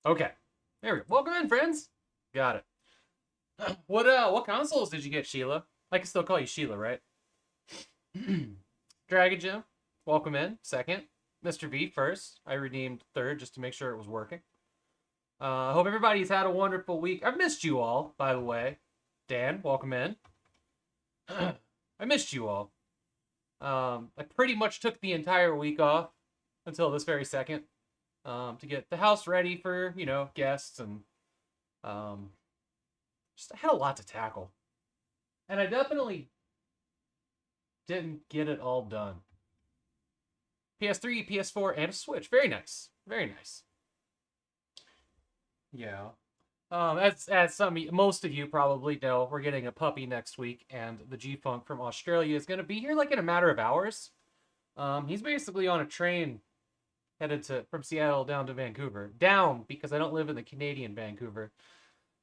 Okay. There we go. Welcome in, friends. Got it. What consoles did you get, Sheila? I can still call you Sheila, right? Dragon Gym, welcome in. Second. Mr. V first. I redeemed third just to make sure it was working. I hope everybody's had a wonderful week. I've missed you all, by the way. Dan, welcome in. I missed you all. I pretty much took the entire week off until this very second to get the house ready for, guests and um, just I had a lot to tackle. And I definitely didn't get it all done. PS3, PS4, and a Switch. Very nice. Very nice. Yeah. As most of you probably know, we're getting a puppy next week, and the G Funk from Australia is going to be here like in a matter of hours. He's basically on a train headed to from Seattle down to Vancouver. Down because I don't live in the Canadian Vancouver.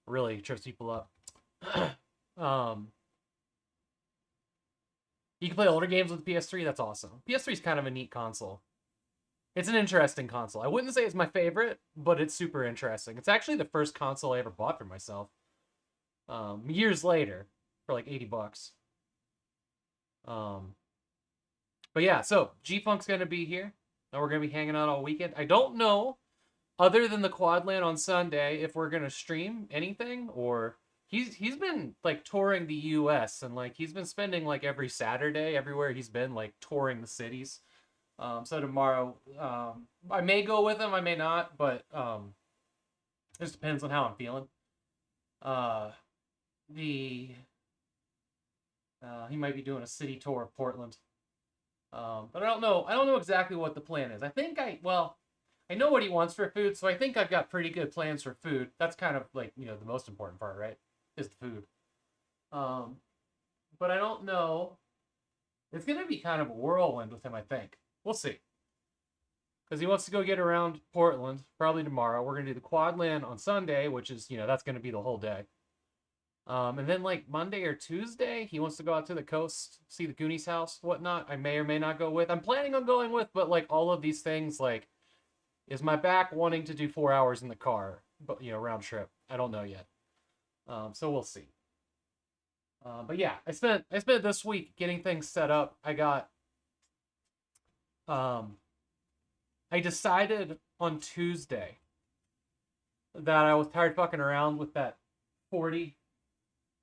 Really trips people up. um, you can play older games with the PS3. That's awesome. PS3 is kind of a neat console. It's an interesting console. I wouldn't say it's my favorite, but it's super interesting. It's actually the first console I ever bought for myself. Years later, for like $80. Um, but yeah, so G Funk's gonna be here, and we're gonna be hanging out all weekend. I don't know, other than the Quadland on Sunday, if we're gonna stream anything or he's been like touring the U.S. and like he's been spending like every Saturday everywhere he's been like touring the cities. So tomorrow, I may go with him, I may not, but it just depends on how I'm feeling. Uh, the he might be doing a city tour of Portland, but I don't know. I don't know exactly what the plan is. I know what he wants for food, so I think I've got pretty good plans for food. That's kind of like the most important part, right? Is the food. Um, but I don't know. It's gonna be kind of a whirlwind with him. I think we'll see. Because he wants to go get around Portland probably tomorrow. We're gonna do the Quadland on Sunday, which is that's gonna be the whole day. And then like Monday or Tuesday, he wants to go out to the coast, see the Goonies house, whatnot. I may or may not go with. I'm planning on going with, but like all of these things, like, is my back wanting to do 4 hours in the car, but round trip? I don't know yet. So we'll see. But yeah, I spent this week getting things set up. Um, I decided on Tuesday that I was tired fucking around with that 40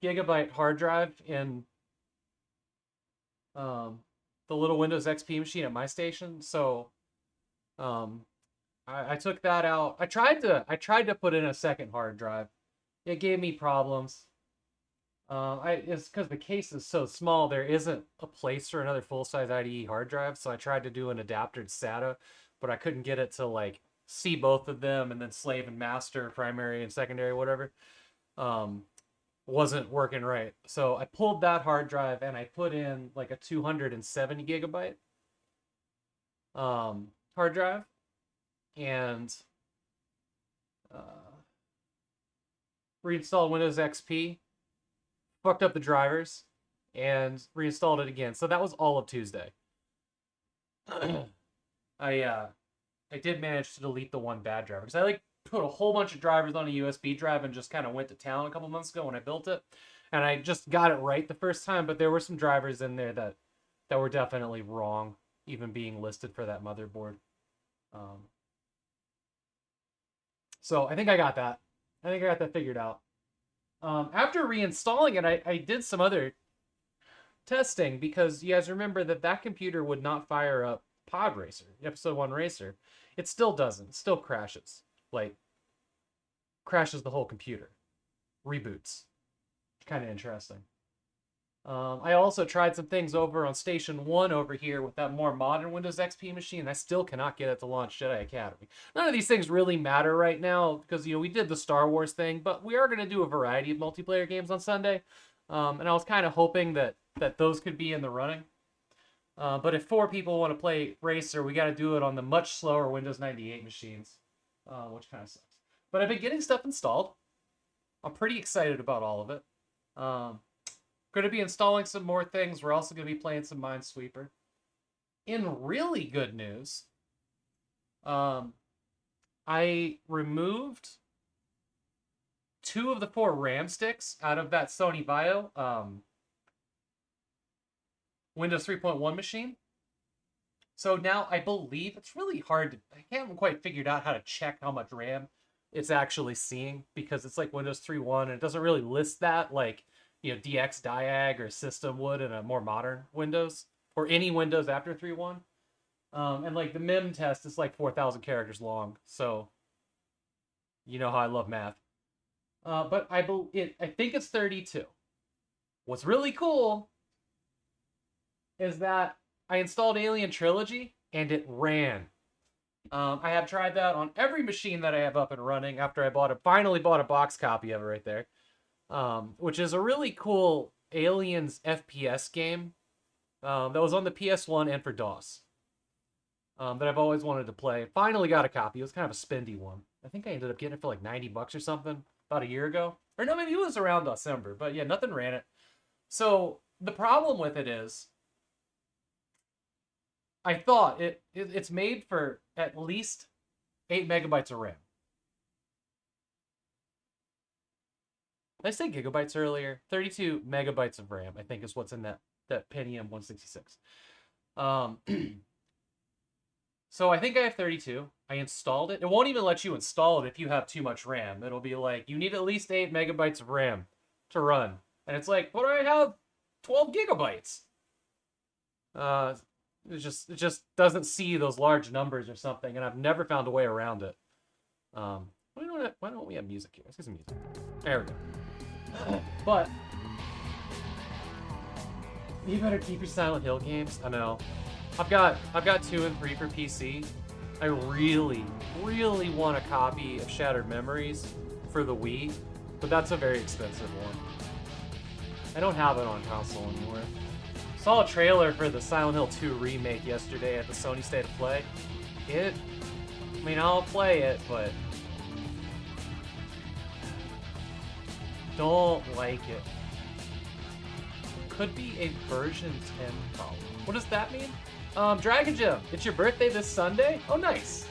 gigabyte hard drive in um, the little Windows XP machine at my station. So um, I took that out. I tried to put in a second hard drive. It gave me problems. It's because the case is so small. There isn't a place for another full size IDE hard drive. So I tried to do an adaptered SATA, but I couldn't get it to like see both of them and then slave and master primary and secondary, whatever. Um, wasn't working right. So I pulled that hard drive and I put in like a 270 gigabyte hard drive and uh, reinstalled Windows XP, fucked up the drivers, and reinstalled it again. So that was all of Tuesday. I uh, I did manage to delete the one bad driver because I like put a whole bunch of drivers on a USB drive and just kind of went to town a couple months ago when I built it, and I just got it right the first time. But there were some drivers in there that were definitely wrong, even being listed for that motherboard. Um, so I think I got that. I think I got that figured out. After reinstalling it, I did some other testing because you guys remember that computer would not fire up Pod Racer, Episode 1 Racer. It still doesn't. It still crashes. Like, crashes the whole computer. Reboots. Kind of interesting. I also tried some things over on Station 1 over here with that more modern Windows XP machine. I still cannot get it to launch Jedi Academy. None of these things really matter right now because, we did the Star Wars thing, but we are going to do a variety of multiplayer games on Sunday. And I was kind of hoping that those could be in the running. But if 4 people want to play Racer, we got to do it on the much slower Windows 98 machines, which kind of sucks. But I've been getting stuff installed. I'm pretty excited about all of it. Going to be installing some more things. We're also going to be playing some Minesweeper. In really good news, um, I removed 2 of the 4 RAM sticks out of that Sony Vaio Windows 3.1 machine. So now I believe it's really hard to, I haven't quite figured out how to check how much RAM it's actually seeing, because it's like Windows 3.1 and it doesn't really list that like, you know, DX Diag or System would in a more modern Windows or any Windows after 3.1. And like the MIM test is like 4,000 characters long, so you know how I love math. But I think it's 32. What's really cool is that I installed Alien Trilogy and it ran. I have tried that on every machine that I have up and running after I finally bought a box copy of it right there, which is a really cool Aliens FPS game that was on the PS1 and for DOS. That I've always wanted to play. Finally got a copy. It was kind of a spendy one. I think I ended up getting it for like $90 or something about a year ago. Or no, maybe it was around December. But yeah, nothing ran it. So the problem with it is, I thought it's made for at least 8 megabytes of RAM. Did I say gigabytes earlier? 32 megabytes of RAM, I think, is what's in that Pentium 166. So I think I have 32. I installed it. It won't even let you install it if you have too much RAM. It'll be like, you need at least 8 megabytes of RAM to run. And it's like, but I have 12 gigabytes. It just doesn't see those large numbers or something, and I've never found a way around it. Why don't we have music here? Let's get some music. There we go. But you better keep your Silent Hill games. I know. I've got 2 and 3 for PC. I really, really want a copy of Shattered Memories for the Wii, but that's a very expensive one. I don't have it on console anymore. Saw a trailer for the Silent Hill 2 remake yesterday at the Sony State of Play. I mean, I'll play it, but don't like it. Could be a version 10 problem. What does that mean? Dragon Gem, it's your birthday this Sunday? Oh, nice.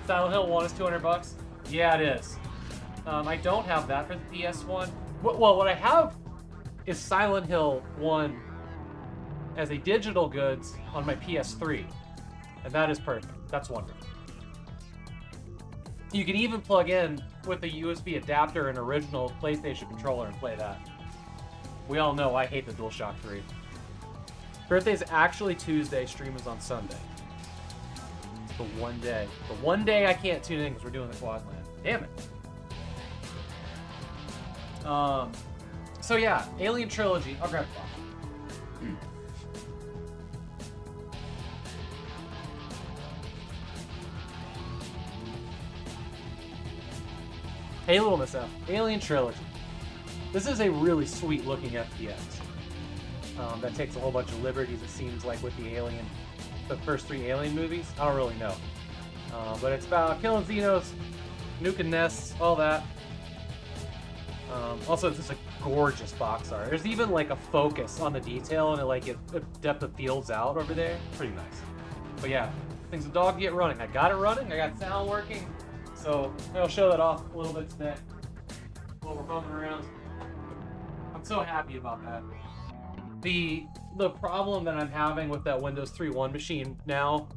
Silent Hill 1 is $200? Yeah, it is. I don't have that for the PS1. Well, what I have is Silent Hill 1 as a digital goods on my PS3. And that is perfect. That's wonderful. You can even plug in with a USB adapter an original PlayStation controller and play that. We all know I hate the DualShock 3. Birthday's actually Tuesday, stream is on Sunday. It's the one day. The one day I can't tune in because we're doing the Quadland. Damn it. So yeah, Alien Trilogy. I'll grab the box. Hey, little Miss F. Alien Trilogy. This is a really sweet looking FPS. That takes a whole bunch of liberties, it seems like, with the first 3 Alien movies. I don't really know. But it's about killing Xenos, nuking nests, all that. Also, it's just a gorgeous box art. There's even like a focus on the detail and it depth of fields out over there. Pretty nice. But yeah, things the dog get running. I got it running. I got sound working. So I'll show that off a little bit today while we're bumping around. I'm so happy about that. The problem that I'm having with that Windows 3.1 machine now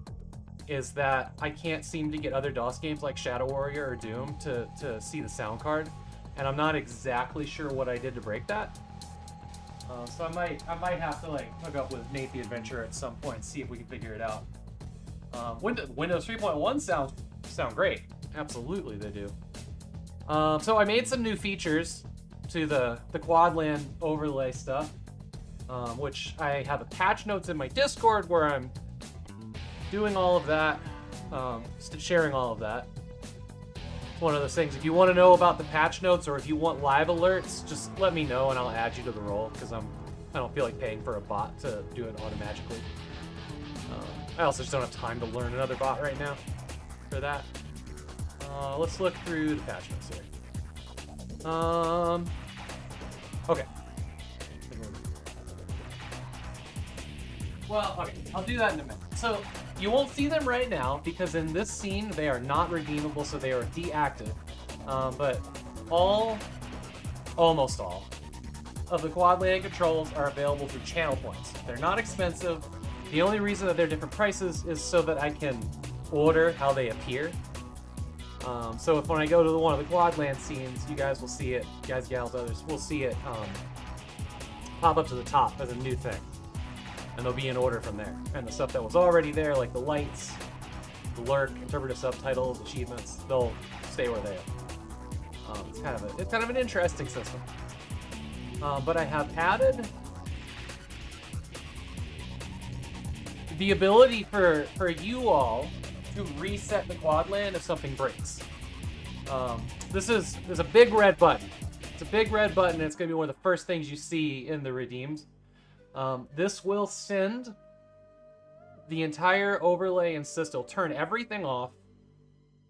is that I can't seem to get other DOS games like Shadow Warrior or Doom to see the sound card. And I'm not exactly sure what I did to break that. So I might have to like hook up with Nate the Adventurer at some point and see if we can figure it out. Windows 3.1 sound great. Absolutely they do. So I made some new features to the Quadland overlay stuff, which I have a patch notes in my Discord where I'm doing all of that, sharing all of that. One of those things, if you want to know about the patch notes or if you want live alerts, just let me know and I'll add you to the roll, because I don't feel like paying for a bot to do it automatically. I also just don't have time to learn another bot right now for that. Let's look through the patch notes here. Okay. Well, okay, I'll do that in a minute. So, you won't see them right now, because in this scene, they are not redeemable, so they are deactive. But almost all, of the quad lane controls are available through channel points. They're not expensive. The only reason that they're different prices is so that I can order how they appear. So if when I go to one of the quad land scenes, you guys will see it, guys, gals, others, will see it pop up to the top as a new thing. And they'll be in order from there. And the stuff that was already there, like the lights, the lurk, interpretive subtitles, achievements, they'll stay where they are. It's kind of an interesting system. But I have added the ability for you all to reset the quad land if something breaks. There's a big red button. It's a big red button, and it's going to be one of the first things you see in the redeems. This will send the entire overlay and system. It'll turn everything off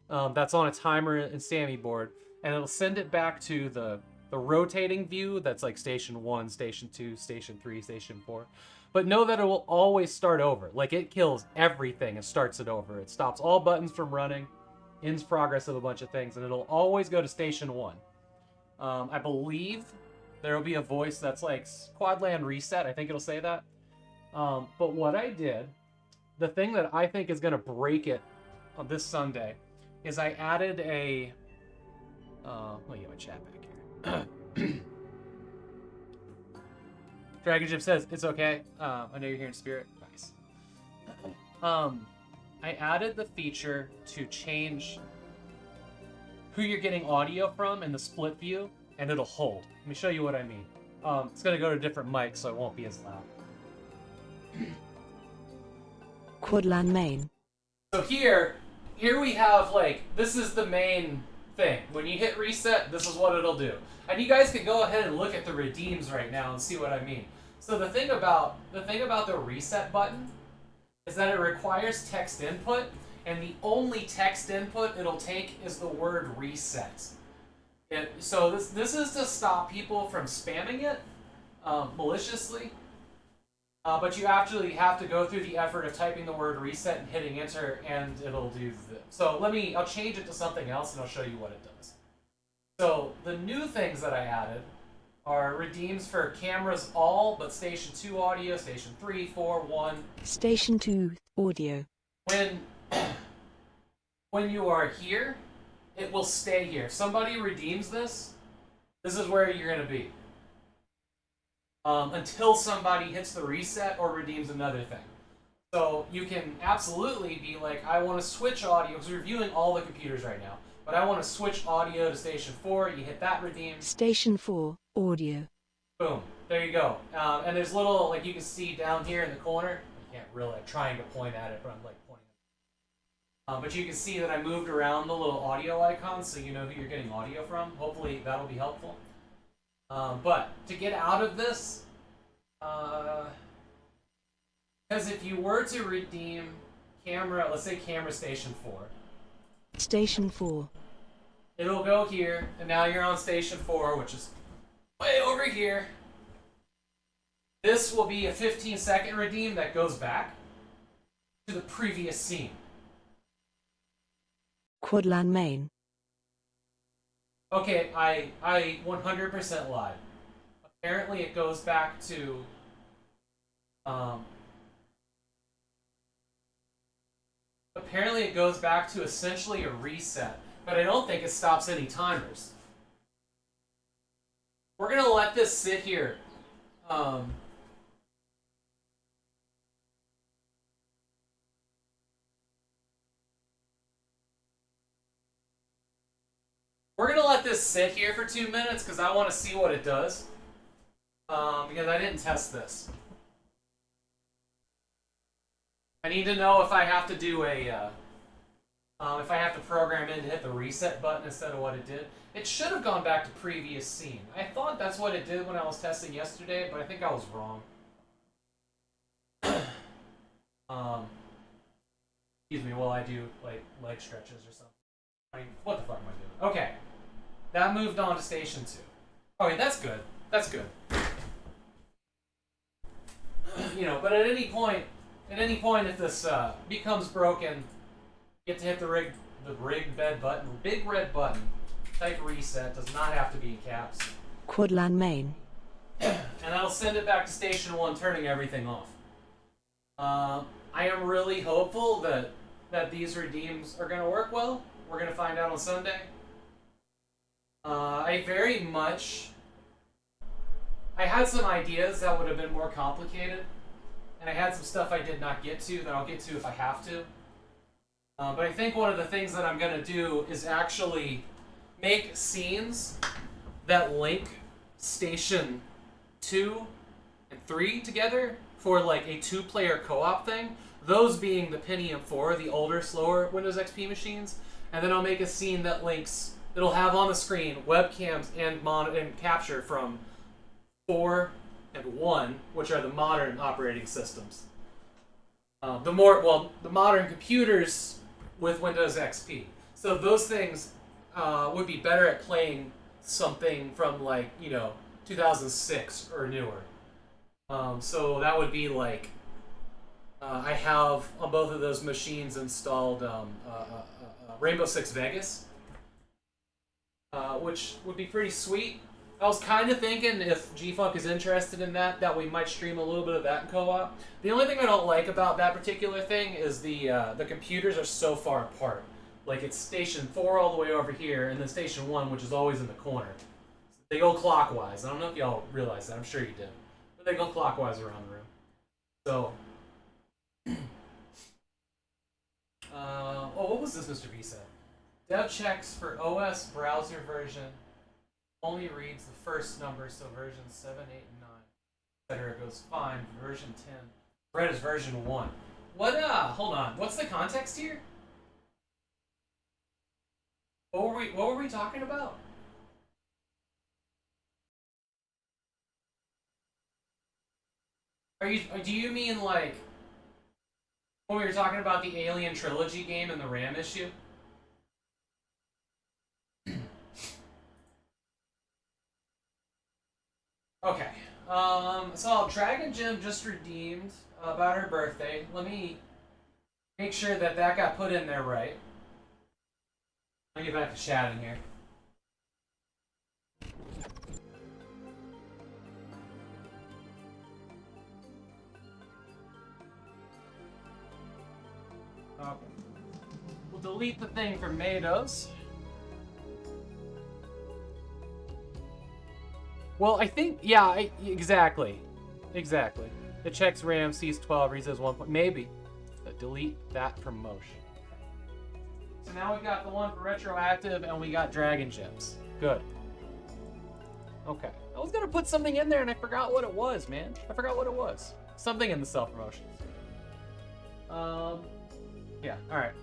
that's on a timer and Sammy board, and it'll send it back to the rotating view that's like Station 1, Station 2, Station 3, Station 4. But know that it will always start over. Like, it kills everything and starts it over. It stops all buttons from running, ends progress of a bunch of things, and it'll always go to Station 1. I believe there will be a voice that's like Quadland Reset. I think it'll say that. But what I did, the thing that I think is going to break it on this Sunday, is I added a... let me get my chat back here. Dragon Jim says, it's okay. I know you're here in spirit. Nice. I added the feature to change who you're getting audio from in the split view, and it'll hold. Let me show you what I mean. It's going to go to a different mic, so it won't be as loud. Quadland main. So here we have, like, this is the main thing. When you hit reset, this is what it'll do. And you guys can go ahead and look at the redeems right now and see what I mean. So the thing about the reset button is that it requires text input, and the only text input it'll take is the word reset. So this is to stop people from spamming it maliciously. But you actually have to go through the effort of typing the word reset and hitting enter, and it'll do this. So I'll change it to something else, and I'll show you what it does. So the new things that I added are redeems for cameras all but Station 2 audio, Station 3, 4, 1. Station 2 audio. When you are here, it will stay here. If somebody redeems this is where you're going to be. Until somebody hits the reset or redeems another thing. So you can absolutely be like, I want to switch audio, because we're viewing all the computers right now, but I want to switch audio to Station 4, you hit that redeem. Station 4 audio. Boom, there you go. And there's little, like you can see down here in the corner, I can't really, I'm trying to point at it, but I'm like pointing at it. But you can see that I moved around the little audio icons so you know who you're getting audio from. Hopefully that'll be helpful. But to get out of this, because if you were to redeem camera, let's say camera Station 4. Station 4. It'll go here, and now you're on Station 4, which is way over here. This will be a 15-second redeem that goes back to the previous scene. Quadland main. Okay, I 100% lied. Apparently it goes back to essentially a reset, but I don't think it stops any timers. We're gonna let this sit here. We're gonna let this sit here for 2 minutes because I want to see what it does. Because I didn't test this. I need to know if I have to do if I have to program in to hit the reset button instead of what it did. It should have gone back to previous scene. I thought that's what it did when I was testing yesterday, but I think I was wrong. Excuse me while I do like leg stretches or something. I mean, what the fuck am I doing? Okay, that moved on to Station 2. Okay, that's good. That's good. you know, but at any point, if this becomes broken, you get to hit the rig bed button, big red button. Type reset. Does not have to be in caps. Quadlan main. And that'll send it back to station 1, turning everything off. I am really hopeful that these redeems are going to work well. We're going to find out on Sunday. I had some ideas that would have been more complicated, and I had some stuff I did not get to that I'll get to if I have to. But I think one of the things that I'm going to do is actually make scenes that link Station 2 and 3 together for like a 2-player co-op thing. Those being the Pentium 4, the older, slower Windows XP machines. And then I'll make a scene that links, it'll have on the screen webcams and capture from 4 and 1, which are the modern operating systems. The modern computers with Windows XP. So those things would be better at playing something from 2006 or newer. So that would be like, I have on both of those machines installed Rainbow Six Vegas, which would be pretty sweet. I was kind of thinking if G-Funk is interested in that we might stream a little bit of that in co-op. The only thing I don't like about that particular thing is the computers are so far apart. Like it's Station 4 all the way over here, and then Station 1, which is always in the corner. They go clockwise. I don't know if y'all realize that. I'm sure you did. But they go clockwise around the room. So, what was this Mr. V said? Dev checks for OS browser version only reads the first number, so version 7, 8, and 9. Etc. goes fine. Version 10. Red is version 1. What, hold on. What's the context here? What were we talking about? Do you mean like when we were talking about the Alien Trilogy game and the RAM issue? Okay. So Dragon Gem just redeemed about her birthday. Let me make sure that got put in there right. Let me get back to chatting here. Okay. We'll delete the thing from Mados. Well, I think, yeah, exactly. Exactly. It checks RAM, sees 12, reads as 1 point. Maybe. Delete that promotion. So now we got the one for retroactive, and we got Dragon Gems. Good. Okay. I was gonna put something in there, and I forgot what it was, man. I forgot what it was. Something in the self-promotions. Yeah, alright.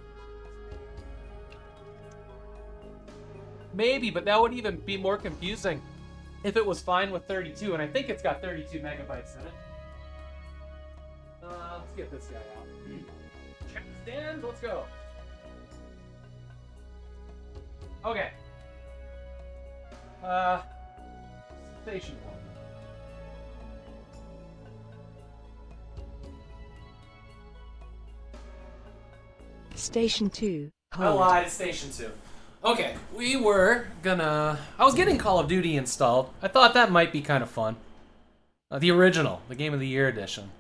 Maybe, but that would even be more confusing if it was fine with 32, and I think it's got 32 megabytes in it. Let's get this guy out. Check the stand, let's go. Okay. Station 1. Station 2. I Hold. lied, it's Station 2. Okay, we were gonna... I was getting Call of Duty installed. I thought that might be kind of fun. The original, the Game of the Year edition.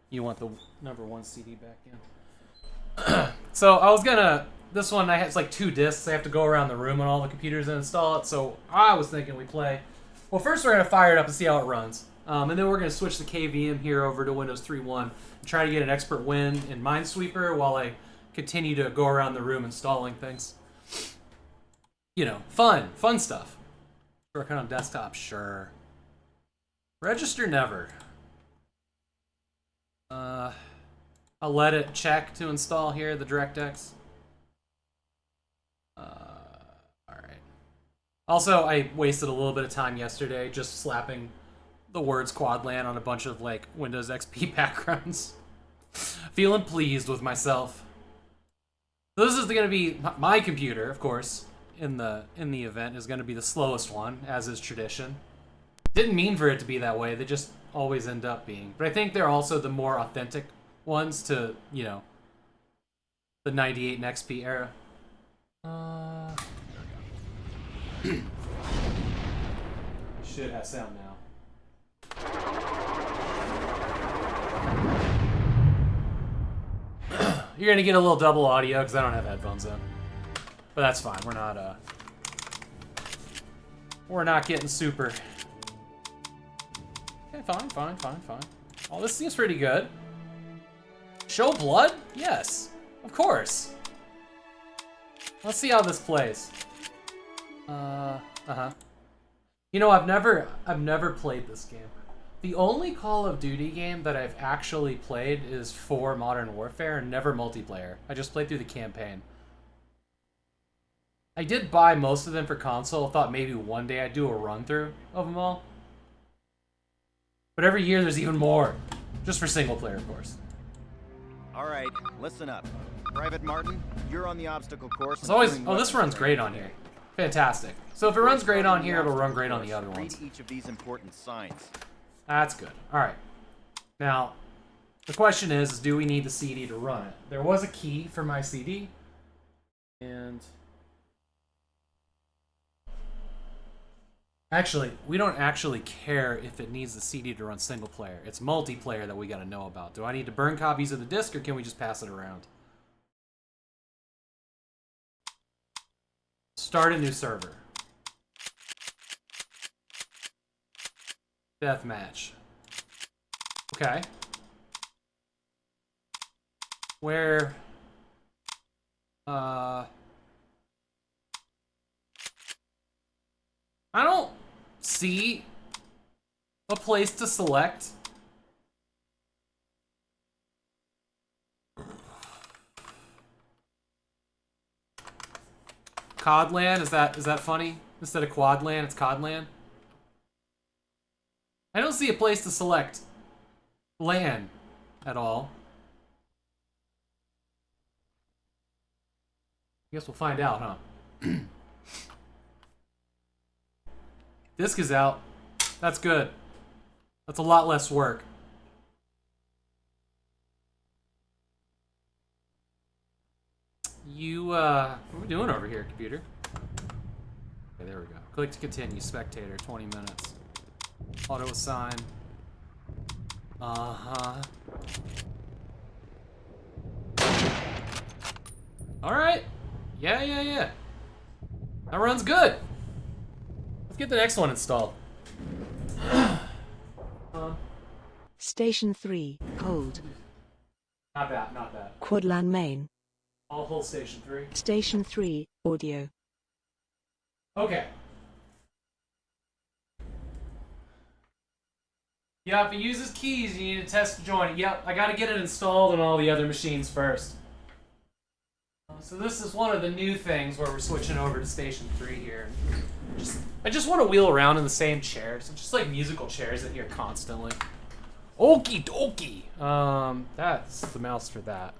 You want the #1 CD back in. So I was gonna... This one, it's like 2 discs. I have to go around the room on all the computers and install it. So I was thinking we play... Well, first we're gonna fire it up and see how it runs. And then we're gonna switch the KVM here over to Windows 3.1 and try to get an expert win in Minesweeper while I continue to go around the room installing things. You know, fun stuff. Working on desktop, sure. Register never. I'll let it check to install here, the DirectX. Alright. Also, I wasted a little bit of time yesterday just slapping the words Quadlan on a bunch of, like, Windows XP backgrounds. Feeling pleased with myself. So this is going to be my computer, of course, in the event, is going to be the slowest one, as is tradition. Didn't mean for it to be that way. They just always end up being. But I think they're also the more authentic ones to, you know, the 98 and XP era. Should have sound now. You're gonna get a little double audio because I don't have headphones in. But that's fine. We're not getting super. Okay, fine. Oh, this seems pretty good. Show blood? Yes, of course. Let's see how this plays. You know, I've never played this game. The only Call of Duty game that I've actually played is for Modern Warfare, and never multiplayer. I just played through the campaign. I did buy most of them for console. I thought maybe one day I'd do a run-through of them all. But every year there's even more. Just for single player, of course. Alright, listen up. Private Martin, you're on the obstacle course. It's always, oh, this runs great on here. Fantastic. So if it runs great on here, it'll run great on the other ones. Read each of these important signs. That's good. Alright. Now, the question is do we need the CD to run it? There was a key for my CD. And... actually, we don't actually care if it needs the CD to run single player. It's multiplayer that we gotta know about. Do I need to burn copies of the disc, or can we just pass it around? Start a new server. Deathmatch. Okay. Where... I don't see a place to select. Codland, is that funny? Instead of Quadland, it's Codland. I don't see a place to select LAN at all. I guess we'll find out, huh? Disc is out. That's good. That's a lot less work. What are we doing over here, computer? Okay, there we go. Click to continue. Spectator, 20 minutes. Auto assign. Uh-huh. Alright. Yeah. That runs good. Let's get the next one installed. Station 3, hold. Not bad. Quadland main. I'll hold station 3. Station 3, audio. Okay. Yeah, if it uses keys, you need to test to join it. Yep, I gotta get it installed on all the other machines first. So this is one of the new things where we're switching over to station 3 here. I just want to wheel around in the same chairs. It's just like musical chairs in here constantly. Okie dokie. That's the mouse for that.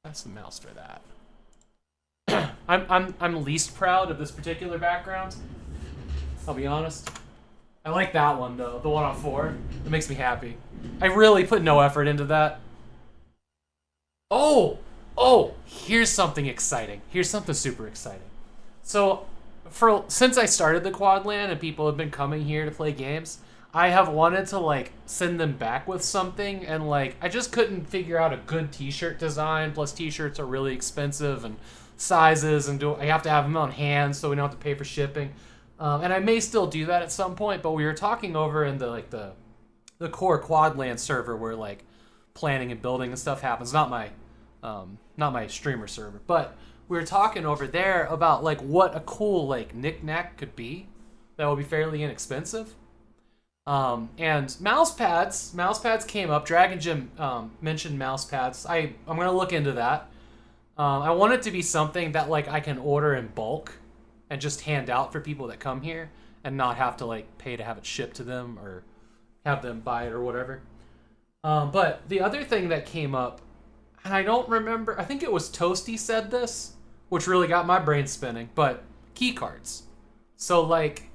That's the mouse for that. I'm least proud of this particular background. I'll be honest. I like that one though, the one on 4. It makes me happy. I really put no effort into that. Oh, here's something exciting. Here's something super exciting. So, since I started the Quadland and people have been coming here to play games, I have wanted to like send them back with something, and like I just couldn't figure out a good t-shirt design. Plus t-shirts are really expensive and sizes, and I have to have them on hand so we don't have to pay for shipping. And I may still do that at some point, but we were talking over in the core Quadland server where like planning and building and stuff happens. Not my streamer server, but we were talking over there about like what a cool like knick-knack could be that would be fairly inexpensive. And mouse pads came up. Dragon Jim mentioned mouse pads. I'm gonna look into that. I want it to be something that like I can order in bulk and just hand out for people that come here and not have to like pay to have it shipped to them or have them buy it or whatever. But the other thing that came up, and I don't remember, I think it was Toasty said this, which really got my brain spinning, but key cards. So like,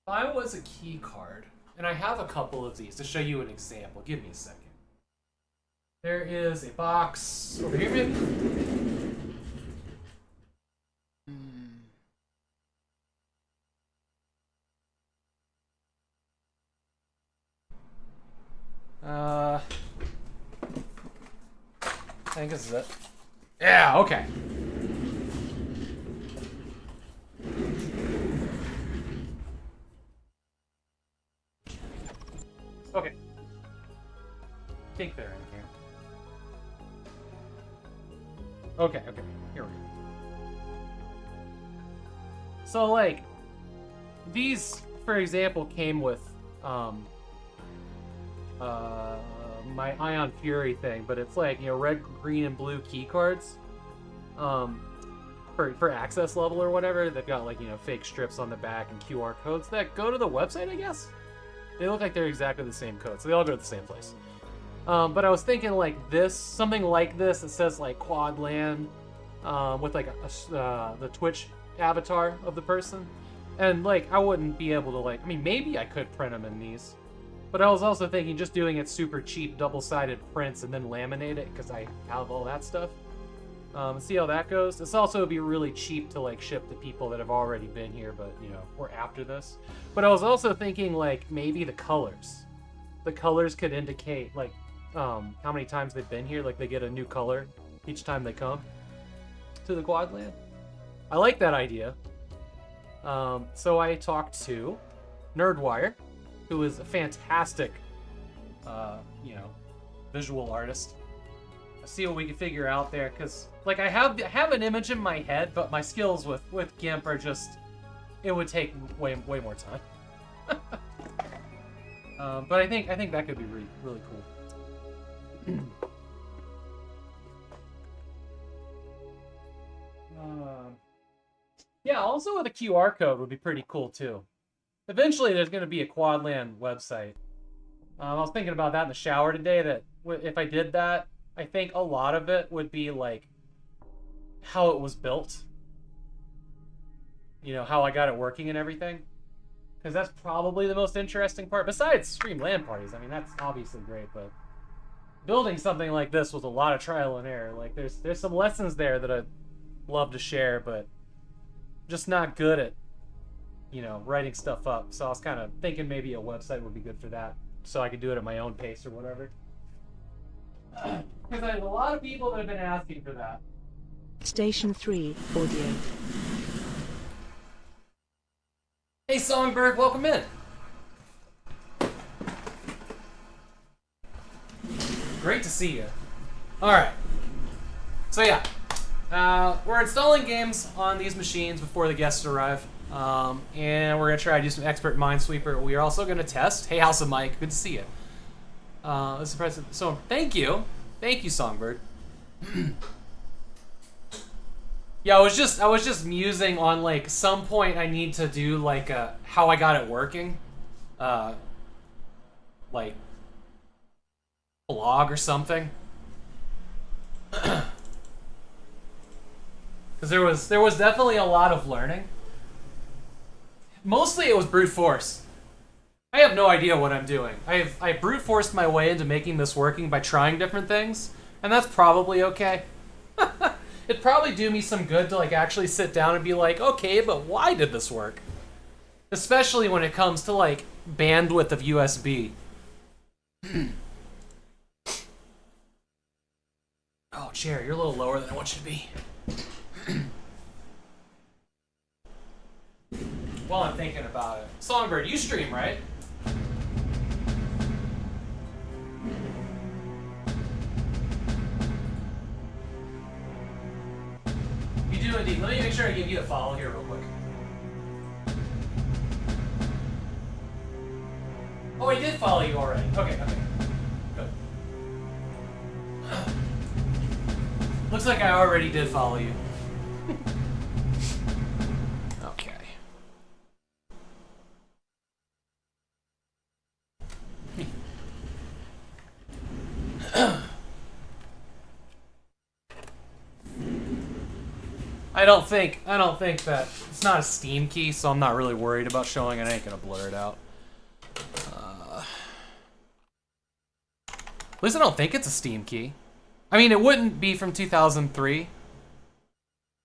If I was a key card, and I have a couple of these to show you an example. Give me a second. There is a box over here, maybe? I think this is it. Yeah, okay. Okay. I think they're in here. Okay, here we go. So, like, these, for example, came with, my Ion Fury thing, but it's like, you know, red, green, and blue key cards, for access level or whatever. They've got, like, you know, fake strips on the back and QR codes that go to the website, I guess? They look like they're exactly the same code, so they all go to the same place. But I was thinking, like, this, something like this that says, like, Quad LAN, with, like, the Twitch avatar of the person. And, like, I wouldn't be able to, like, I mean, maybe I could print them in these. But I was also thinking just doing it super cheap, double-sided prints, and then laminate it, because I have all that stuff. See how that goes. This also would be really cheap to, like, ship to people that have already been here, but, you know, or after this. But I was also thinking, like, maybe the colors. The colors could indicate, like, how many times they've been here. Like, they get a new color each time they come to the Quad LAN. I like that idea. So I talked to Nerdwire, who is a fantastic, you know, visual artist. Let's see what we can figure out there, because, like, I have an image in my head, but my skills with GIMP are just, it would take way more time. But I think that could be really cool. Yeah, also with a QR code would be pretty cool too. Eventually, there's going to be a Quad LAN website. I was thinking about that in the shower today, that if I did that, I think a lot of it would be, like, how it was built. You know, how I got it working and everything. Because that's probably the most interesting part. Besides stream LAN parties, I mean, that's obviously great, but building something like this with a lot of trial and error, like, there's some lessons there that I'd love to share, but just not good at, you know, writing stuff up. So I was kind of thinking maybe a website would be good for that, so I could do it at my own pace or whatever. Because there's a lot of people that have been asking for that. Station 3, audio. Hey Songbird, welcome in. Great to see you. Alright. So yeah. We're installing games on these machines before the guests arrive. And we're going to try to do some expert Minesweeper. We are also going to test. Hey, House of Mike, good to see you. This is so thank you, Songbird. Yeah, I was just musing on, like, some point I need to do, like, how I got it working, like, blog or something. Because there was definitely a lot of learning. Mostly it was brute force. I have no idea what I'm doing. I brute forced my way into making this working by trying different things, and that's probably okay. It'd probably do me some good to, like, actually sit down and be like, okay, but why did this work? Especially when it comes to, like, bandwidth of USB. Oh, chair, you're a little lower than I want you to be. While I'm thinking about it. Songbird, you stream, right? You do indeed. Let me make sure I give you a follow here real quick. Oh, I did follow you already. Okay. Good. Looks like I already did follow you. Okay. I don't think that it's not a Steam key, so I'm not really worried about showing it. I ain't gonna blur it out. At least I don't think it's a Steam key. I mean, it wouldn't be from 2003,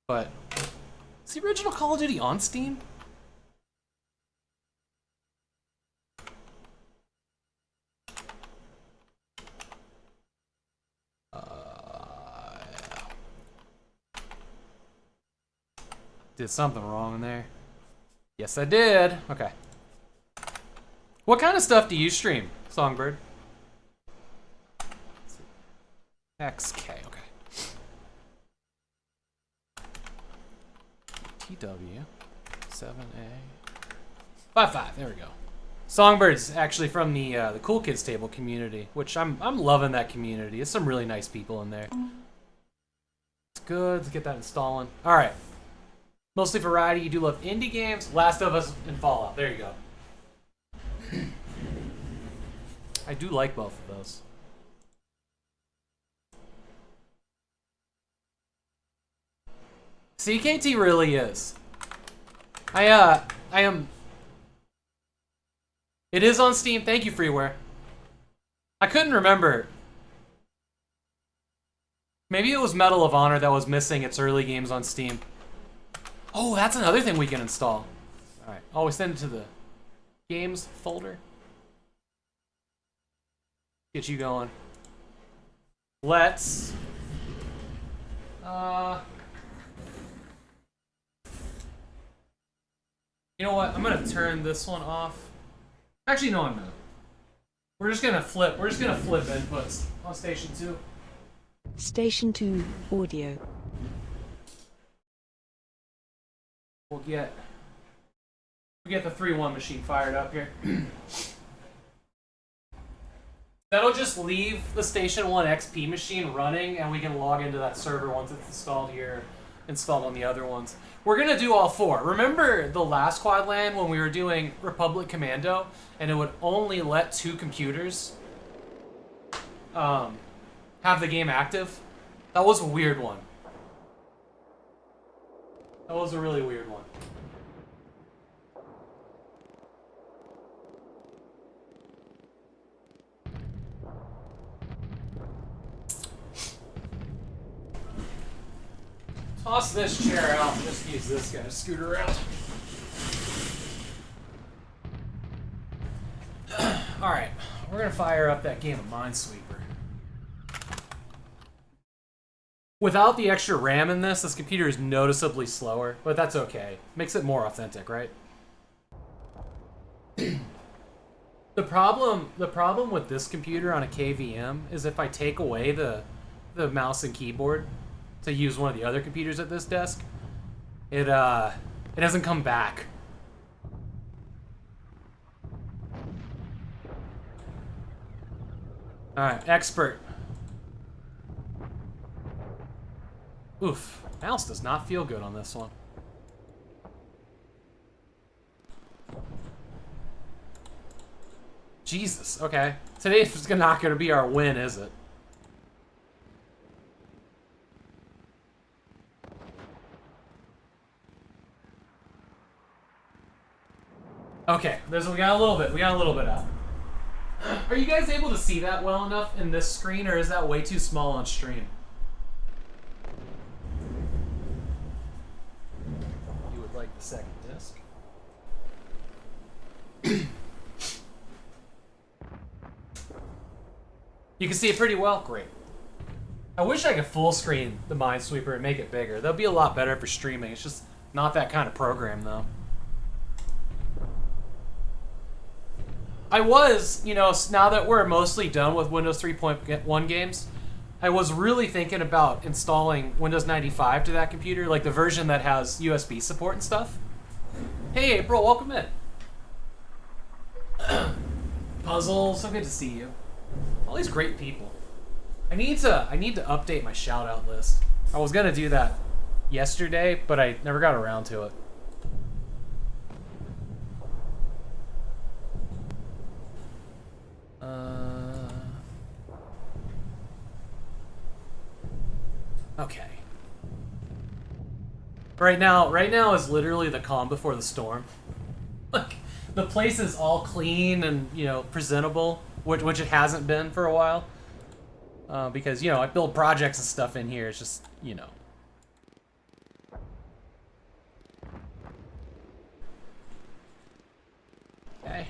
but is the original Call of Duty on Steam? Yeah. Did something wrong in there. Yes, I did. Okay. What kind of stuff do you stream, Songbird? XK, okay. TW 7A 55. There we go. Songbird's actually from the Cool Kids Table community, which I'm loving that community. There's some really nice people in there. It's good. Let's get that installing. All right. Mostly variety. You do love indie games. Last of Us and Fallout. There you go. I do like both of those. CKT really is. I am. It is on Steam. Thank you, Freeware. I couldn't remember. Maybe it was Medal of Honor that was missing its early games on Steam. Oh, that's another thing we can install. All right. Always send it to the games folder. Get you going. Let's. You know what? I'm gonna turn this one off. Actually, no, I'm not. We're just gonna flip inputs on Station 2. Station 2 audio. We'll get the 3-1 machine fired up here. That'll just leave the Station 1 XP machine running, and we can log into that server once it's installed here, installed on the other ones. We're gonna do all 4. Remember the last Quadland when we were doing Republic Commando, and it would only let 2 computers have the game active? That was a weird one. That was a really weird one. Toss this chair out and just use this guy to scoot around. Alright, we're gonna fire up that game of Minesweeper. Without the extra RAM in this computer is noticeably slower, but that's okay. Makes it more authentic, right? The problem with this computer on a KVM is if I take away the mouse and keyboard to use one of the other computers at this desk, it doesn't come back. Alright, expert. Oof, mouse does not feel good on this one. Jesus, okay. Today's just not gonna be our win, is it? Okay, we got a little bit out. Are you guys able to see that well enough in this screen, or is that way too small on stream? You would like the second disc? You can see it pretty well? Great. I wish I could full screen the Minesweeper and make it bigger. That'd be a lot better for streaming. It's just not that kind of program, though. I was, now that we're mostly done with Windows 3.1 games, I was really thinking about installing Windows 95 to that computer, like the version that has USB support and stuff. Hey, April, welcome in. Puzzle, so good to see you. All these great people. I need to update my shout-out list. I was gonna do that yesterday, but I never got around to it. Okay. Right now is literally the calm before the storm. Like, the place is all clean and, you know, presentable, which it hasn't been for a while. Because, you know, I build projects and stuff in here. It's just, you know. Okay.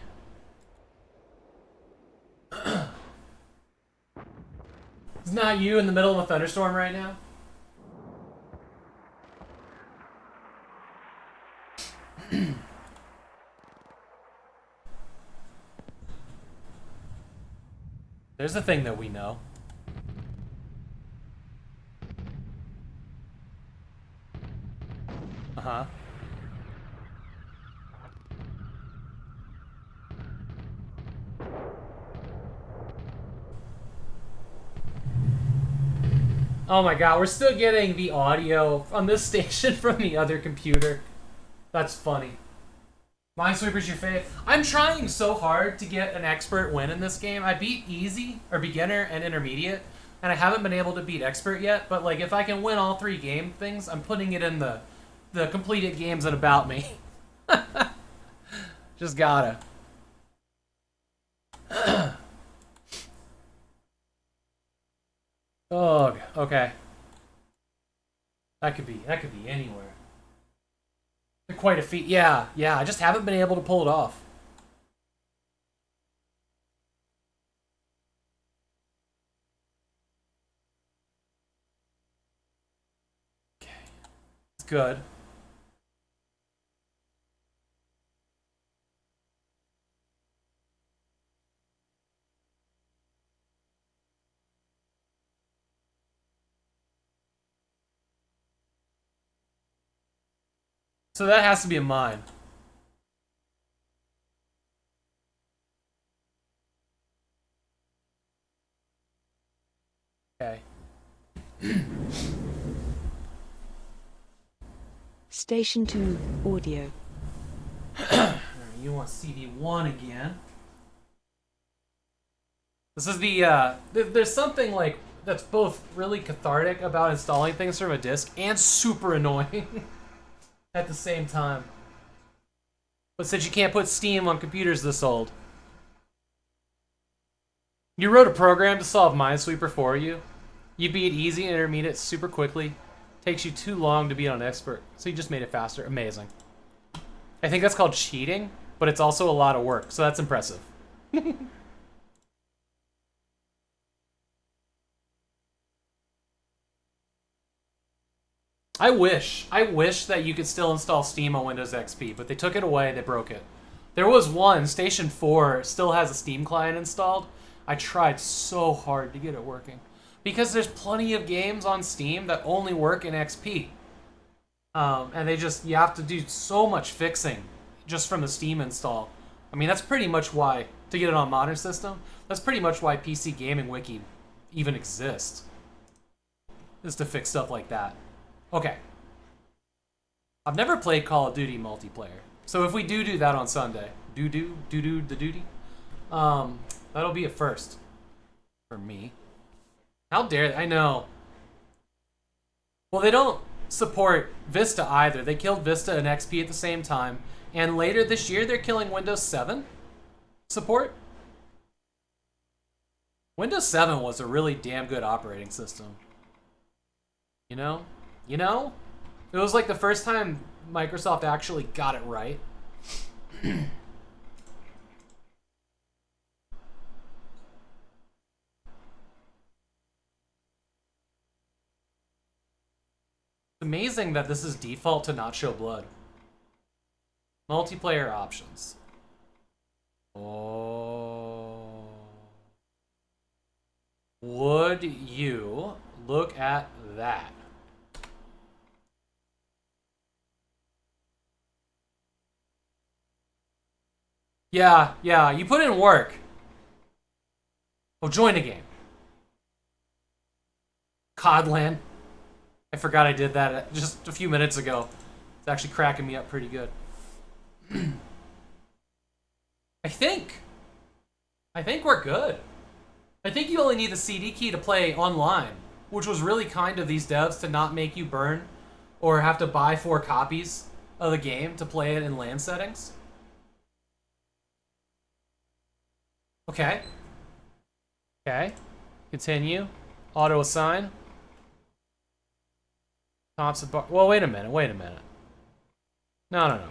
It's not you in the middle of a thunderstorm right now? There's a thing that we know. Uh-huh. Oh my god, we're still getting the audio on this station from the other computer. That's funny. Minesweeper's your fave. I'm trying so hard to get an expert win in this game. I beat easy, or beginner, and intermediate, and I haven't been able to beat expert yet, but like if I can win all 3 game things, I'm putting it in the completed games and about me. Just gotta. Oh, okay. That could be anywhere. Quite a feat. Yeah, I just haven't been able to pull it off. Okay. It's good. So that has to be a mine. Okay. Station 2 audio. You want CD1 again. This is the, there's something like, that's both really cathartic about installing things from a disk and super annoying at the same time. But since you can't put Steam on computers this old. You wrote a program to solve Minesweeper for you. You beat easy and intermediate super quickly. Takes you too long to beat on expert, so you just made it faster. Amazing. I think that's called cheating, but it's also a lot of work, so that's impressive. I wish that you could still install Steam on Windows XP, but they took it away, they broke it. There was one, Station 4 still has a Steam client installed. I tried so hard to get it working. Because there's plenty of games on Steam that only work in XP. And they just, you have to do so much fixing just from the Steam install. I mean, that's pretty much why, to get it on modern system, that's pretty much why PC Gaming Wiki even exists. Is to fix stuff like that. Okay. I've never played Call of Duty multiplayer. So if we do that on Sunday, the duty, that'll be a first for me. How dare they? I know. Well, they don't support Vista either. They killed Vista and XP at the same time. And later this year, they're killing Windows 7 support. Windows 7 was a really damn good operating system. You know? You know? It was like the first time Microsoft actually got it right. It's amazing that this is default to not show blood. Multiplayer options. Oh. Would you look at that? Yeah, you put in work. Oh, join a game. Codland. I forgot I did that just a few minutes ago. It's actually cracking me up pretty good. I think we're good. I think you only need the CD key to play online, which was really kind of these devs to not make you burn or have to buy 4 copies of the game to play it in LAN settings. Okay. Okay. Continue. Auto assign. Thompson bar. Well, wait a minute. Wait a minute. No, no, no.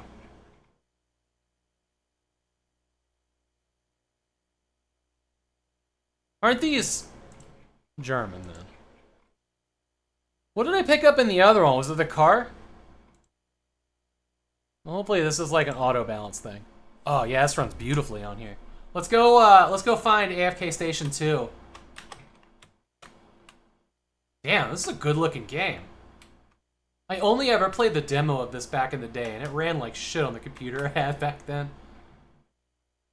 Aren't these German then? What did I pick up in the other one? Was it the car? Well, hopefully this is like an auto balance thing. Oh yeah, this runs beautifully on here. Let's go find AFK Station 2. Damn, this is a good looking game. I only ever played the demo of this back in the day, and it ran like shit on the computer I had back then.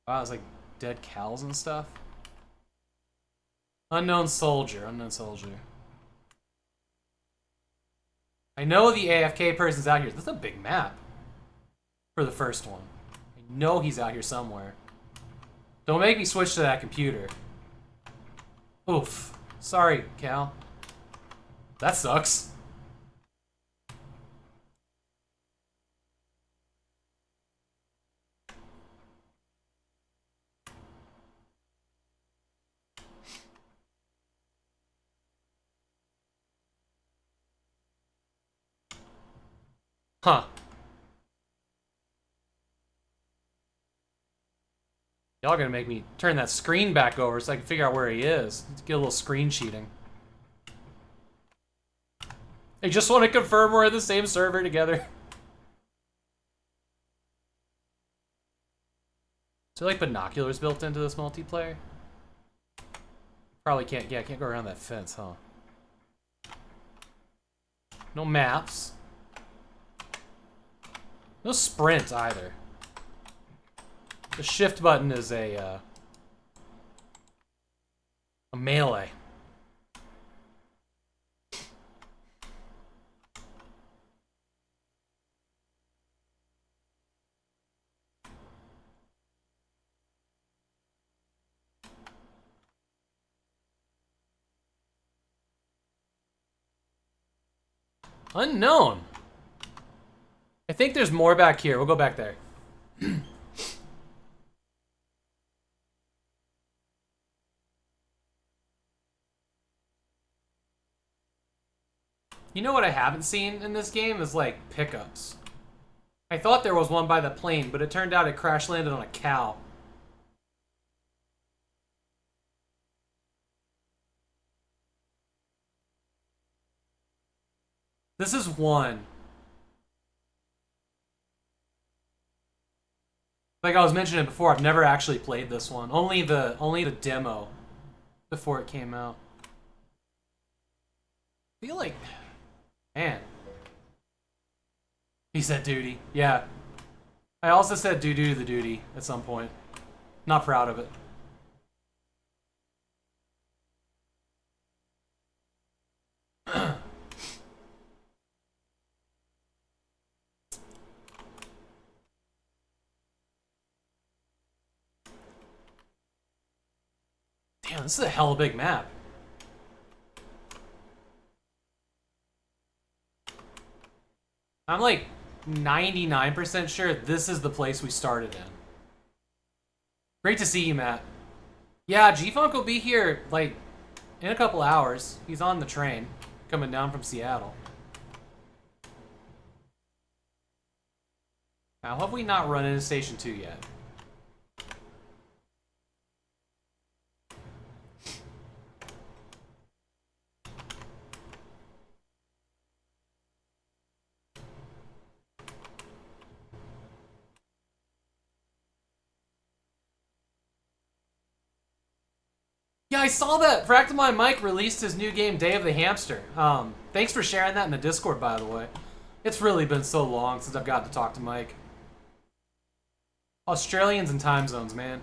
Wow, it was like dead cows and stuff. Unknown soldier, unknown soldier. I know the AFK person's out here. This is a big map for the first one. I know he's out here somewhere. Don't make me switch to that computer. Oof. Sorry, Cal. That sucks. Huh. Y'all gonna make me turn that screen back over so I can figure out where he is. Let's get a little screen cheating. I just want to confirm we're in the same server together. Is there like binoculars built into this multiplayer? Probably can't, yeah, I can't go around that fence, huh? No maps. No sprint either. The shift button is a melee. Unknown. I think there's more back here. We'll go back there. You know what I haven't seen in this game is like pickups. I thought there was one by the plane, but it turned out it crash landed on a cow. This is one. Like I was mentioning before, I've never actually played this one. Only the demo before it came out. I feel like, man. He said duty. Yeah. I also said do the duty at some point. Not proud of it. Damn, this is a hella big map. I'm like 99% sure this is the place we started in. Great to see you, Matt. Yeah, G-Funk will be here, like, in a couple hours. He's on the train, coming down from Seattle. Now, have we not run into Station 2 yet? Yeah, I saw that Fractamine Mike released his new game, Day of the Hamster. Thanks for sharing that in the Discord, by the way. It's really been so long since I've gotten to talk to Mike. Australians and time zones, man.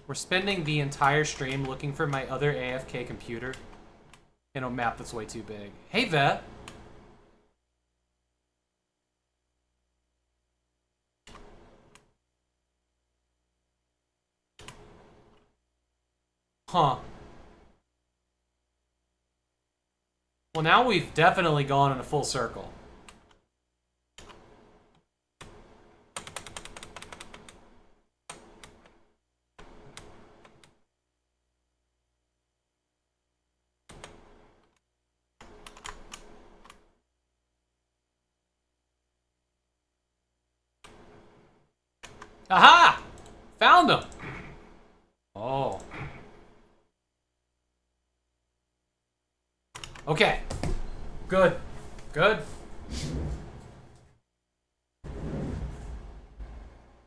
We're spending the entire stream looking for my other AFK computer in a map that's way too big. Hey, Vet. Huh. Well, now we've definitely gone in a full circle. Aha! Found him! Oh. Okay. Good. Good.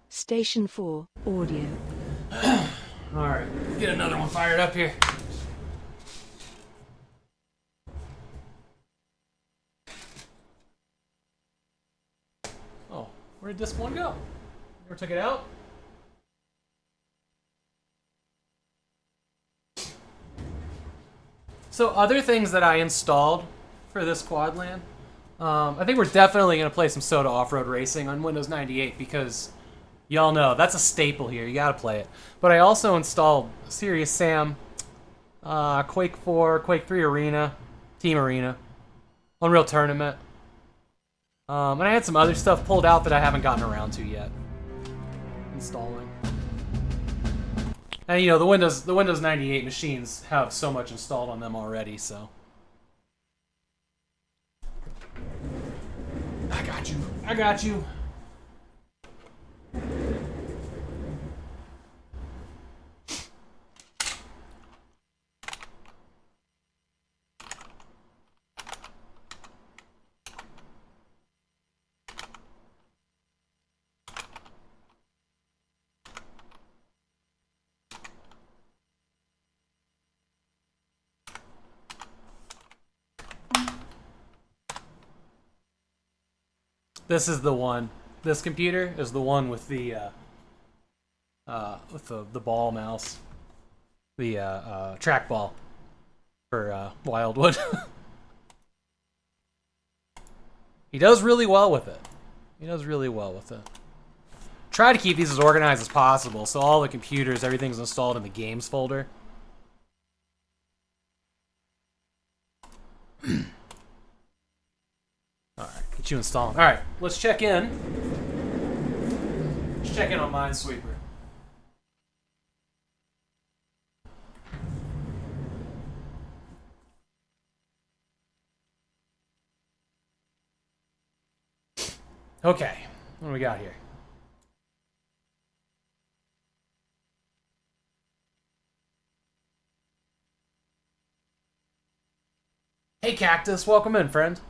Station 4, audio. Alright, get another one fired up here. Oh, where did disc 1 go? Never took it out? So other things that I installed for this quad LAN, I think we're definitely going to play some Soda Off-Road Racing on Windows 98 because y'all know that's a staple here. You got to play it. But I also installed Serious Sam, Quake 4, Quake 3 Arena, Team Arena, Unreal Tournament. And I had some other stuff pulled out that I haven't gotten around to yet installing. And you know, the Windows 98 machines have so much installed on them already, so. I got you. I got you. This is the one. This computer is the one with the ball mouse, the trackball for Wildwood. He does really well with it. He does really well with it. Try to keep these as organized as possible, so all the computers, everything's installed in the games folder. Alright, get you installed. Alright, let's check in. Let's check in on Minesweeper. Okay, what do we got here? Hey Cactus, welcome in, friend.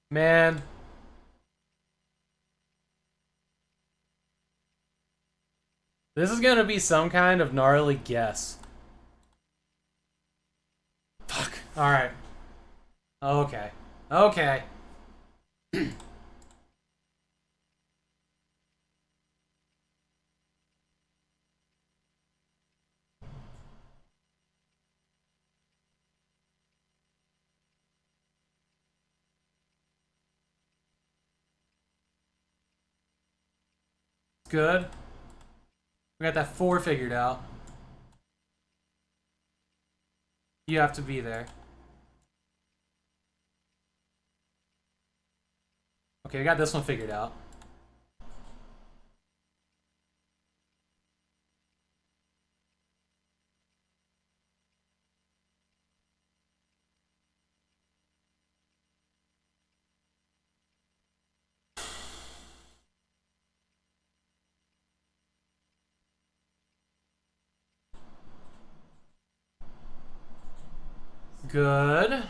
Man. This is gonna be some kind of gnarly guess. Fuck. Alright. Okay. Okay. Good. We got that 4 figured out. You have to be there. Okay, we got this one figured out. Good.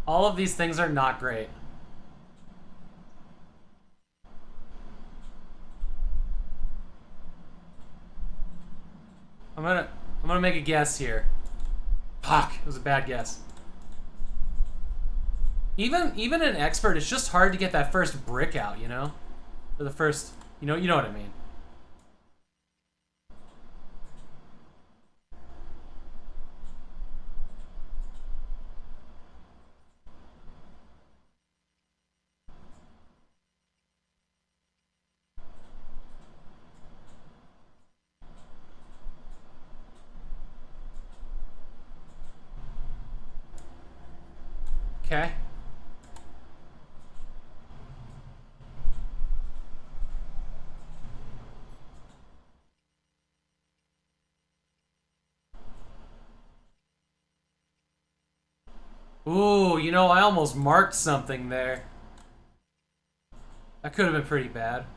All of these things are not great. I'm gonna make a guess here. Fuck, it was a bad guess. Even an expert, it's just hard to get that first brick out, you know? Or the first, you know what I mean. Okay. Ooh, you know, I almost marked something there. That could have been pretty bad.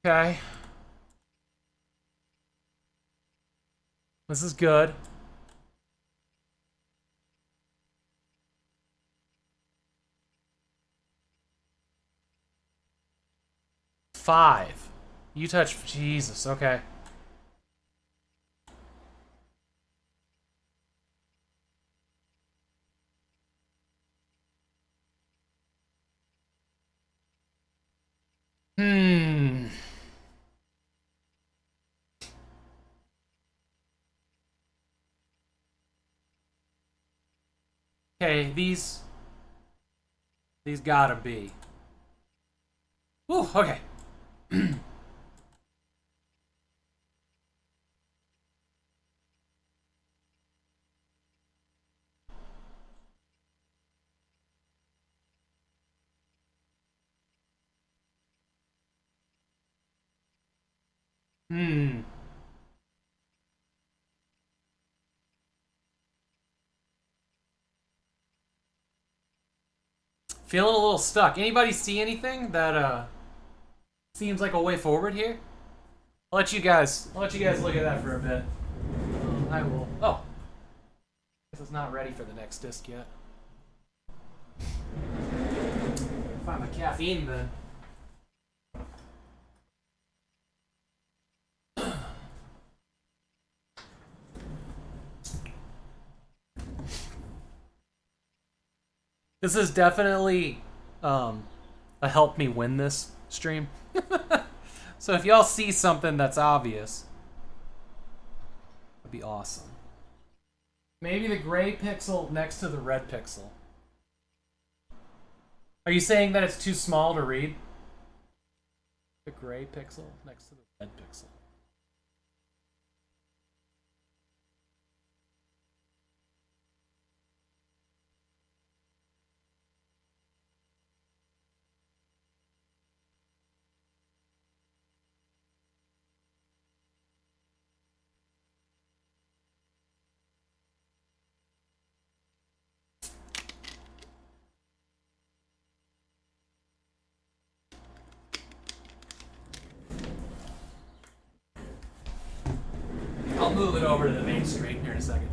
Okay. This is good. Five. You touch Jesus, okay. Hmm. Okay, these gotta be. Ooh, okay. Hmm. Feeling a little stuck. Anybody see anything that seems like a way forward here? I'll let you guys look at that for a bit. I will. Oh. Guess it's not ready for the next disc yet. Find my caffeine then. This is definitely a help me win this stream. So if y'all see something that's obvious, that'd be awesome. Maybe the gray pixel next to the red pixel. Are you saying that it's too small to read? The gray pixel next to the red pixel. I'll move it over to the main screen here in a second.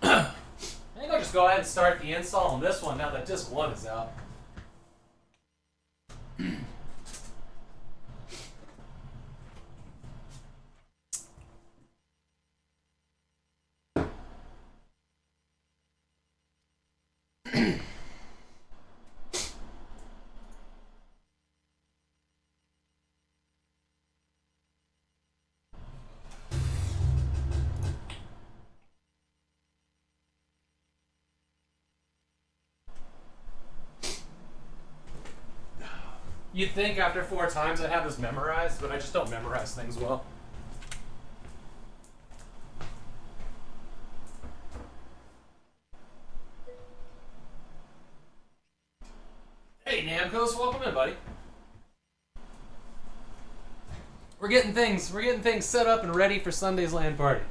I think I'll just go ahead and start the install on this one now that disc 1 is out. You'd think after 4 times I'd have this memorized, but I just don't memorize things well. Hey Namcos, welcome in, buddy. We're getting things set up and ready for Sunday's LAN party.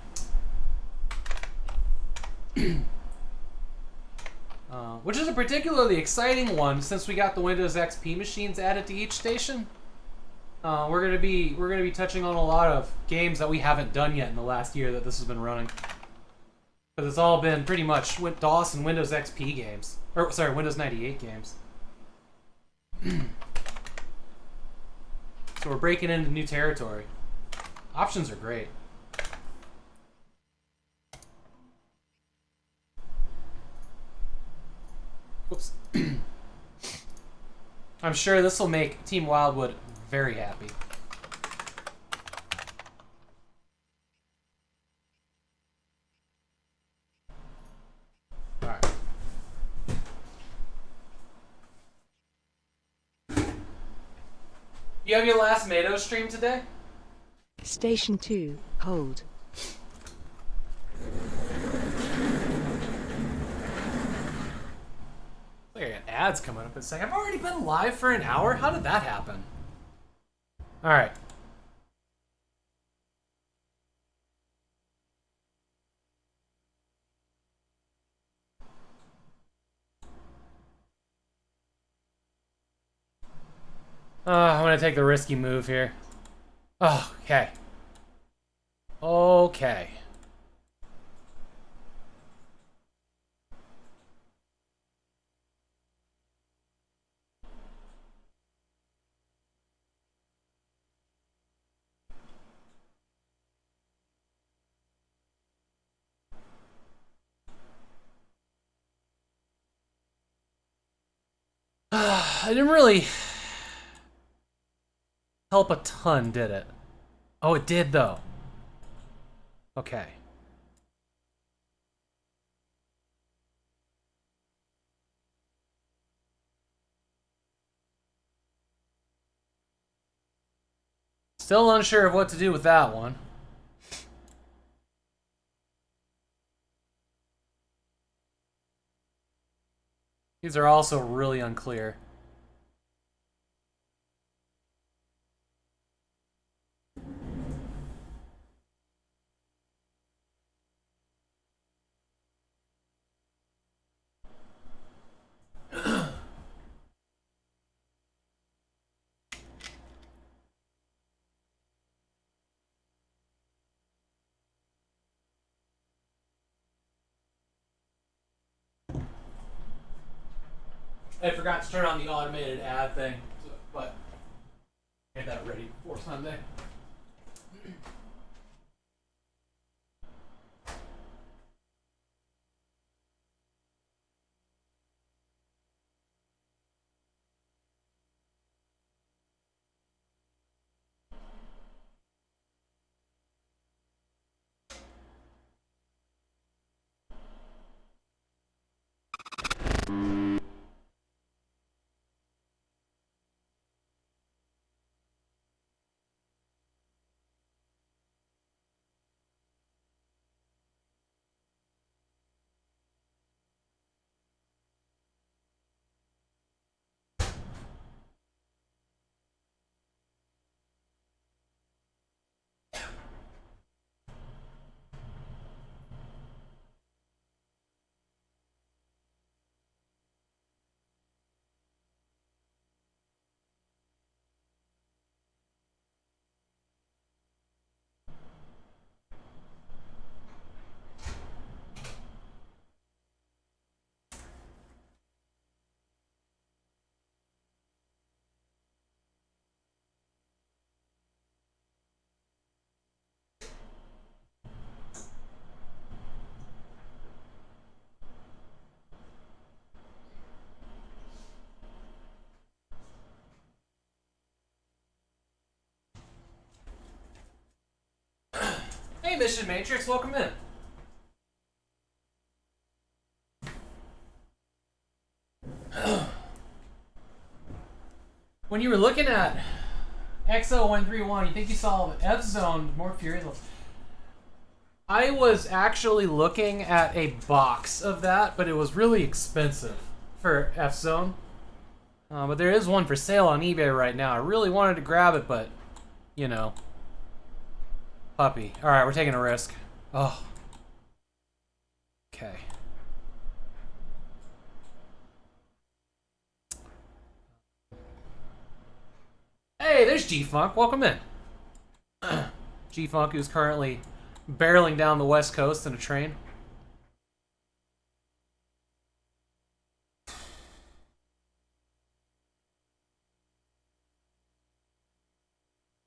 Which is a particularly exciting one since we got the Windows XP machines added to each station. We're gonna be touching on a lot of games that we haven't done yet in the last year that this has been running. Because it's all been pretty much DOS and Windows XP games, or sorry, Windows 98 games. So we're breaking into new territory. Options are great. I'm sure this will make Team Wildwood very happy. Alright. You have your last Mado stream today? Station 2, hold. I got ads coming up in a second. I've already been live for an hour? How did that happen? Alright. I'm gonna take the risky move here. Oh, okay. Okay. I didn't really help a ton, did it? Oh, it did, though. Okay. Still unsure of what to do with that one. These are also really unclear. I forgot to turn on the automated ad thing, but get that ready before Sunday. Hey, Mission Matrix, welcome in. When you were looking at XO131, you think you saw F-Zone more furious? I was actually looking at a box of that, but it was really expensive for F-Zone. But there is one for sale on eBay right now. I really wanted to grab it, but, you know. Puppy. Alright, we're taking a risk. Oh. Okay. Hey, there's G-Funk. Welcome in. G-Funk, who's currently barreling down the West Coast in a train.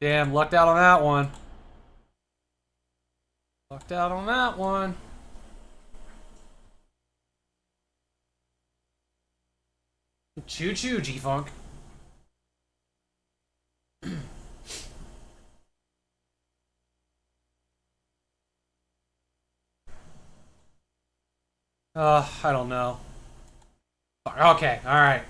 Damn, lucked out on that one. Lucked out on that one. Choo choo, G-Funk. I don't know. Okay, alright.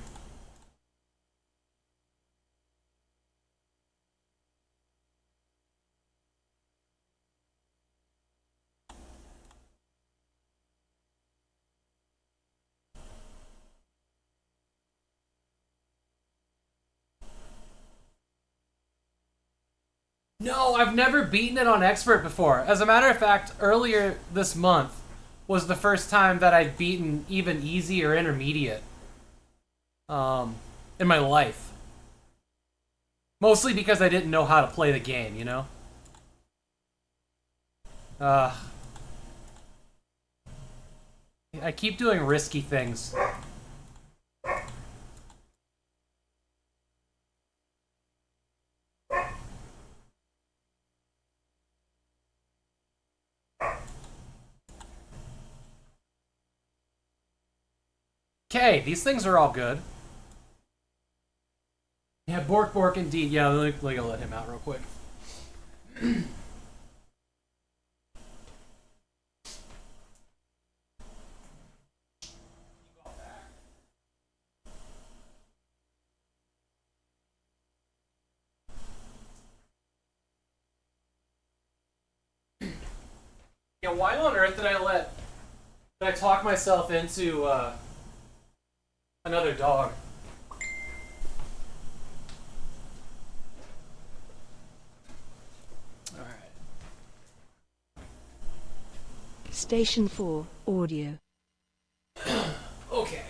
No, I've never beaten it on Expert before. As a matter of fact, earlier this month was the first time that I'd beaten even easy or intermediate in my life. Mostly because I didn't know how to play the game, you know? I keep doing risky things. Okay, these things are all good. Yeah, Bork Bork indeed. Yeah, let me let him out real quick. Yeah, why on earth did I talk myself into another dog? Alright. Station 4, audio. Okay.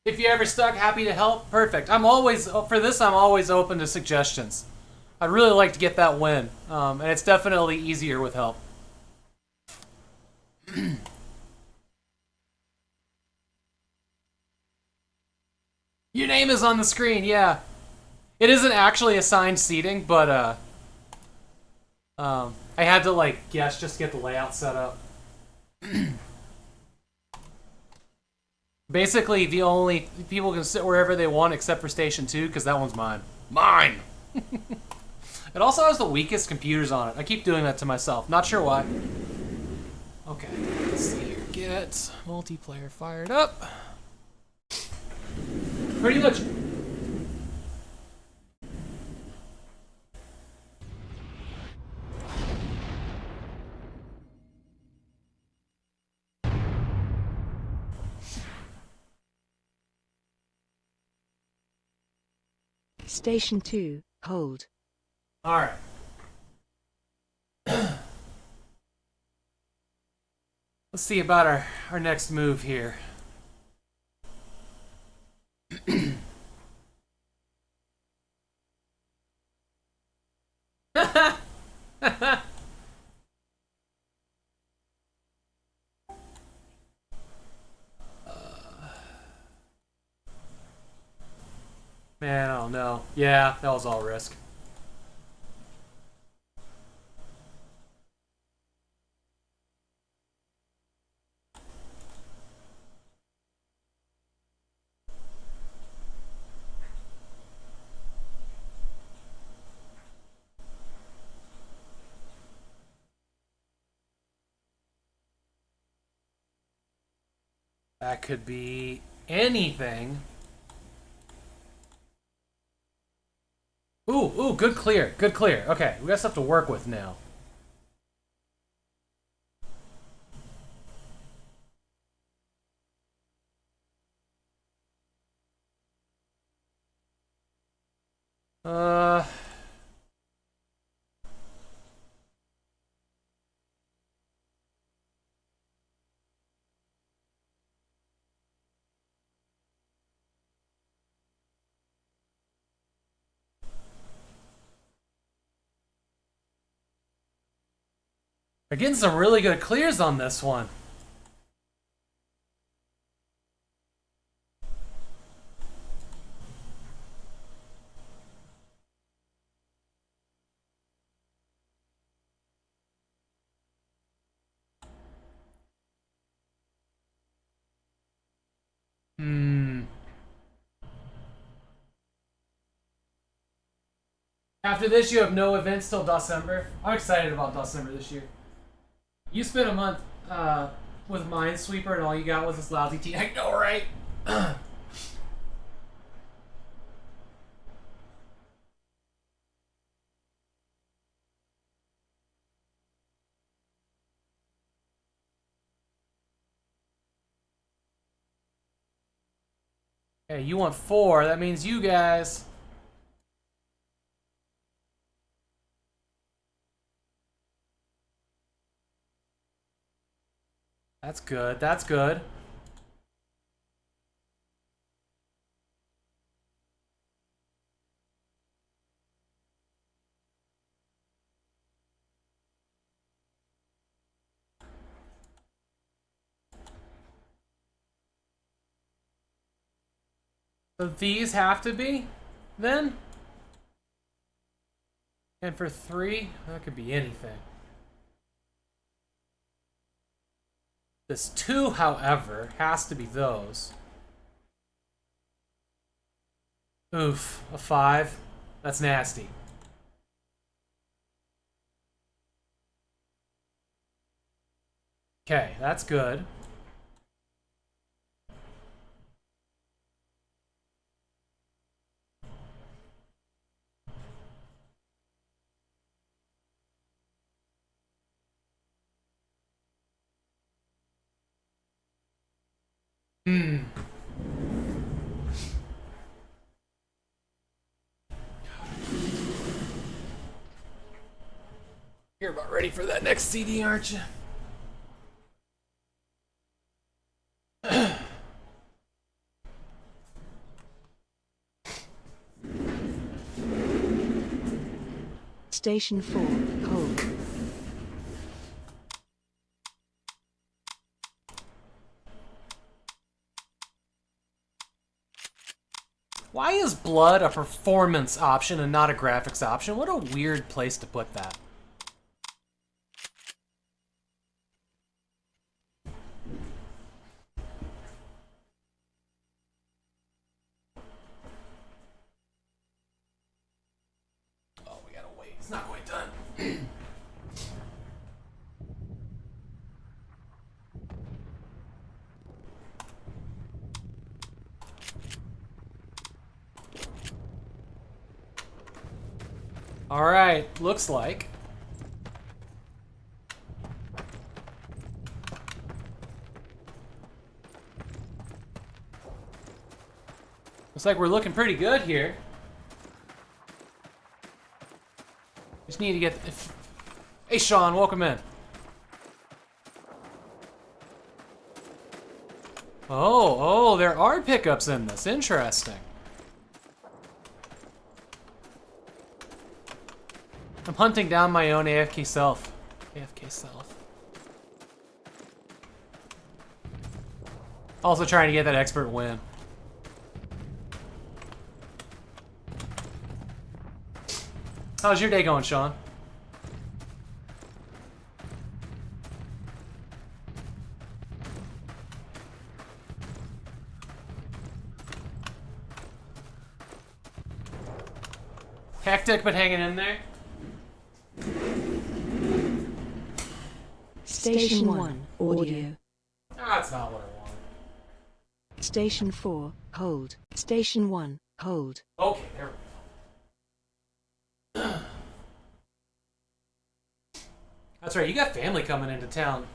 If you're ever stuck, happy to help. Perfect. I'm always open to suggestions. I'd really like to get that win, and it's definitely easier with help. Your name is on the screen, yeah. It isn't actually assigned seating, but I had to like guess just to get the layout set up. Basically, the only people can sit wherever they want except for Station 2, because that one's mine. Mine! It also has the weakest computers on it. I keep doing that to myself. Not sure why. Okay, let's see here. Get multiplayer fired up. Pretty much. Station 2, hold. Alright. Let's see about our next move here. Man, I don't know. Yeah, that was all risk. That could be anything. Ooh, good clear, good clear. Okay, we got stuff to work with now. They're getting some really good clears on this one. After this, you have no events till December. I'm excited about December this year. You spent a month with Minesweeper and all you got was this lousy team. I know, right? Hey, you want 4. That means you guys. That's good. That's good. So these have to be, then? And for 3, that could be anything. This 2, however, has to be those. Oof, a 5. That's nasty. Okay, that's good. You're about ready for that next CD, aren't you? Station 4, hold. Why is blood a performance option and not a graphics option? What a weird place to put that. Oh, we gotta wait. It's not quite done. All right, looks like. Looks like we're looking pretty good here. Just need to get. Hey, Sean, welcome in. Oh, there are pickups in this. Interesting. I'm hunting down my own AFK self. AFK self. Also trying to get that expert win. How's your day going, Sean? Hectic, but hanging in there. Station 1, audio. That's not what I wanted. Station 4, hold. Station 1, hold. Okay, there we go. That's right, you got family coming into town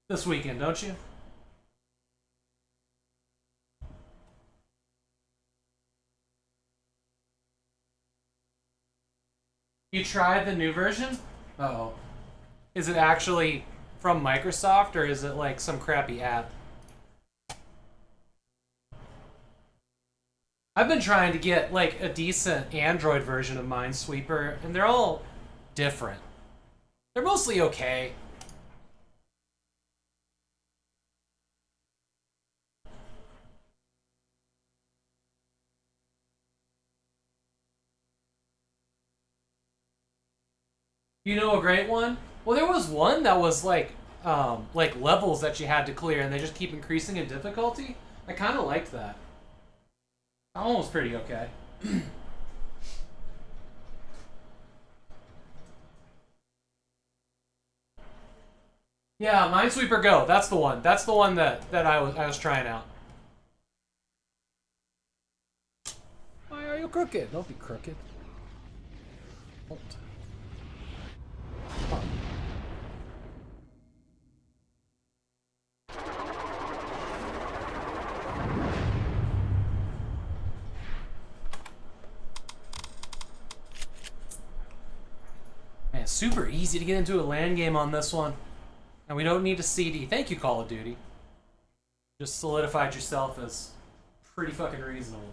this weekend, don't you? You tried the new version? Uh-oh. Is it actually from Microsoft, or is it like some crappy app? I've been trying to get like a decent Android version of Minesweeper, and they're all different. They're mostly okay. You know a great one? Well, there was one that was like levels that you had to clear, and they just keep increasing in difficulty. I kind of liked that. That one was pretty okay. Yeah, Minesweeper Go. That's the one. That's the one that I was trying out. Why are you crooked? Don't be crooked. Hold. Oh. Man, super easy to get into a LAN game on this one. And we don't need a CD. Thank you, Call of Duty. Just solidified yourself as pretty fucking reasonable.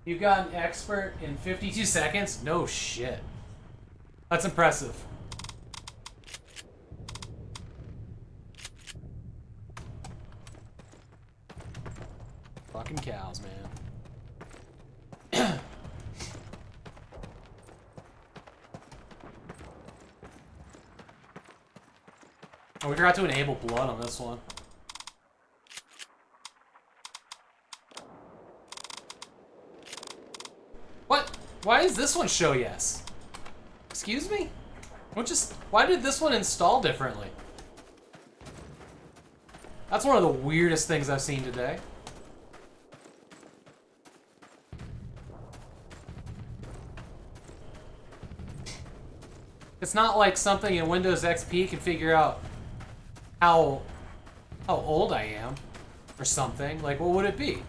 You got an expert in 52 seconds? No shit. That's impressive. Fucking cows, man. Oh, we forgot to enable blood on this one. What? Why is this one show yes? Excuse me? Why did this one install differently? That's one of the weirdest things I've seen today. It's not like something in Windows XP can figure out how old I am or something. Like, what would it be?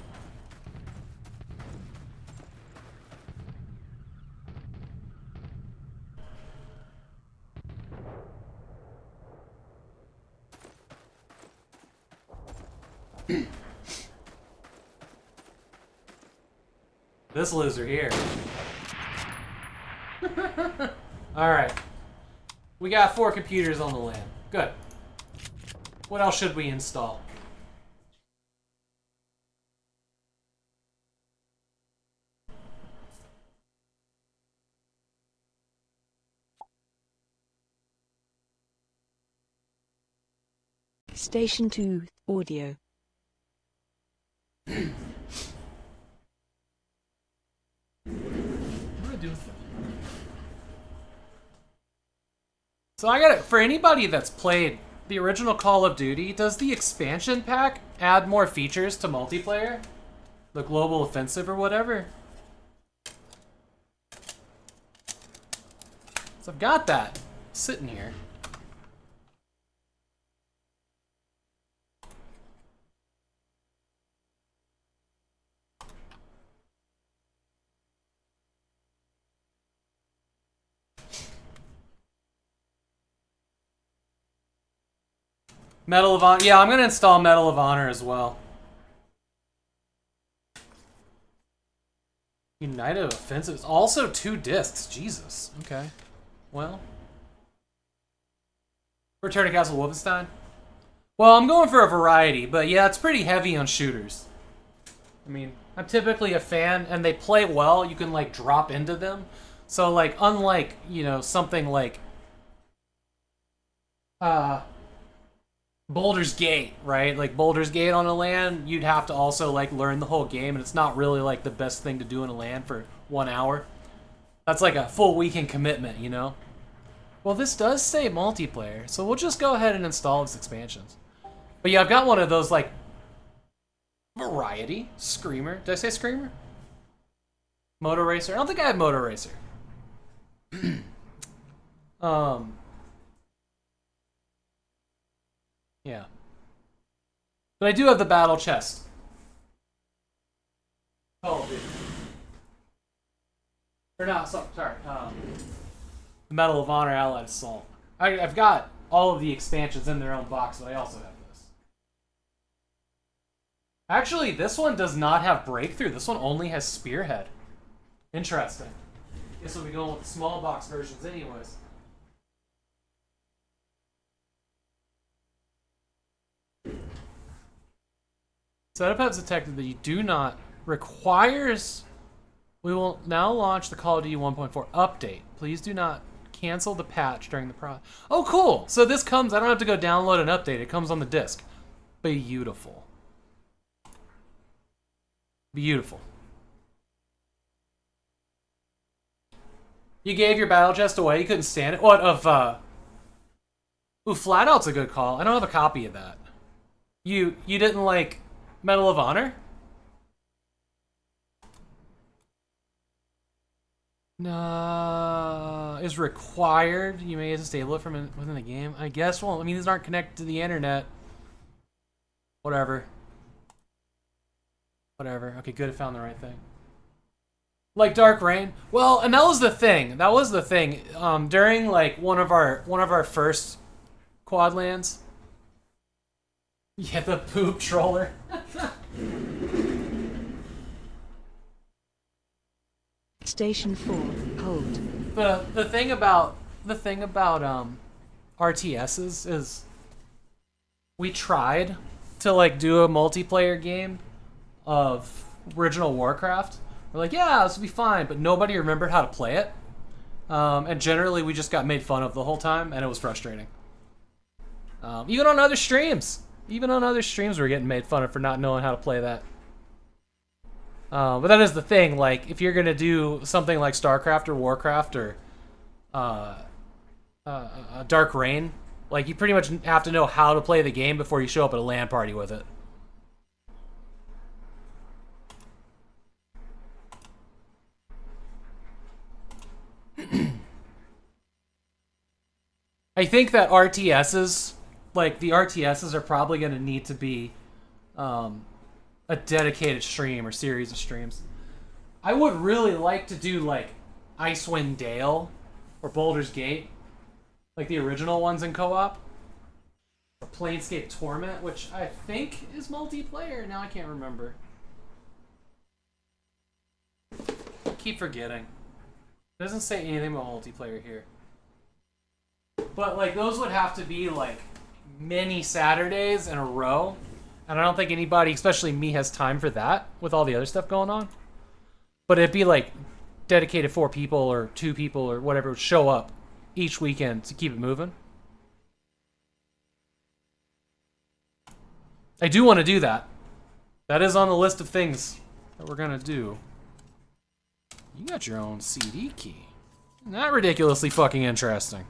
This loser here. Alright. We got 4 computers on the LAN. Good. What else should we install? Station 2, audio. What do I do with them? So I got it. For anybody that's played the original Call of Duty, does the expansion pack add more features to multiplayer? The Global Offensive or whatever? So I've got that sitting here. Medal of Honor. Yeah, I'm going to install Medal of Honor as well. United Offensive. Also 2 discs. Jesus. Okay. Well. Return to Castle Wolfenstein. Well, I'm going for a variety, but yeah, it's pretty heavy on shooters. I mean, I'm typically a fan, and they play well. You can, like, drop into them. So, like, unlike, you know, something like Baldur's Gate, right? Like Baldur's Gate on a LAN, you'd have to also like learn the whole game, and it's not really like the best thing to do in a LAN for 1 hour. That's like a full weekend commitment, you know? Well, this does say multiplayer, so we'll just go ahead and install its expansions. But yeah, I've got one of those like variety Screamer. Did I say Screamer? Moto Racer. I don't think I have Moto Racer. Yeah. But I do have the battle chest. Oh, dude. Or not, sorry. The Medal of Honor Allied Assault. I've got all of the expansions in their own box, but I also have this. Actually, this one does not have breakthrough. This one only has spearhead. Interesting. Guess we'll be going with the small box versions anyways. Setup has detected that you do not requires. We will now launch the Call of Duty 1.4 update. Please do not cancel the patch during the process. Oh, cool. So this comes, I don't have to go download an update. It comes on the disc. Beautiful. Beautiful. You gave your battle chest away. You couldn't stand it. What of, Ooh, Flat Out's a good call. I don't have a copy of that. You didn't like Medal of Honor? No, is required. You may disable it from within the game. I guess. Well, I mean, these aren't connected to the internet. Whatever. Whatever. Okay, good. I found the right thing. Like Dark Rain. Well, and that was the thing. That was the thing. During like one of our first quad lands. Yeah, the poop troller. Station 4, hold. The thing about RTSs is we tried to like do a multiplayer game of original Warcraft. We're like, yeah, this will be fine, but nobody remembered how to play it. And generally we just got made fun of the whole time, and it was frustrating. Even on other streams. Even on other streams we're getting made fun of for not knowing how to play that. But that is the thing, like, if you're gonna do something like StarCraft or Warcraft or Dark Rain, like, you pretty much have to know how to play the game before you show up at a LAN party with it. I think that RTSs, like, the RTSs are probably gonna need to be a dedicated stream or series of streams. I would really like to do like Icewind Dale or Baldur's Gate, like the original ones in co-op. Or Planescape Torment, which I think is multiplayer. Now I can't remember. I keep forgetting. It doesn't say anything about multiplayer here. But like those would have to be like many Saturdays in a row. And I don't think anybody, especially me, has time for that with all the other stuff going on. But it'd be like dedicated 4 people or 2 people or whatever would show up each weekend to keep it moving. I do want to do that. That is on the list of things that we're going to do. You got your own CD key. Not ridiculously fucking interesting.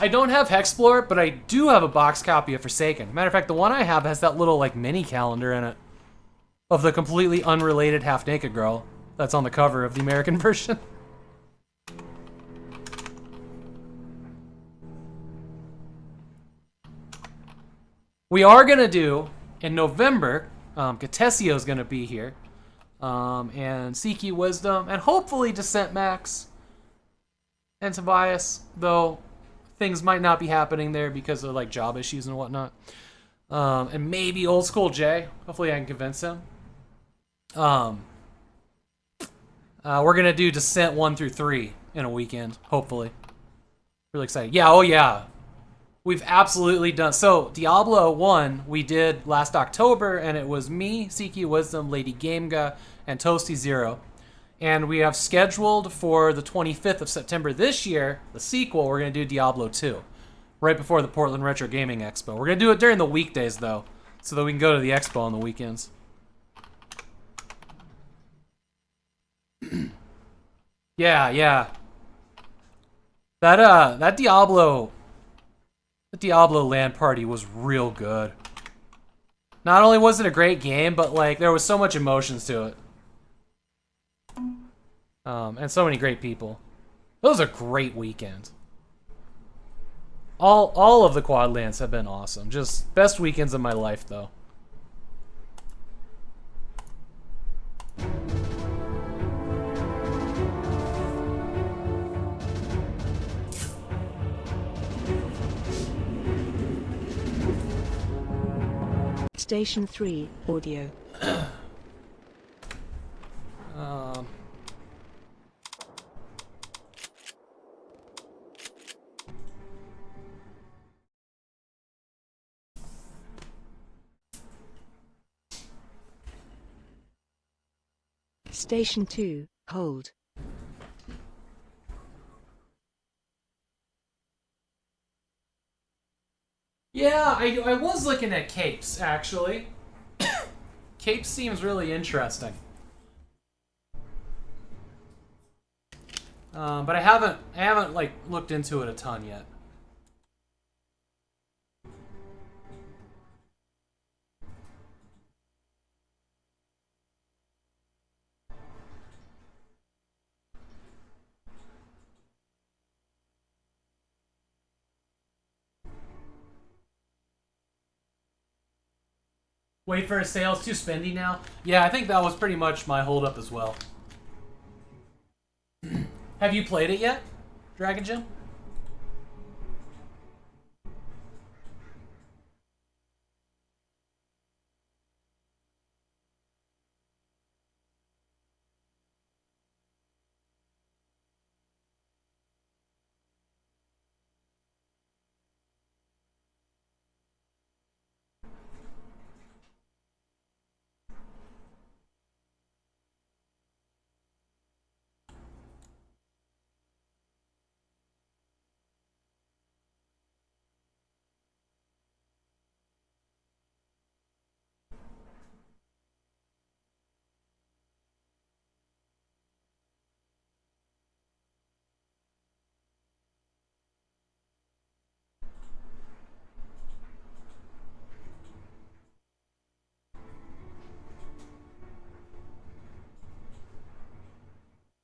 I don't have Hexplore, but I do have a box copy of Forsaken. Matter of fact, the one I have has that little like mini calendar in it of the completely unrelated half-naked girl that's on the cover of the American version. We are gonna do in November. Catesio's gonna be here, and Seeky Wisdom, and hopefully Descent Max and Tobias, though. Things might not be happening there because of like job issues and whatnot. And maybe Old School Jay. Hopefully I can convince him. We're gonna do Descent 1 through 3 in a weekend, hopefully. Really excited. Yeah, oh yeah. We've absolutely done so. Diablo 1 we did last October, and it was me, Seeky Wisdom, Lady Gamega, and Toasty Zero. And we have scheduled for the 25th of September this year, the sequel, we're going to do Diablo 2. Right before the Portland Retro Gaming Expo. We're going to do it during the weekdays, though, so that we can go to the expo on the weekends. Yeah. That Diablo LAN party was real good. Not only was it a great game, but like there was so much emotions to it. And so many great people. It was a great weekend. All of the quad lands have been awesome. Just best weekends of my life, though. Station 3, audio. Um, Station 2, hold. yeah, I was looking at capes, actually. Cape seems really interesting. But I haven't like looked into it a ton yet. Wait for a sale. It's too spendy now. Yeah, I think that was pretty much my holdup as well. Have you played it yet, Dragon Gym?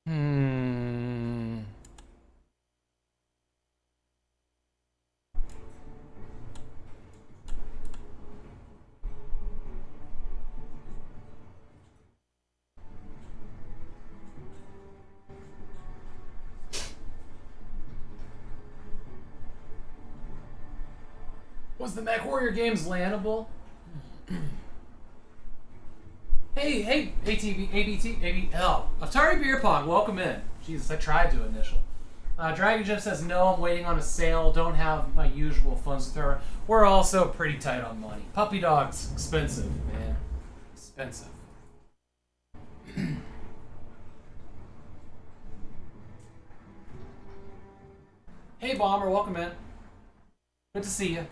Hmm. Was the MechWarrior games landable? Hey, ATV, ABT, AB, oh, Atari Beer Pong, welcome in. Jesus, I tried to initial. Dragon Gym says, no, I'm waiting on a sale, don't have my usual funds to throw. We're also pretty tight on money. Puppy dogs, expensive, man. Expensive. Hey, Bomber, welcome in. Good to see you.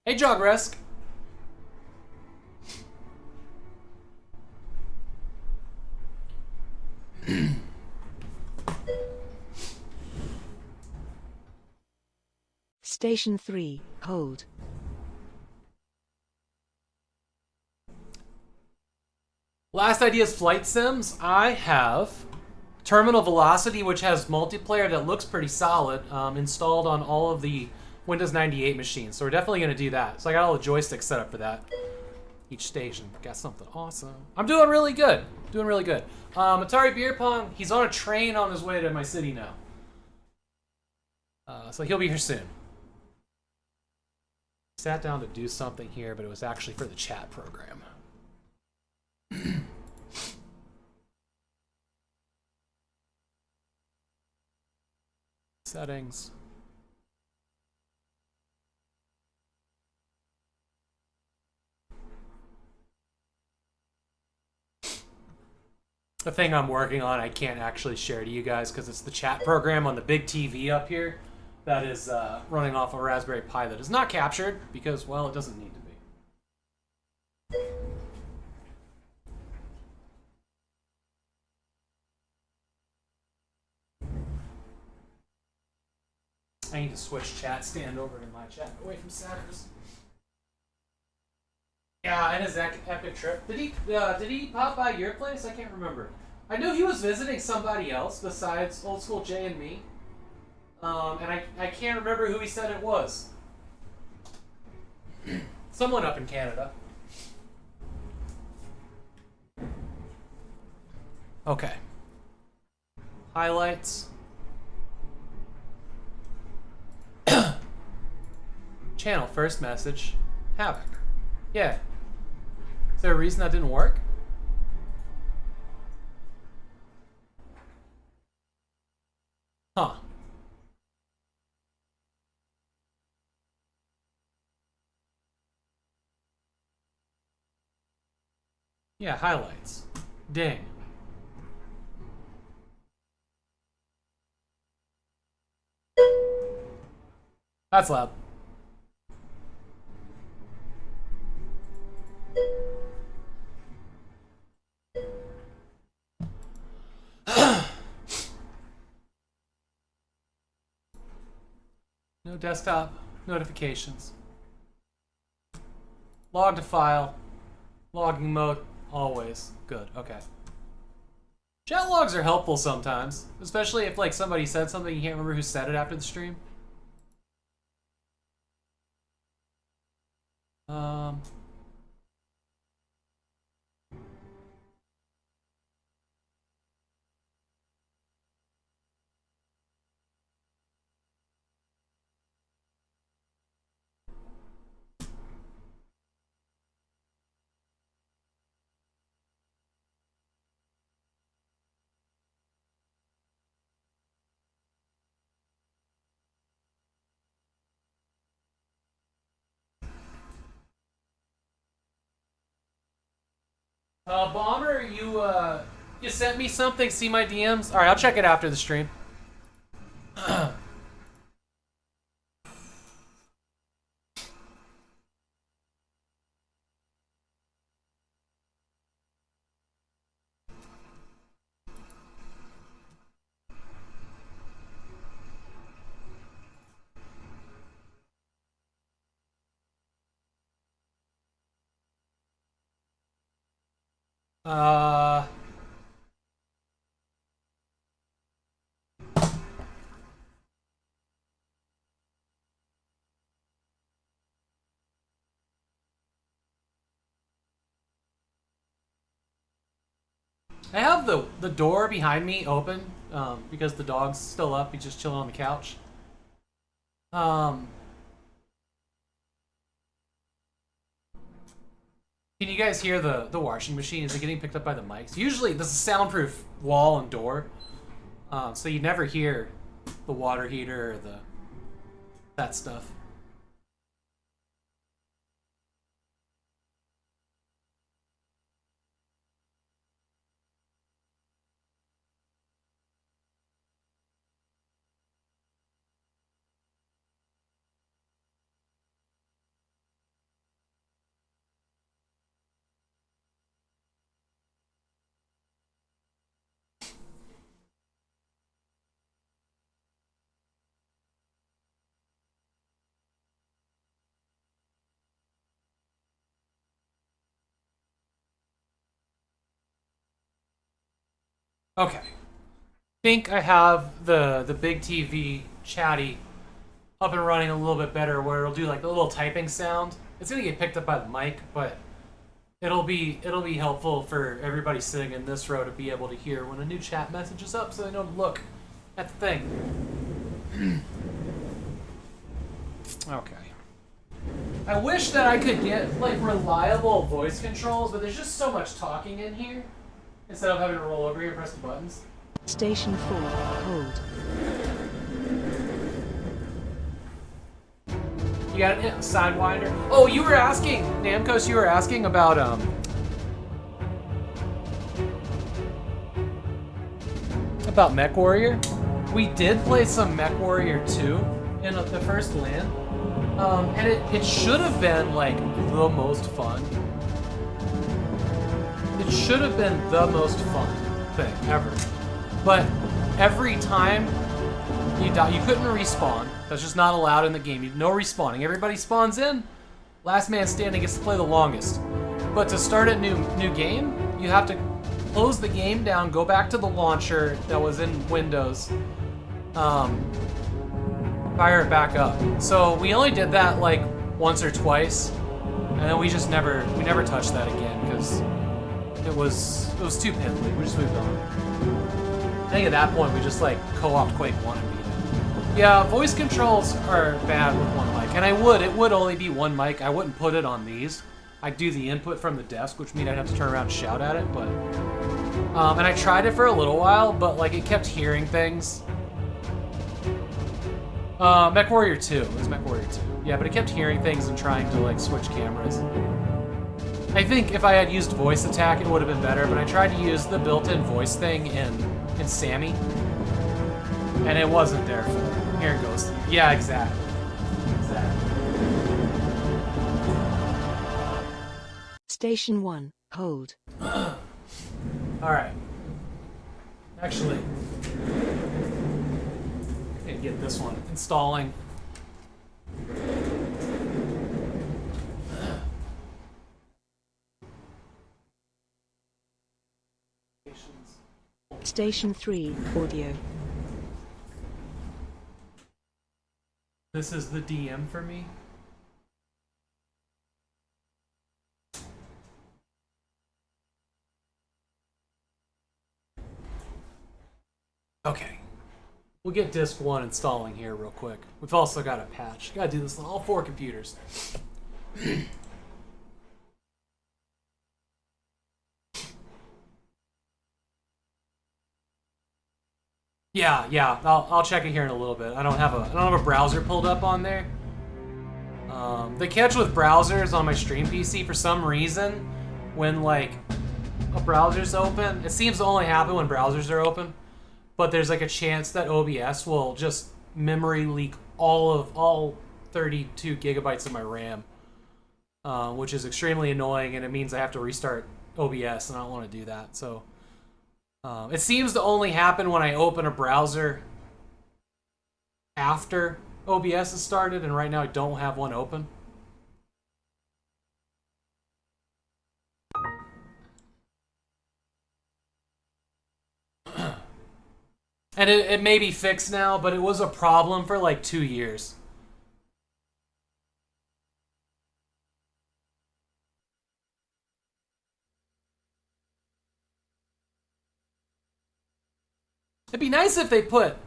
Hey, Jogresk. Station 3, hold. Last Ideas Flight Sims. I have Terminal Velocity, which has multiplayer that looks pretty solid, installed on all of the Windows 98 machines. So we're definitely going to do that. So I got all the joysticks set up for that. Each station got something awesome. I'm doing really good. Doing really good. Atari Beer Pong, he's on a train on his way to my city now. So he'll be here soon. Sat down to do something here, but it was actually for the chat program. Settings. The thing I'm working on, I can't actually share to you guys because it's the chat program on the big TV up here that is running off a Raspberry Pi that is not captured because, well, it doesn't need to be. I need to switch chat stand over to my chat away from Sackers. Yeah, and his epic trip. Did he pop by your place? I can't remember. I knew he was visiting somebody else besides Old School Jay and me. And I can't remember who he said it was. Someone up in Canada. Okay. Highlights. Channel, first message. Havok. Yeah. Is there a reason that didn't work? Huh. Yeah, highlights. Ding. That's loud. No desktop notifications. Log to file. Logging mode. Always. Good. Okay. Chat logs are helpful sometimes. Especially if like somebody said something you can't remember who said it after the stream. Bomber, you sent me something, see my DMs? Alright, I'll check it after the stream. I have the door behind me open because the dog's still up. He's just chilling on the couch. Can you guys hear the washing machine? Is it getting picked up by the mics? Usually, this is a soundproof wall and door, so you never hear the water heater or that stuff. Okay. Think I have the big TV chatty up and running a little bit better where it'll do like the little typing sound. It's gonna get picked up by the mic, but it'll be helpful for everybody sitting in this row to be able to hear when a new chat message is up so they know to look at the thing. Okay. I wish that I could get like reliable voice controls, but there's just so much talking in here. Instead of having to roll over here and press the buttons. Station 4, hold. You got a Sidewinder? Oh, you were asking, Namcos, you were asking about, about MechWarrior. We did play some MechWarrior 2 in the first LAN. And it should have been, like, the most fun. It should have been the most fun thing ever. But every time you die, you couldn't respawn. That's just not allowed in the game. No respawning. Everybody spawns in. Last man standing gets to play the longest. But to start a new game, you have to close the game down, go back to the launcher that was in Windows, fire it back up. So we only did that like once or twice, and then we never touched that again because it was too piddly. We just moved on. I think at that point we just like co-opt Quake 1 and beat it. Yeah, voice controls are bad with one mic and it would only be one mic. I wouldn't put it on these. I'd do the input from the desk, which means I'd have to turn around and shout at it, but... and I tried it for a little while, but, like, it kept hearing things. MechWarrior 2. It was MechWarrior 2. Yeah, but it kept hearing things and trying to, like, switch cameras. I think if I had used voice attack, it would have been better, but I tried to use the built-in voice thing in Sammy, and it wasn't there for it. Here it goes. Yeah, exactly. Station 1, hold. Alright. Actually, I can get this one installing. Station 3, audio. This is the DM for me. Okay. We'll get disk 1 installing here real quick. We've also got a patch. Gotta do this on all 4 computers. Yeah. I'll check it here in a little bit. I don't have a browser pulled up on there. The catch with browsers on my stream PC, for some reason, when like a browser's open, it seems to only happen when browsers are open. But there's like a chance that OBS will just memory leak all 32 gigabytes of my RAM, which is extremely annoying, and it means I have to restart OBS, and I don't want to do that. So it seems to only happen when I open a browser after OBS is started, and right now I don't have one open. And it may be fixed now, but it was a problem for like 2 years. It'd be nice if they put...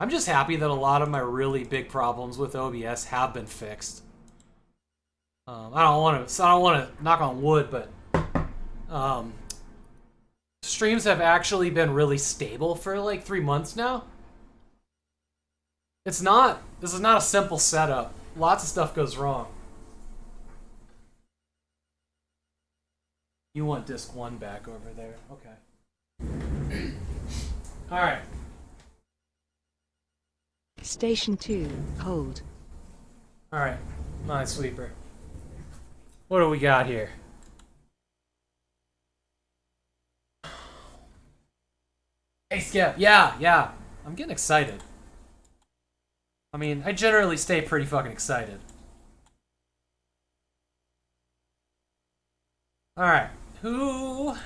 I'm just happy that a lot of my really big problems with OBS have been fixed. I don't want to knock on wood, but streams have actually been really stable for like 3 months now. This is not a simple setup. Lots of stuff goes wrong. You want disk 1 back over there. Okay. All right. Station 2, hold. All right. Minesweeper. What do we got here? Hey, Skip. Yeah. I'm getting excited. I mean, I generally stay pretty fucking excited. All right. Who...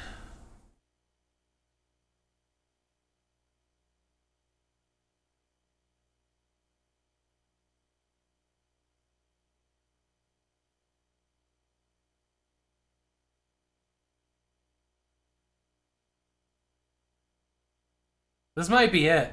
This might be it.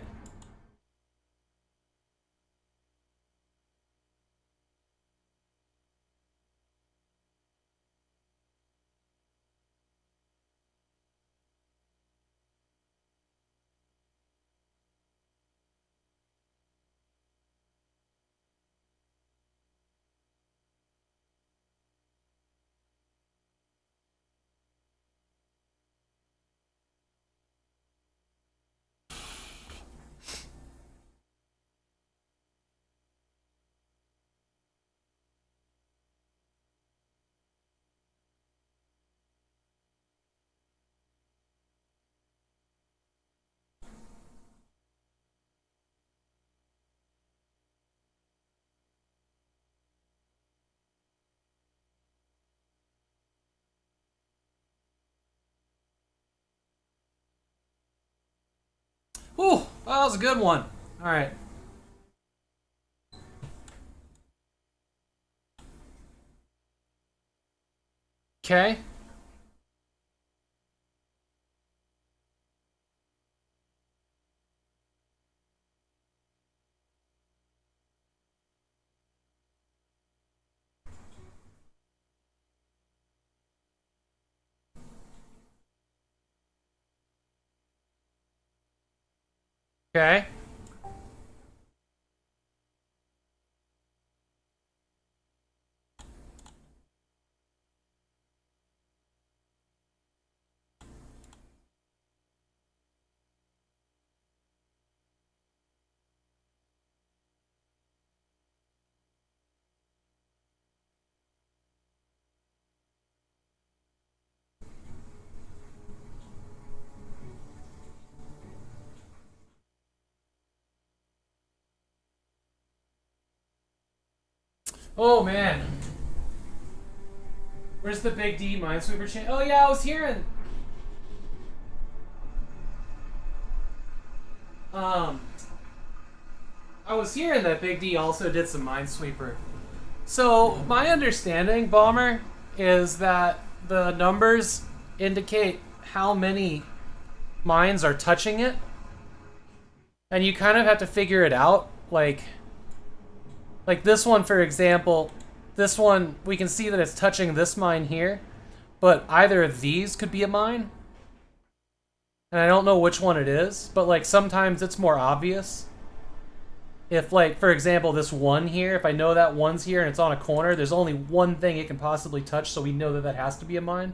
Ooh, that was a good one. All right. Okay. Okay. Oh man. Where's the Big D Minesweeper chain? Oh yeah, I was hearing. I was hearing that Big D also did some Minesweeper. So my understanding, Bomber, is that the numbers indicate how many mines are touching it, and you kind of have to figure it out. Like this one, for example, this one we can see that it's touching this mine here, but either of these could be a mine, and I don't know which one it is. But like sometimes it's more obvious. If, like, for example, this one here, if I know that one's here and it's on a corner, there's only one thing it can possibly touch, so we know that that has to be a mine.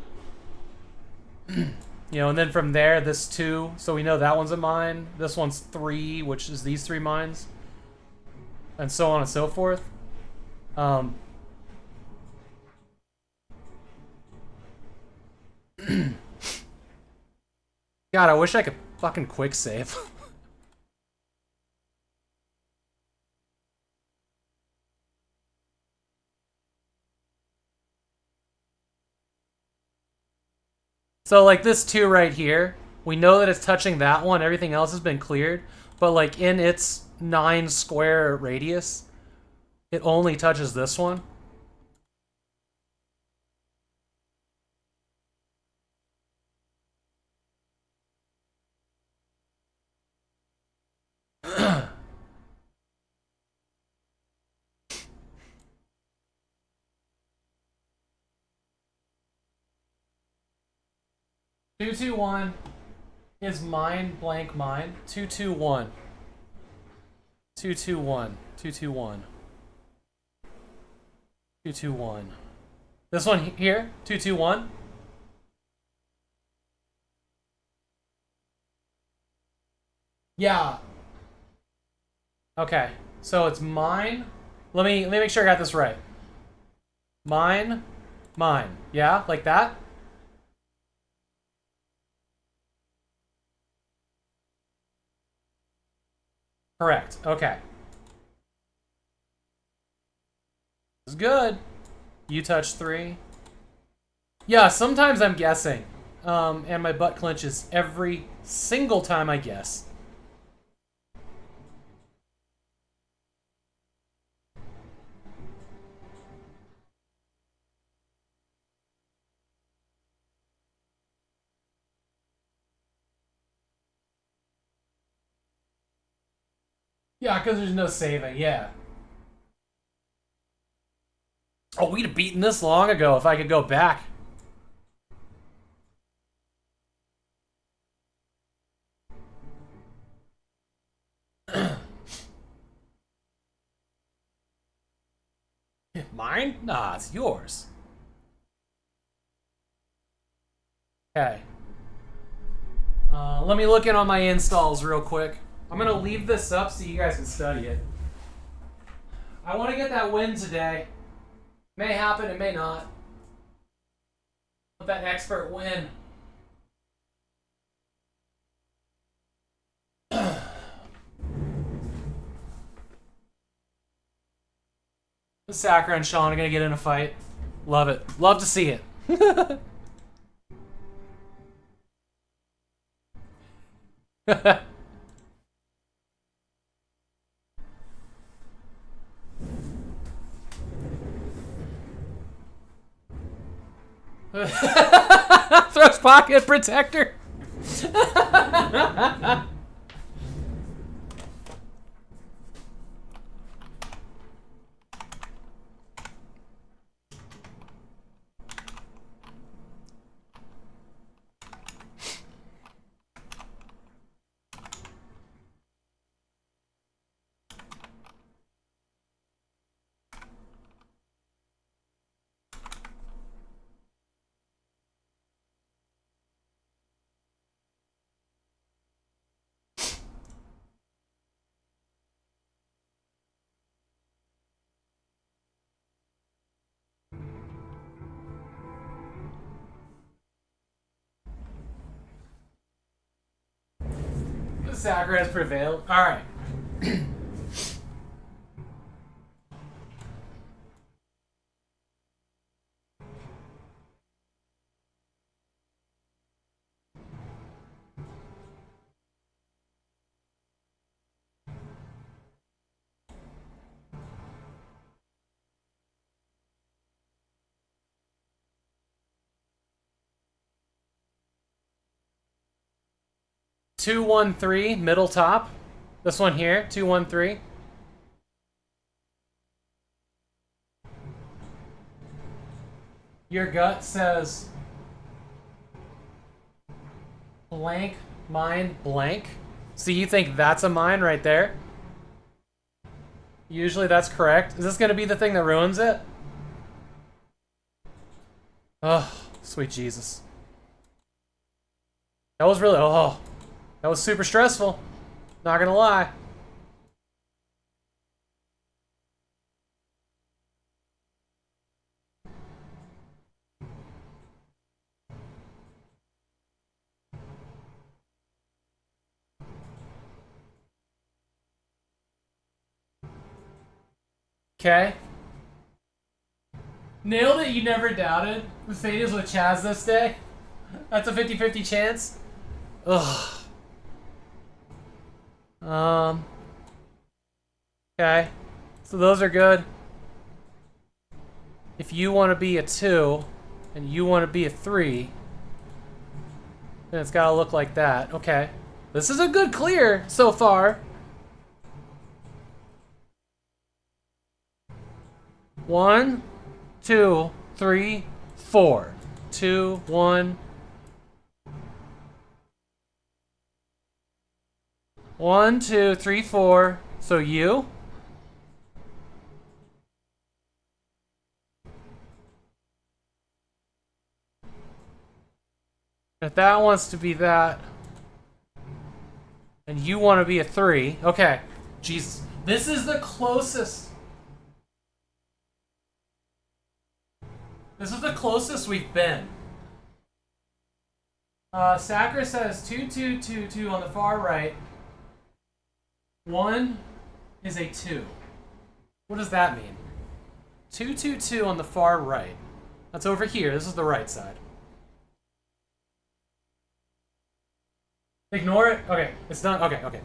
You know, and then from there, this 2, so we know that one's a mine. This one's 3, which is these 3 mines. And so on and so forth. God, I wish I could fucking quick save. So like this 2 right here, we know that it's touching that one, everything else has been cleared, but like in its 9 square radius, it only touches this one. Two, 2, 1 is mine blank mine. 2, 2, 1. 2, 2, 1. 2, 2, 1. 2, 2, 1. This one here, 2, 2, 1. Yeah. Okay. So it's mine. Let me make sure I got this right. Mine, mine. Yeah, like that. Correct. Okay. This is good. You touch 3. Yeah, sometimes I'm guessing. And my butt clenches every single time I guess. Yeah, because there's no saving, yeah. Oh, we'd have beaten this long ago if I could go back. Mine? Nah, it's yours. Okay. Let me look in on my installs real quick. I'm gonna leave this up so you guys can study it. I want to get that win today. May happen, it may not. Let that expert win. Sakura and Sean are gonna get in a fight. Love it. Love to see it. Throws pocket protector. Sakura has prevailed. All right. 213 middle top. This one here, 213. Your gut says blank, mine, blank. So you think that's a mine right there? Usually that's correct. Is this going to be the thing that ruins it? Oh, sweet Jesus. That was really, oh, that was super stressful. Not gonna lie. Okay. Nailed it, you never doubted. The fate is with Chaz this day. That's a 50-50 chance. Ugh. Okay. So those are good. If you want to be a 2 and you want to be a 3, then it's got to look like that. Okay. This is a good clear so far. 1, 2, 3, 4. 2, 1. 1, 2, 3, 4. So you? If that wants to be that, and you want to be a 3, okay. Jesus, this is the closest. This is the closest we've been. Sakura says 2, 2, 2, 2 on the far right. 1 is a 2. What does that mean? 2, 2, 2 on the far right. That's over here. This is the right side. Ignore it. Okay, it's done. Okay, okay.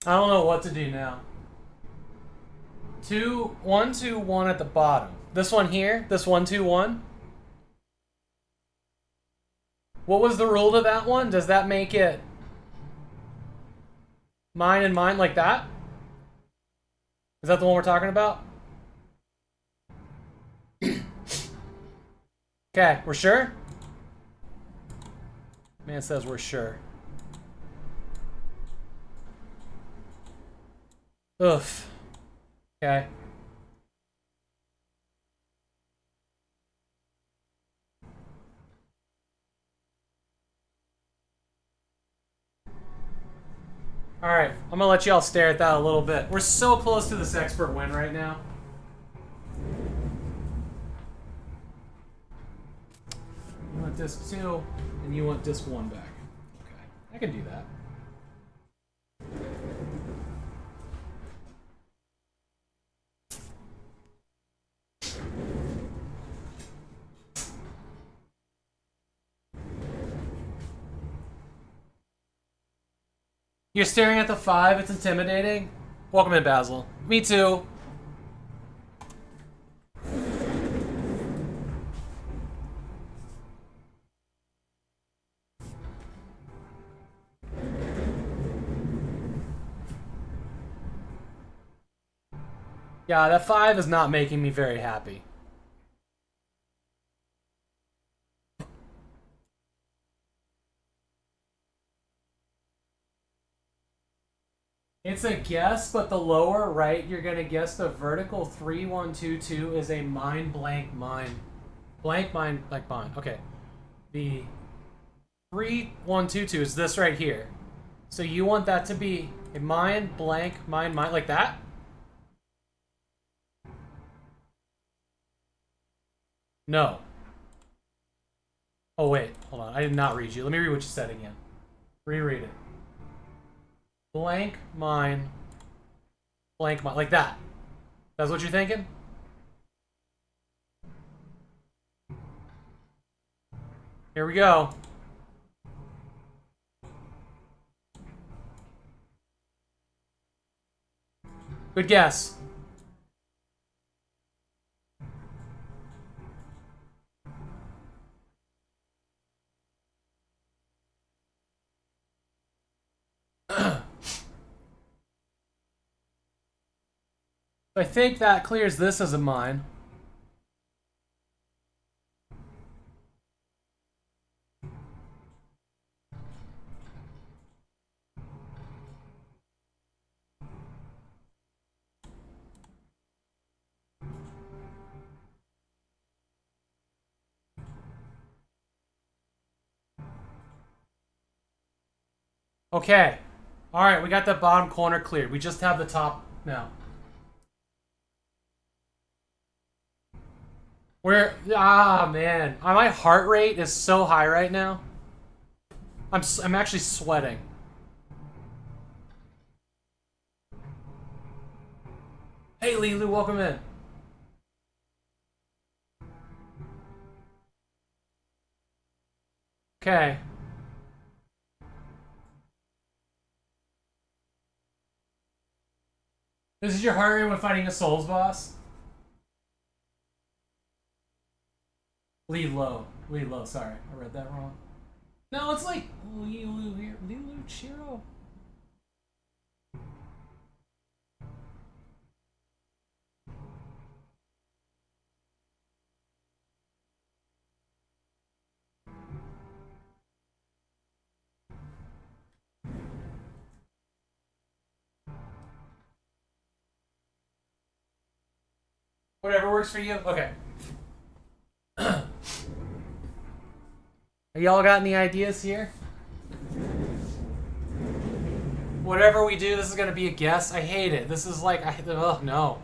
I don't know what to do now. 2, 1, 2, 1 at the bottom. This one here, this 1, 2, 1. What was the rule to that one? Does that make it mine and mine like that? Is that the one we're talking about? Okay, we're sure? Man says we're sure. Oof. Okay. Alright, I'm gonna let y'all stare at that a little bit. We're so close to this expert win right now. You want disc 2, and you want disc 1 back. Okay, I can do that. You're staring at the 5, it's intimidating. Welcome in, Basil. Me too. Yeah, that 5 is not making me very happy. It's a guess, but the lower right, you're gonna guess the vertical 3, 1, 2, 2 is a mine blank mine. Blank mine, blank mine. Okay. The 3122 is this right here. So you want that to be a mine, blank, mine, mine, like that? No. Oh, wait. Hold on. I did not read you. Let me read what you said again. Reread it. Blank, mine, blank, mine. Like that. That's what you're thinking? Here we go. Good guess. I think that clears this as a mine. Okay. Alright, we got the bottom corner cleared. We just have the top now. Where? Ah, man. My heart rate is so high right now. I'm actually sweating. Hey, Lilu, welcome in. Okay. This is your heart rate when fighting a Souls boss? Lead low. Lead low, sorry. I read that wrong. No, it's like Lilu here. Lilu Chiro. Whatever works for you. Okay. Y'all got any ideas here? Whatever we do, this is gonna be a guess. I hate it. This is like, oh no.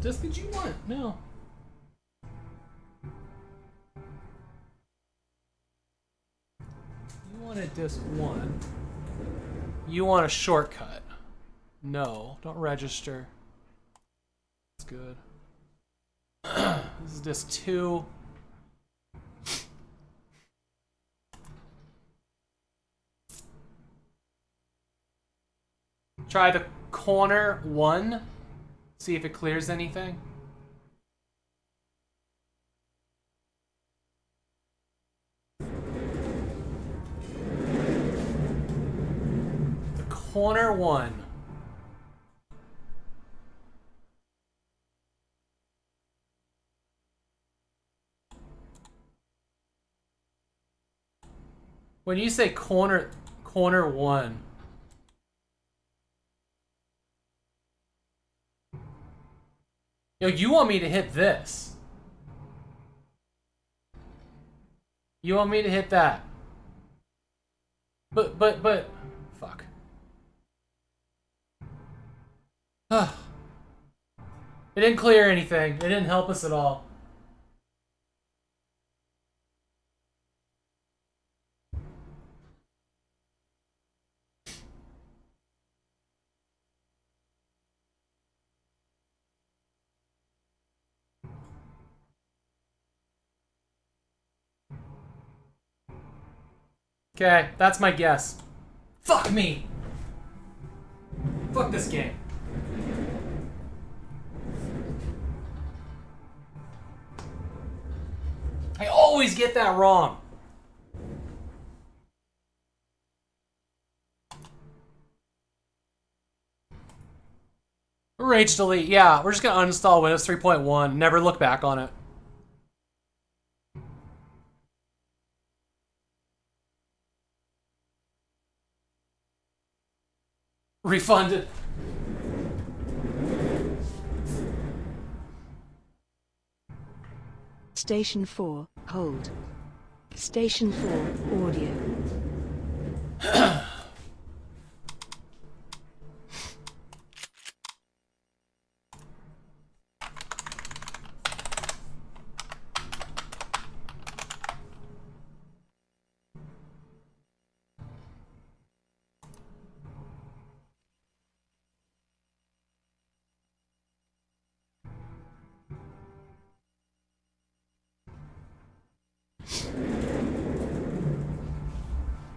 Just because you want, no. You wanted disc 1. You want a shortcut. No, don't register. That's good. This is disc 2. Try the corner 1. See if it clears anything. The corner 1. When you say corner 1, yo, you want me to hit this. You want me to hit that. But, fuck. It didn't clear anything. It didn't help us at all. Okay, that's my guess. Fuck me! Fuck this game. I always get that wrong. Rage delete, yeah. We're just gonna uninstall Windows 3.1. Never look back on it. Refunded. Station 4, hold. Station 4, audio.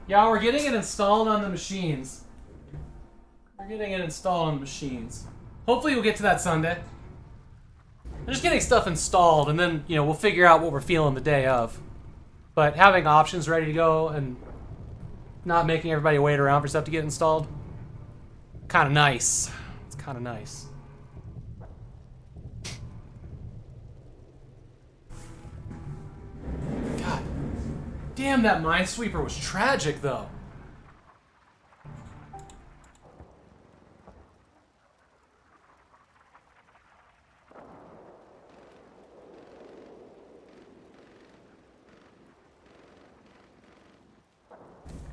Yeah, we're getting it installed on the machines. We're getting it installed on the machines. Hopefully we'll get to that Sunday. We're just getting stuff installed, and then, you know, we'll figure out what we're feeling the day of. But having options ready to go and not making everybody wait around for stuff to get installed, kind of nice. It's kind of nice. God damn, that Minesweeper was tragic, though.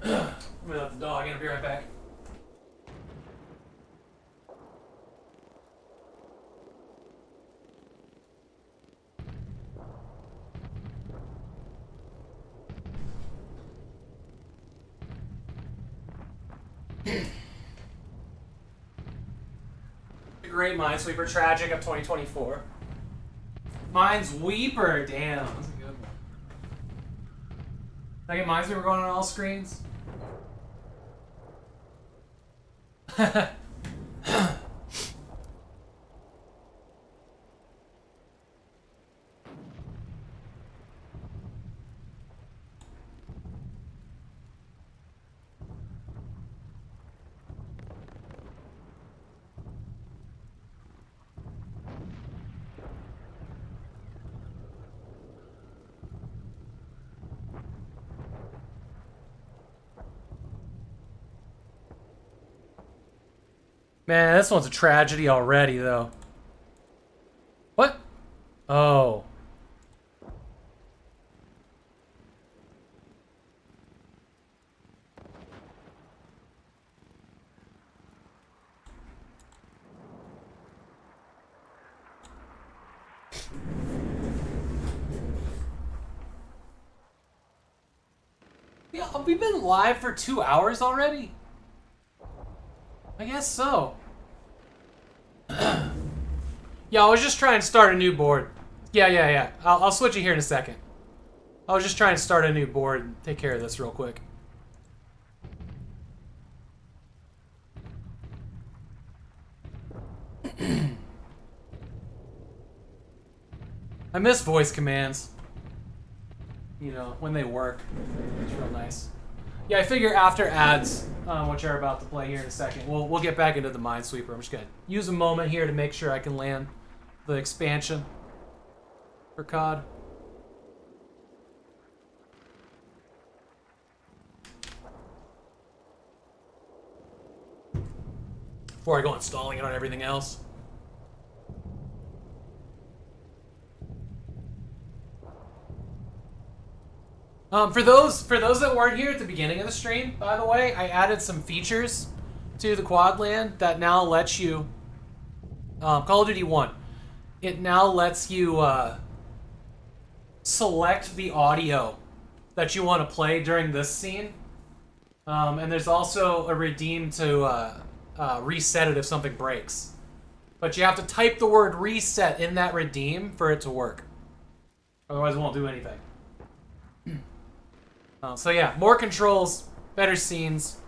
I'm gonna let the dog in. I'll be right back. The great Minesweeper, tragic of 2024. Minesweeper, damn, that's a good one. Can I get Minesweeper going on all screens? Man, this one's a tragedy already, though. What? Oh. Yeah, we've been live for 2 hours already? I guess so. Yeah, I was just trying to start a new board. Yeah. I'll switch it here in a second. I was just trying to start a new board and take care of this real quick. I miss voice commands. You know, when they work. It's real nice. Yeah, I figure after ads, which are about to play here in a second, we'll get back into the Minesweeper. I'm just gonna use a moment here to make sure I can land the expansion for COD. Before I go installing it on everything else. For those that weren't here at the beginning of the stream, by the way, I added some features to the Quadland that now lets you Call of Duty 1. It now lets you select the audio that you want to play during this scene. And there's also a redeem to reset it if something breaks. But you have to type the word reset in that redeem for it to work. Otherwise it won't do anything. So yeah, more controls, better scenes.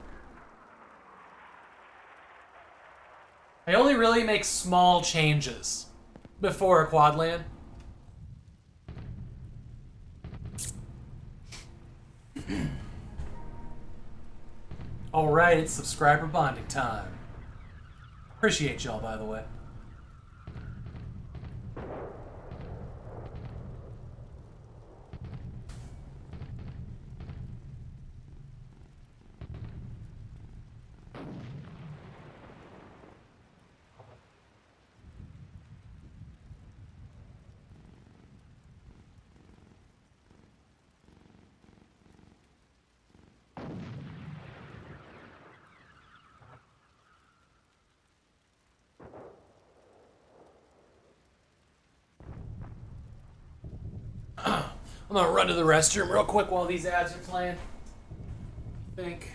I only really make small changes before a Quadland. Alright, it's subscriber bonding time. Appreciate y'all, by the way. I'm gonna run to the restroom real quick while these ads are playing. I think.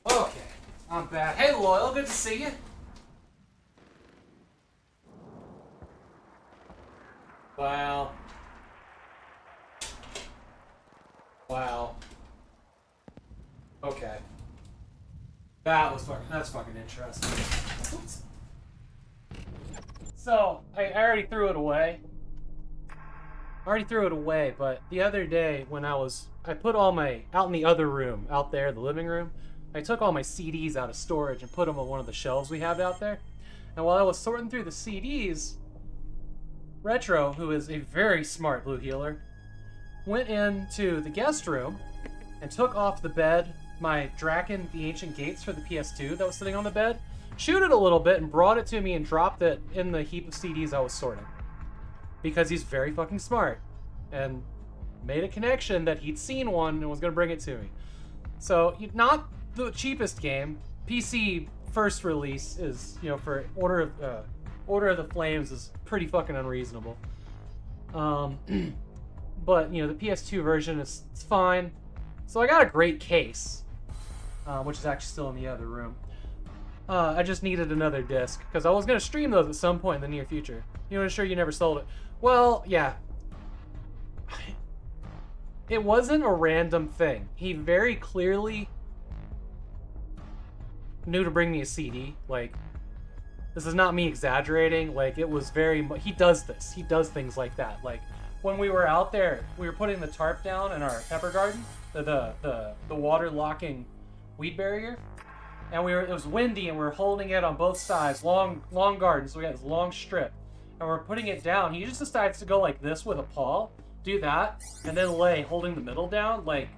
Okay, I'm back. Hey, Loyal, good to see you. Wow. Wow. Okay. That's fucking interesting. Oops. So, I already threw it away. But the other day when I put all out in the other room, out there, the living room, I took all my CDs out of storage and put them on one of the shelves we have out there. And while I was sorting through the CDs, Retro, who is a very smart blue healer, went into the guest room and took off the bed my Draken the Ancient Gates for the PS2 that was sitting on the bed, chewed it a little bit and brought it to me and dropped it in the heap of CDs I was sorting. Because he's very fucking smart and made a connection that he'd seen one and was going to bring it to me. So, not the cheapest game. PC first release is, for Order of the Flames is pretty fucking unreasonable. But, the PS2 version is fine. So I got a great case, which is actually still in the other room. I just needed another disc, because I was going to stream those at some point in the near future. You know, sure you never sold it. Well, yeah. it wasn't a random thing. He very clearly knew to bring me a CD. Like, this is not me exaggerating. Like, it was very he does this. He does things like that. Like, when we were out there, we were putting the tarp down in our pepper garden, the water locking weed barrier, and it was windy, and we were holding it on both sides, long garden, so we had this long strip, and we're putting it down. He just decides to go like this with a paw, do that, and then lay holding the middle down. Like,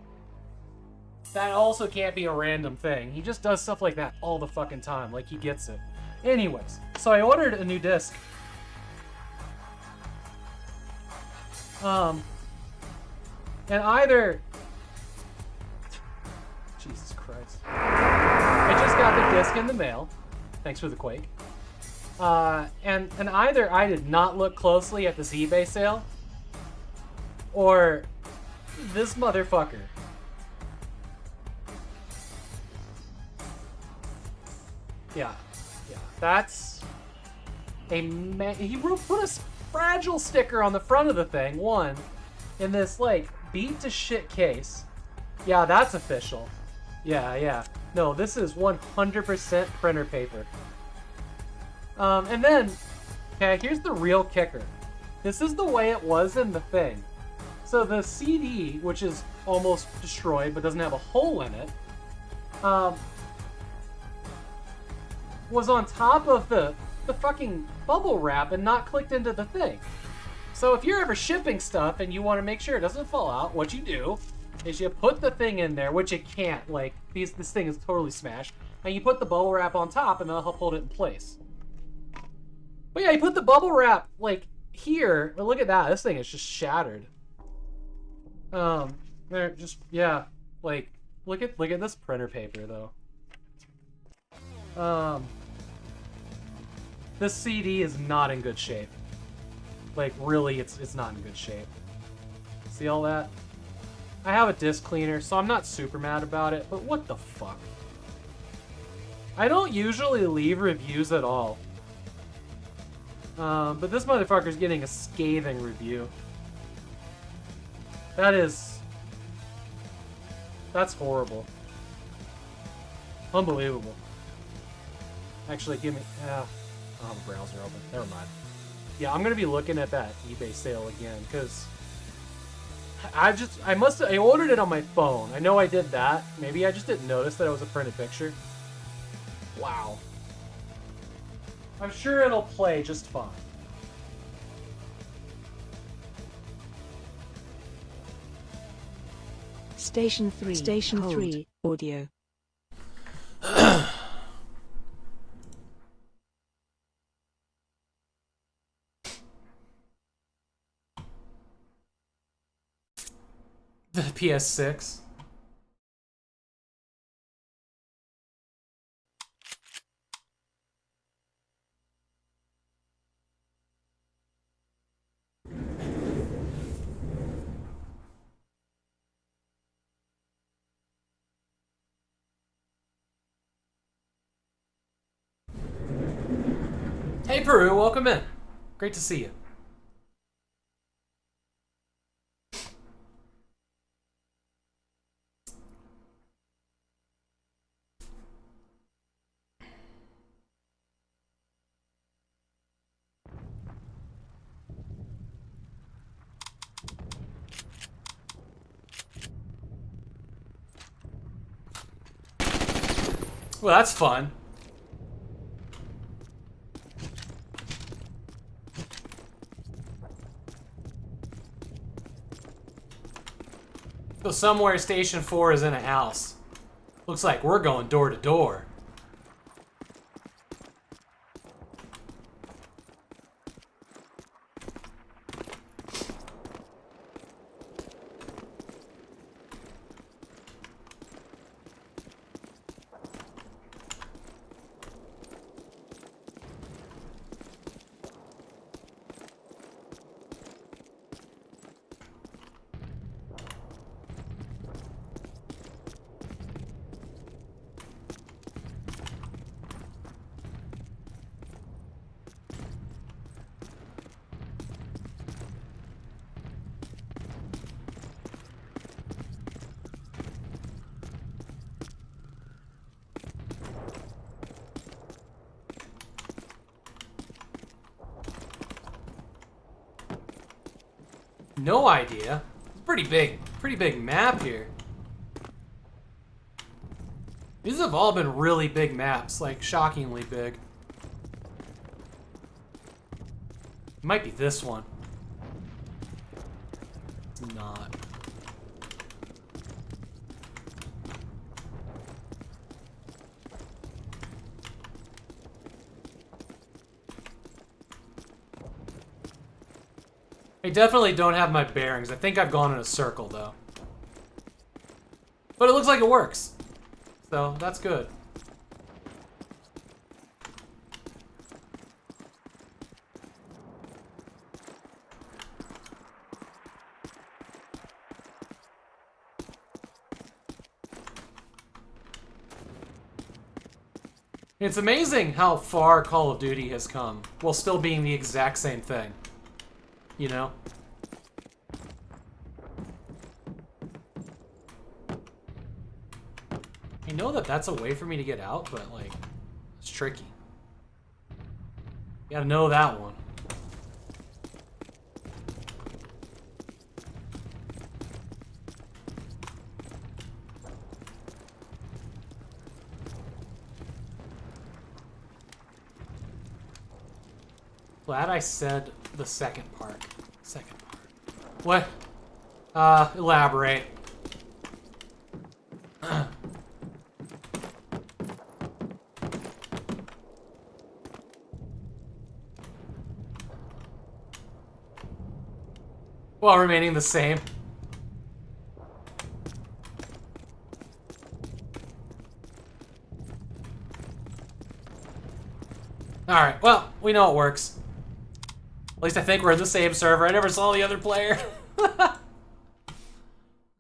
that also can't be a random thing. He just does stuff like that all the fucking time. Like, he gets it. Anyways, so I ordered a new disc. And either... Jesus Christ. I just got the disc in the mail. Thanks for the quake. And either I did not look closely at this eBay sale, or this motherfucker yeah, that's he put a fragile sticker on the front of the thing, one, in this, like, beat to shit case. Yeah, that's official. Yeah. No, this is 100% printer paper. And then, okay, here's the real kicker. This is the way it was in the thing. So the CD, which is almost destroyed but doesn't have a hole in it, was on top of the fucking bubble wrap and not clicked into the thing. So if you're ever shipping stuff and you want to make sure it doesn't fall out, what you do is you put the thing in there, which it can't. Like, this thing is totally smashed, and you put the bubble wrap on top, and that'll help hold it in place. But yeah, you put the bubble wrap, like, here. But look at that. This thing is just shattered. They're just, yeah. Like, look at this printer paper, though. This CD is not in good shape. Like, really, it's not in good shape. See all that? I have a disc cleaner, so I'm not super mad about it, but what the fuck? I don't usually leave reviews at all. But this motherfucker's getting a scathing review. That's horrible. Unbelievable. Actually, give me... I don't have a browser open. Never mind. Yeah, I'm gonna be looking at that eBay sale again, because... I ordered it on my phone. I know I did that. Maybe I just didn't notice that it was a printed picture. Wow. I'm sure it'll play just fine. Station 3. Station Hold. 3. Audio. The PS6. Hey Peru, welcome in. Great to see you. Well, that's fun. So somewhere Station 4 is in a house. Looks like we're going door to door. no idea. It's a pretty big map here. These have all been really big maps, like shockingly big. It might be this one. It's not. I definitely don't have my bearings. I think I've gone in a circle, though. But it looks like it works. So, that's good. It's amazing how far Call of Duty has come, while still being the exact same thing. You know? I know that that's a way for me to get out, but, like, it's tricky. You gotta know that one. Glad I said the second part. Second part. What? Elaborate. While remaining the same. Alright, well, we know it works. At least I think we're in the same server. I never saw the other player.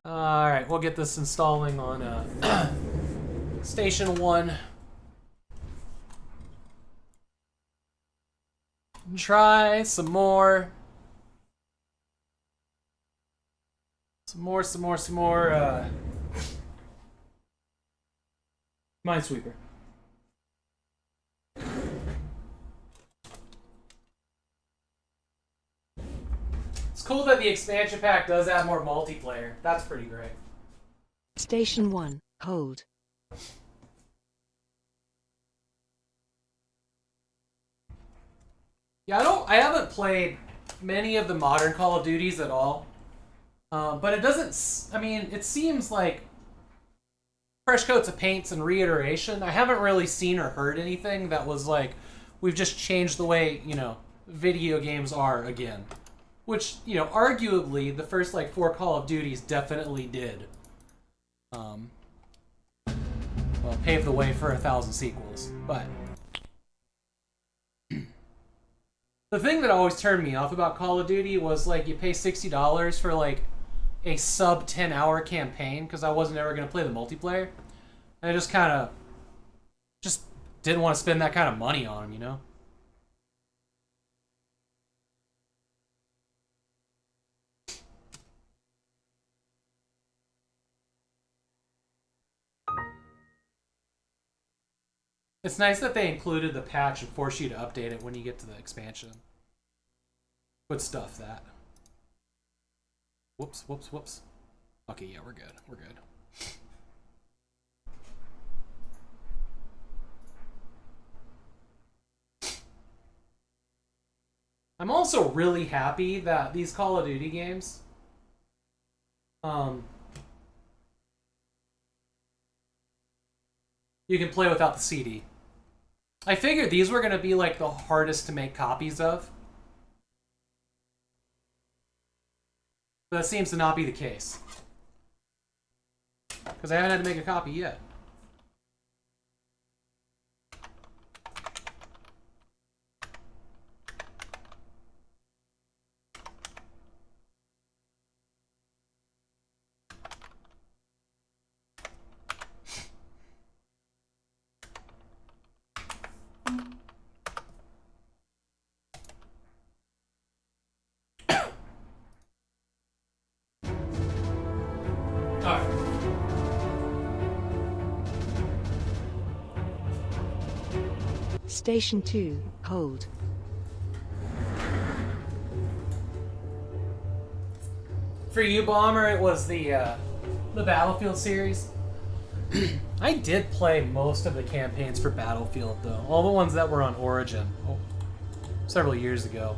Alright, we'll get this installing on Station 1. Try some more. Some more, Minesweeper. It's cool that the expansion pack does add more multiplayer. That's pretty great. Station 1, hold. Yeah, I haven't played many of the modern Call of Duties at all. But it doesn't, I mean, it seems like fresh coats of paints and reiteration. I haven't really seen or heard anything that was like, we've just changed the way, you know, video games are again. Which, you know, arguably, the first, like, 4 Call of Duties definitely did. Well, pave the way for 1,000 sequels, but... The thing that always turned me off about Call of Duty was, like, you pay $60 for, like, a sub 10-hour campaign, because I wasn't ever going to play the multiplayer. And I just kind of... just didn't want to spend that kind of money on them, you know? It's nice that they included the patch and force you to update it when you get to the expansion. Good stuff, that. Whoops, whoops, whoops. Okay, yeah, we're good. We're good. I'm also really happy that these Call of Duty games, you can play without the CD. I figured these were going to be like the hardest to make copies of. But that seems to not be the case. Because I haven't had to make a copy yet. Station 2, hold. For you, Bomber, it was the Battlefield series. I did play most of the campaigns for Battlefield, though. All the ones that were on Origin several years ago.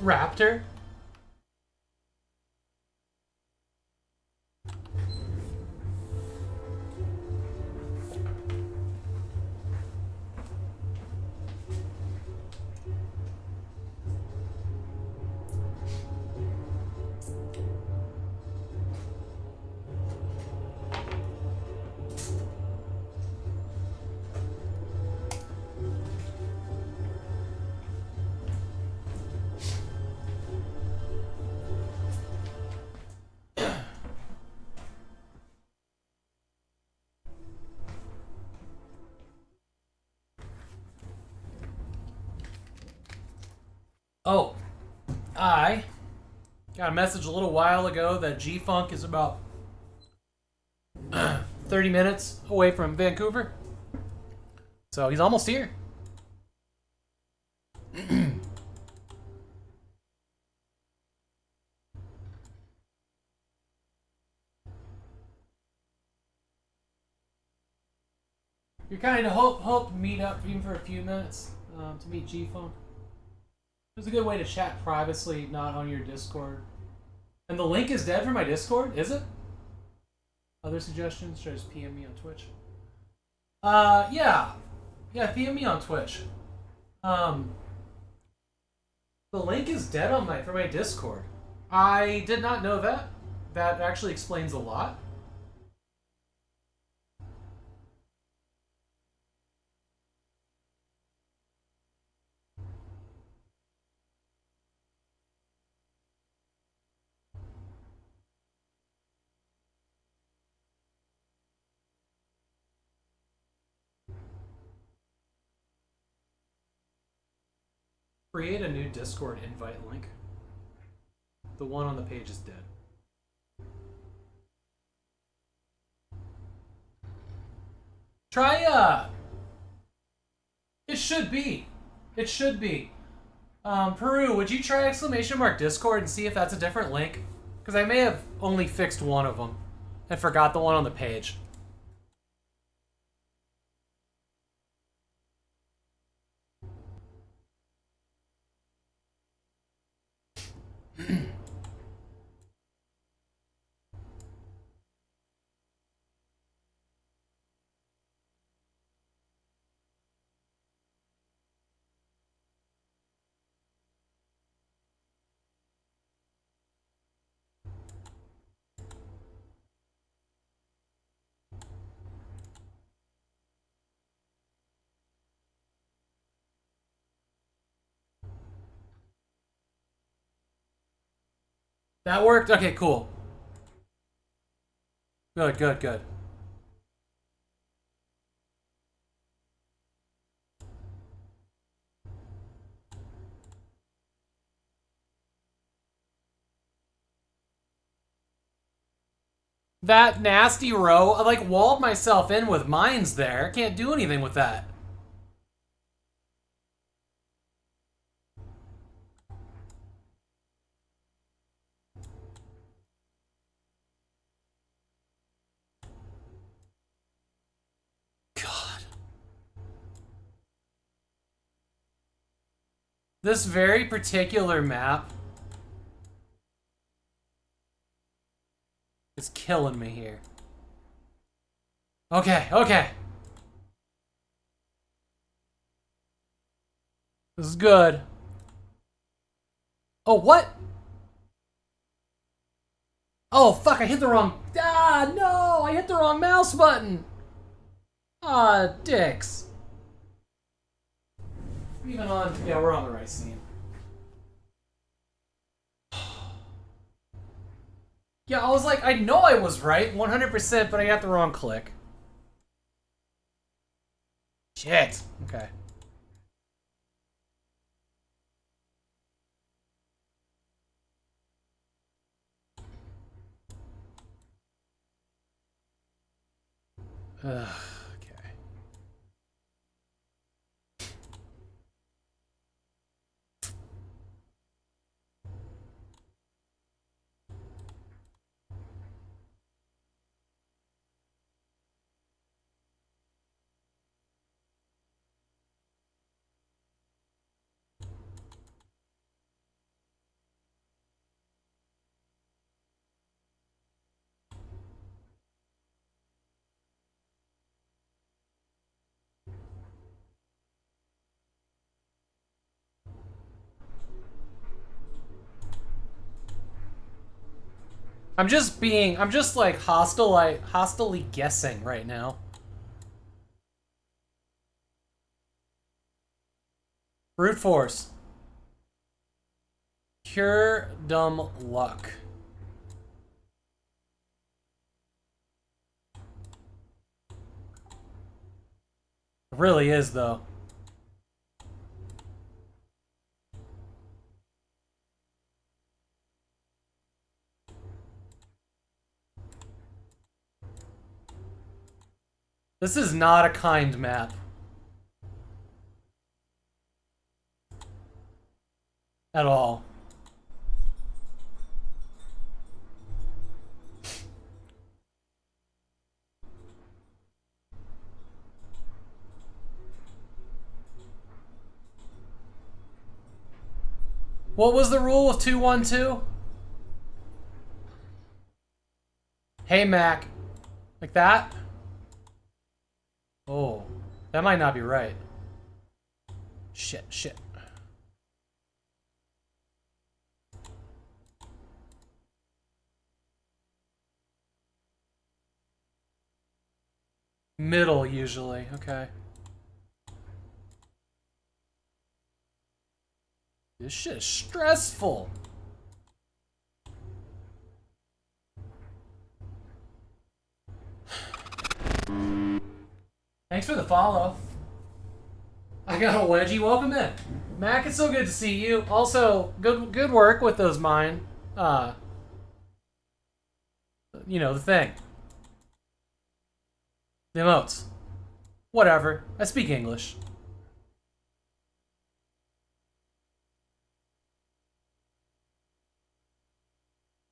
Raptor? Oh, I got a message a little while ago that G-Funk is about 30 minutes away from Vancouver. So he's almost here. You're kind of hope to meet up even for a few minutes to meet G-Funk. It's a good way to chat privately, not on your Discord. And the link is dead for my Discord, is it? Other suggestions? Should I just PM me on Twitch? Yeah, PM me on Twitch. The link is dead on for my Discord. I did not know that. That actually explains a lot. Create a new Discord invite link. The one on the page is dead. Try, it should be. It should be. Peru, would you try !Discord and see if that's a different link? Because I may have only fixed one of them and forgot the one on the page. That worked? Okay, cool. Good. That nasty row, I like walled myself in with mines there. Can't do anything with that. God. This very particular map is killing me here. Okay, okay. This is good. Oh, what? Oh, fuck, I hit the wrong... Ah, no! I hit the wrong mouse button! Ah, dicks. Even on... Yeah, we're on the right scene. Yeah, I was like, I know I was right, 100%, but I got the wrong click. Shit. Okay. Okay. I'm just like hostilely guessing right now. Brute force. Pure dumb luck. It really is, though. This is not a kind map. At all. What was the rule of 2-1-2? Hey, Mac. Like that? Oh, that might not be right. Shit, shit. Middle, usually. Okay. This shit is stressful. Thanks for the follow. I got a wedgie. Welcome in. Mac, it's so good to see you. Also, good work with those mine. You know, the thing. The emotes. Whatever. I speak English.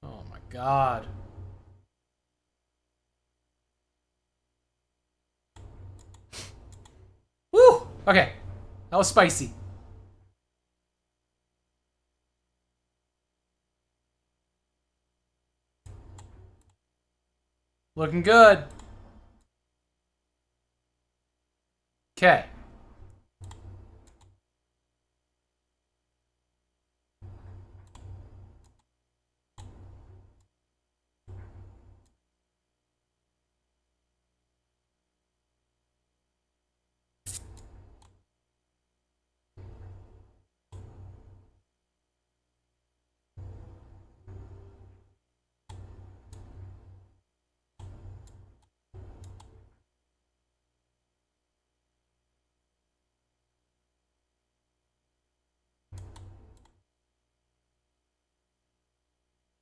Oh my god. Woo! Okay. That was spicy. Looking good. Okay.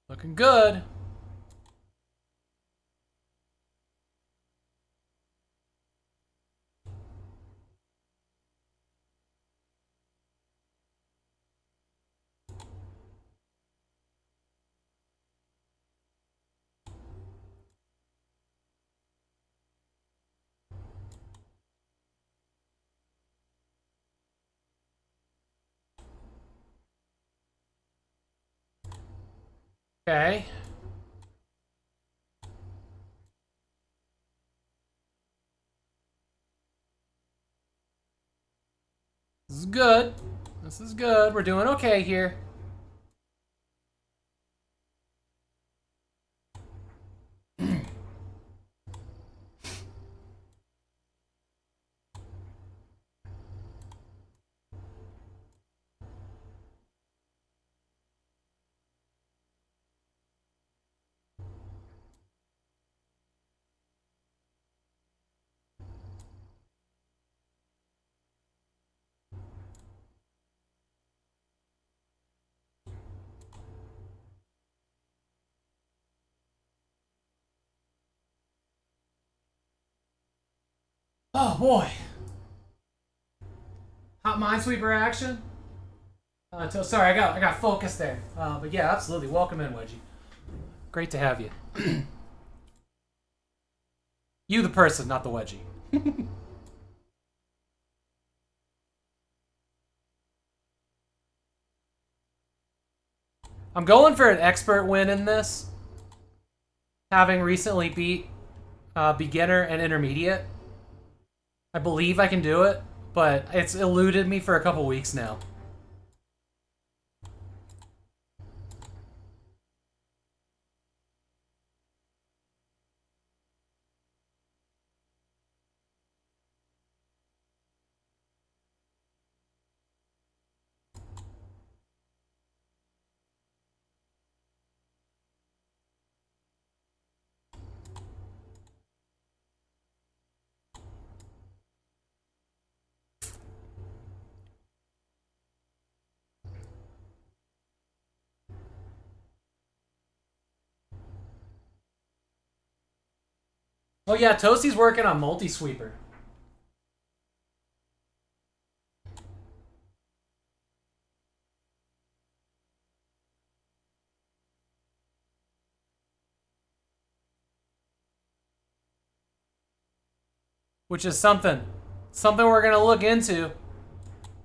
Looking good. Okay. This is good. This is good. We're doing okay here. Oh boy. Hot Minesweeper action. Sorry, I got focused there. But yeah, absolutely. Welcome in, Wedgie. Great to have you. You, the person, not the Wedgie. I'm going for an expert win in this, having recently beat beginner and intermediate. I believe I can do it, but it's eluded me for a couple weeks now. Oh yeah, Toasty's working on Multi-Sweeper. Which is something we're gonna look into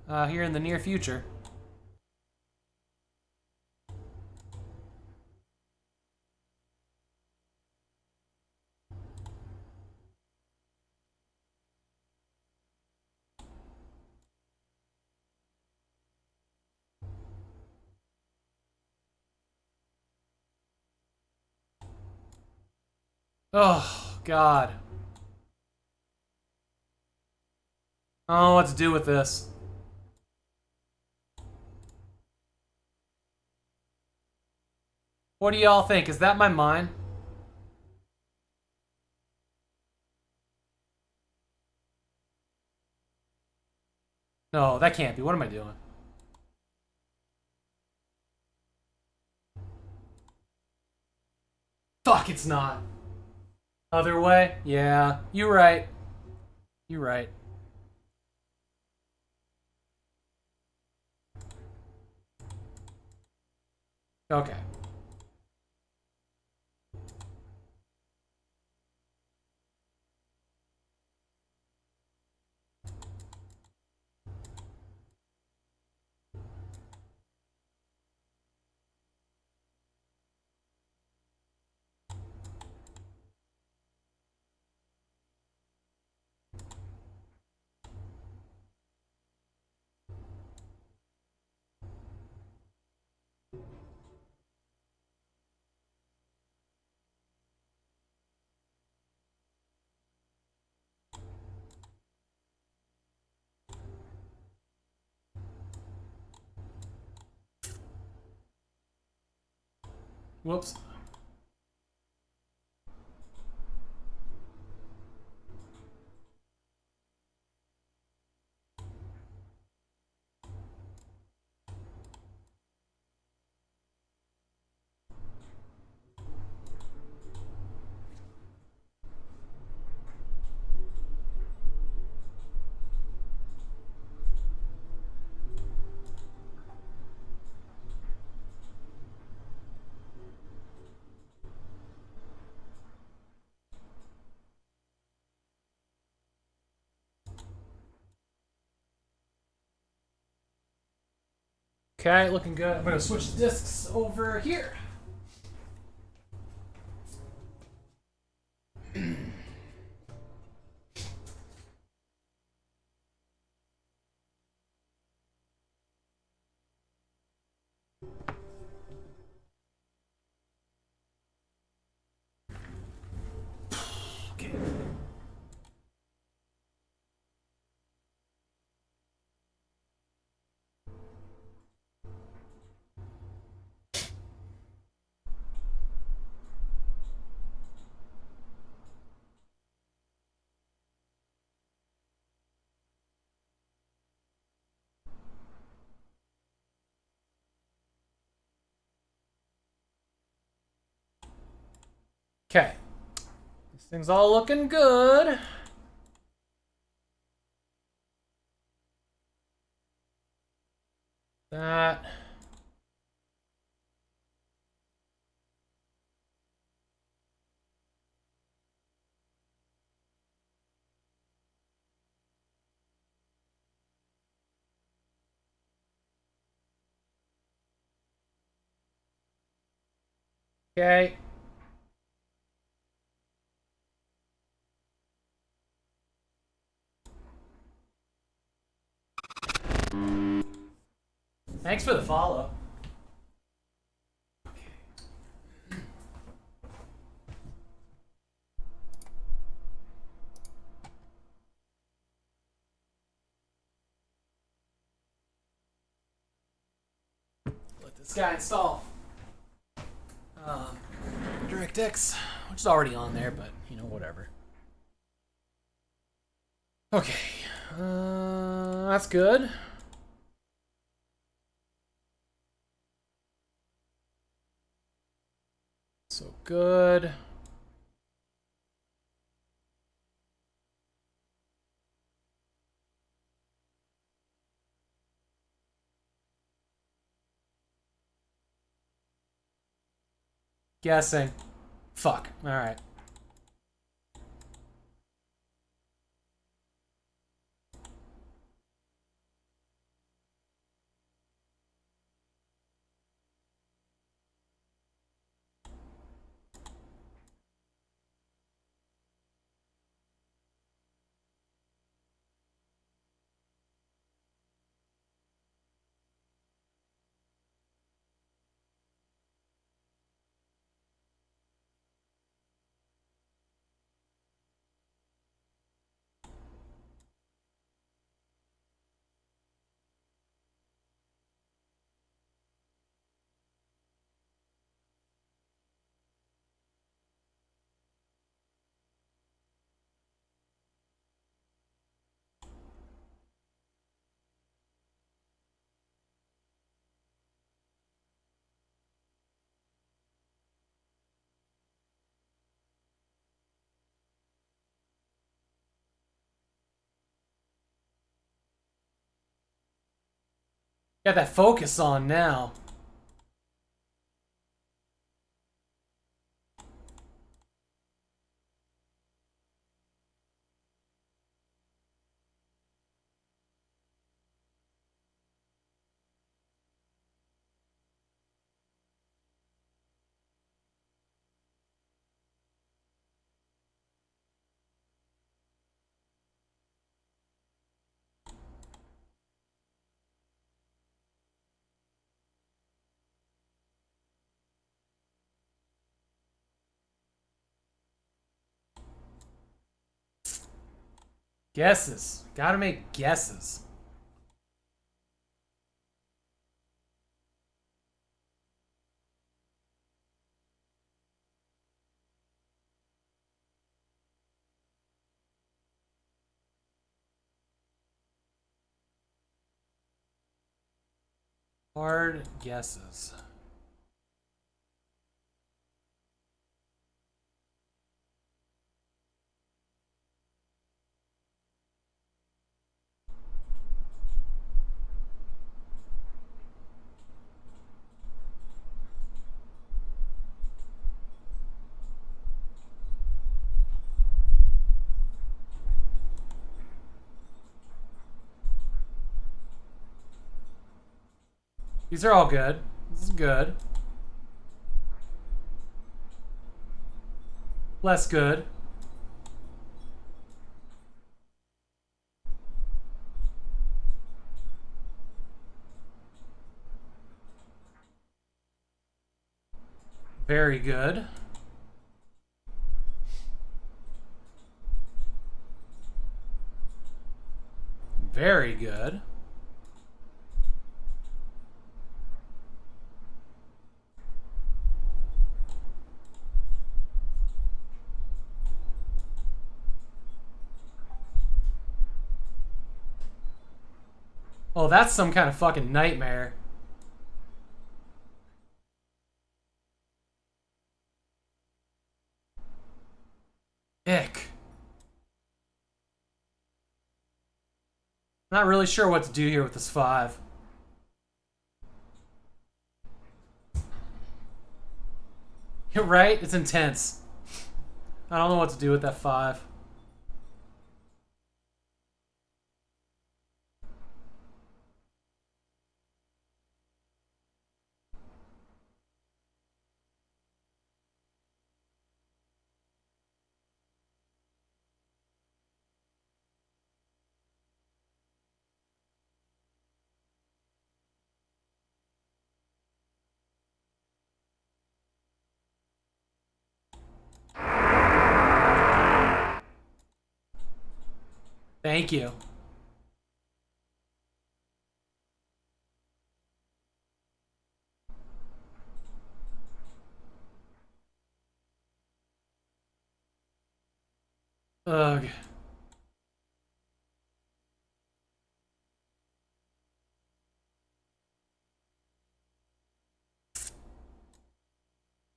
here in the near future. Oh God. I don't know what to do with this. What do y'all think? Is that my mine? No, that can't be. What am I doing? Fuck, it's not. Other way? Yeah, you're right. You're right. Okay. Whoops. Okay, looking good. I'm gonna switch discs over here. Okay. This thing's all looking good. That. Okay. Thanks for the follow. Let this guy install DirectX, which is already on there, but you know, whatever. Okay, that's good. So good. Guessing. Fuck. All right. Got that focus on now. Guesses. Gotta make guesses. Hard guesses. These are all good. This is good. Less good. Very good. Very good. Oh, that's some kind of fucking nightmare. Not really sure what to do here with this 5. You're right, it's intense. I don't know what to do with that 5. Thank you. Ugh.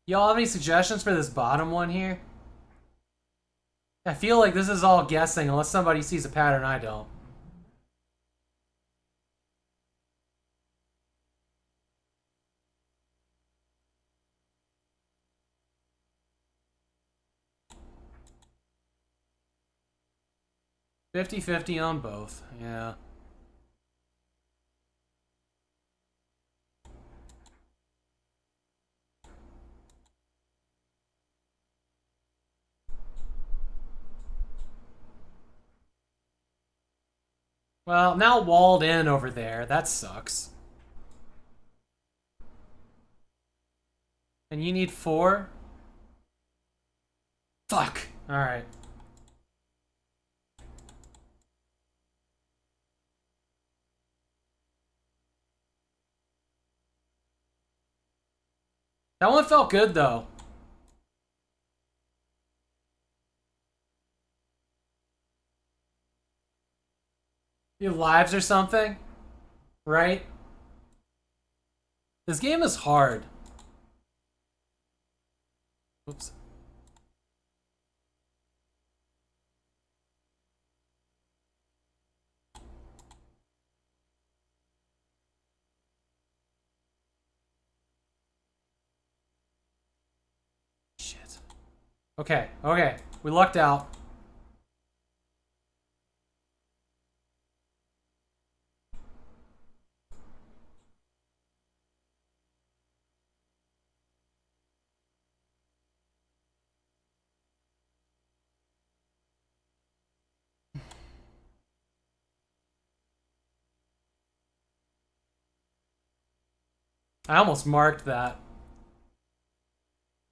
Y'all have any suggestions for this bottom one here? I feel like this is all guessing unless somebody sees a pattern I don't. $50-50 on both, yeah. Well, now walled in over there. That sucks. And you need 4? Fuck. Alright. That one felt good, though. Your lives or something? Right? This game is hard. Oops. Shit. Okay, okay. We lucked out. I almost marked that.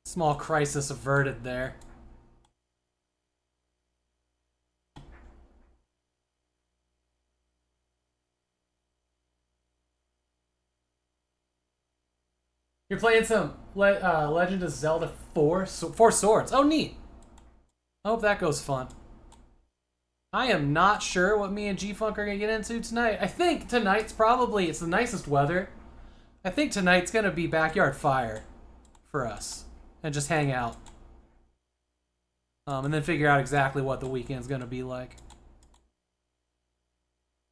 Small crisis averted there. You're playing some Legend of Zelda 4 Swords. Oh, neat. I hope that goes fun. I am not sure what me and G-Funk are going to get into tonight. I think tonight's probably, it's the nicest weather. I think tonight's going to be backyard fire for us. And just hang out. And then figure out exactly what the weekend's going to be like.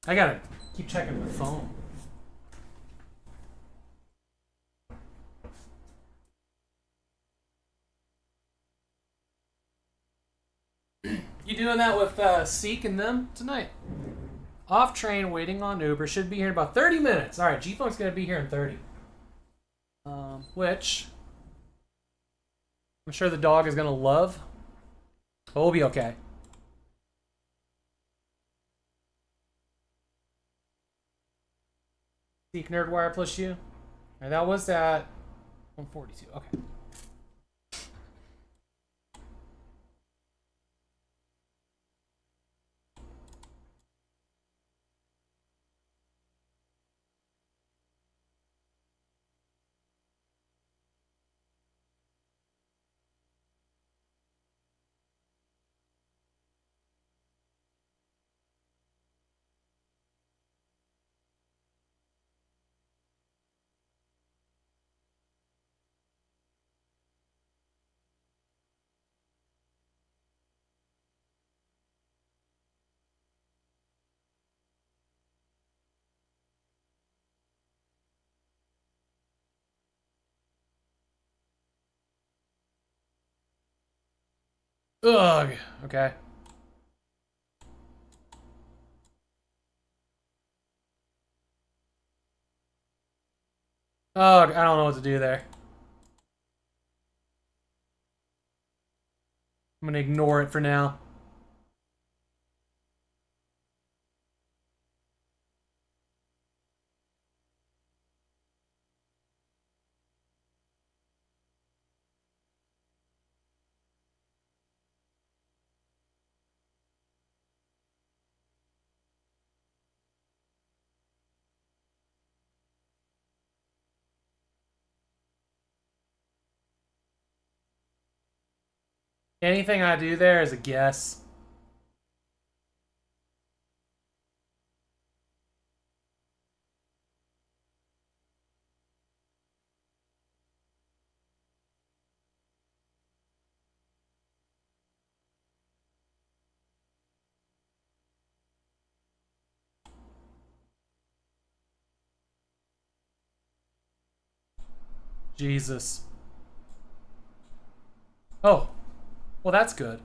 I got to keep checking my phone. You doing that with Seek and them tonight? Off train, waiting on Uber. Should be here in about 30 minutes. All right, G-Funk's going to be here in 30. Which I'm sure the dog is going to love. But we'll be okay. Seek Nerdwire plus you. And that was at 142. Okay. Ugh. Okay. Ugh. I don't know what to do there. I'm gonna ignore it for now. Anything I do there is a guess. Jesus. Oh. Well, that's good.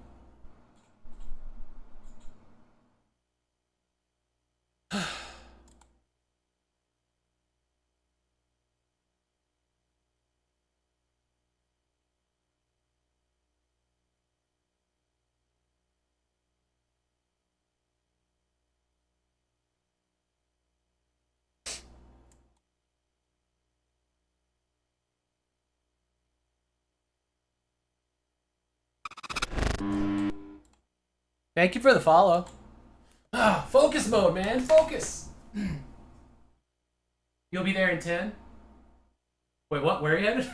Thank you for the follow. Ah, focus mode, man. Focus. You'll be there in 10? Wait, what? Where are you headed?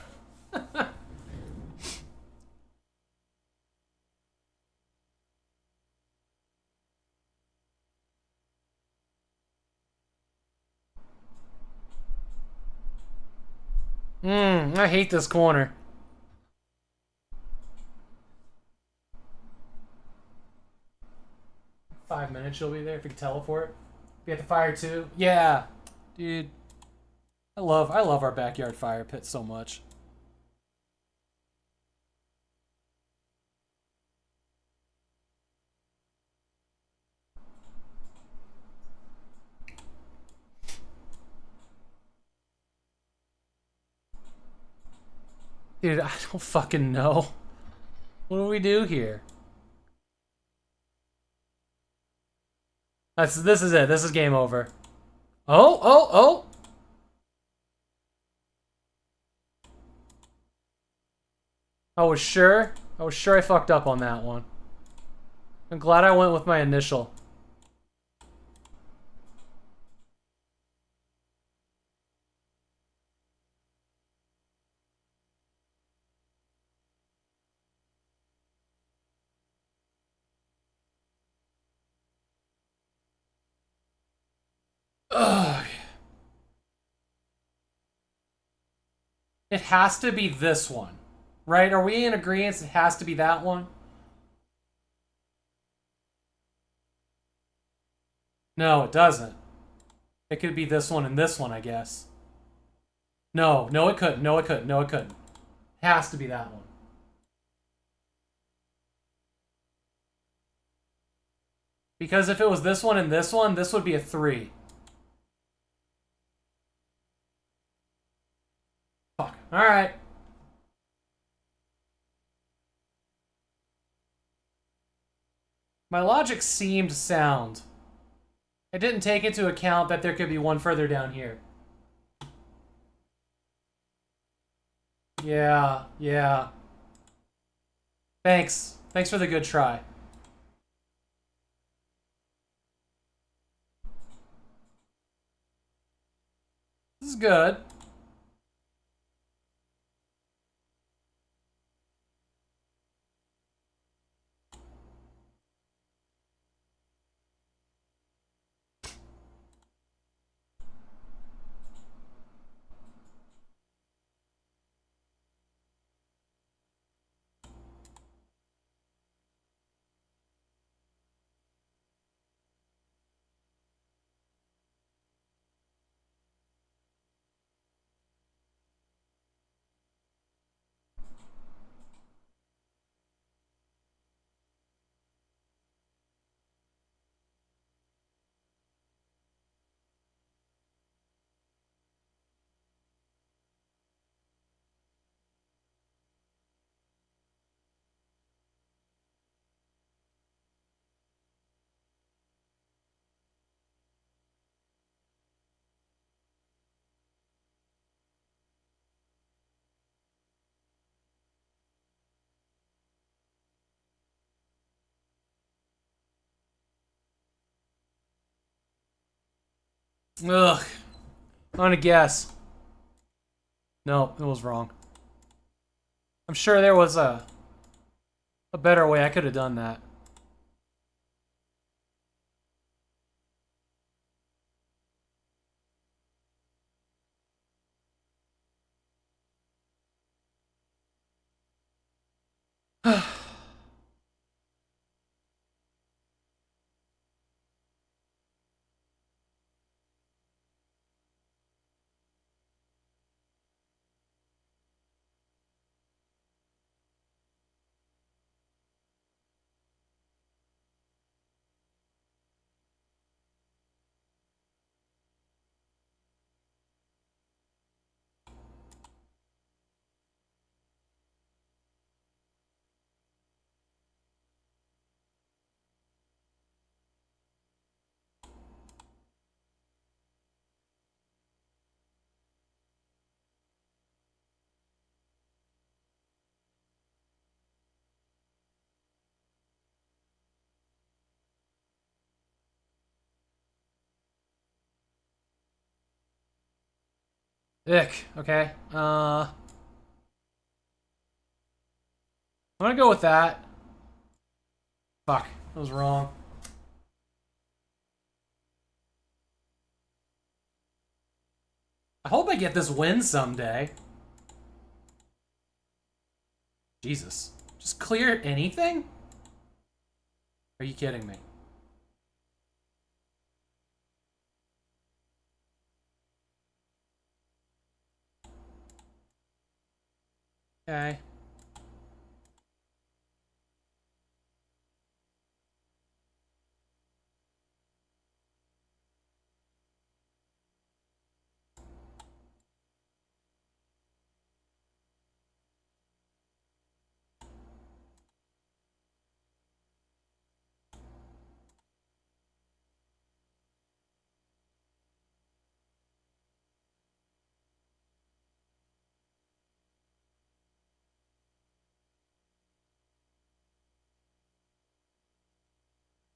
I hate this corner. Five minutes you'll be there if you can teleport. Be at the fire too. Yeah. Dude. I love our backyard fire pit so much. Dude, I don't fucking know. What do we do here? This is it. This is game over. Oh, oh, oh. I was sure I fucked up on that one. I'm glad I went with my initial. Ugh. It has to be this one. Right? Are we in agreement it has to be that one? No, it doesn't. It could be this one and this one, I guess. No, no it couldn't. No it couldn't. No it couldn't. Has to be that one. Because if it was this one and this one, this would be a 3. Fuck. Alright. My logic seemed sound. I didn't take into account that there could be one further down here. Yeah, yeah. Thanks. Thanks for the good try. This is good. Ugh. I'm gonna guess. No, it was wrong. I'm sure there was a better way I could have done that. Ick. Okay. I'm gonna go with that. Fuck. That was wrong. I hope I get this win someday. Jesus. Just clear anything? Are you kidding me? Okay.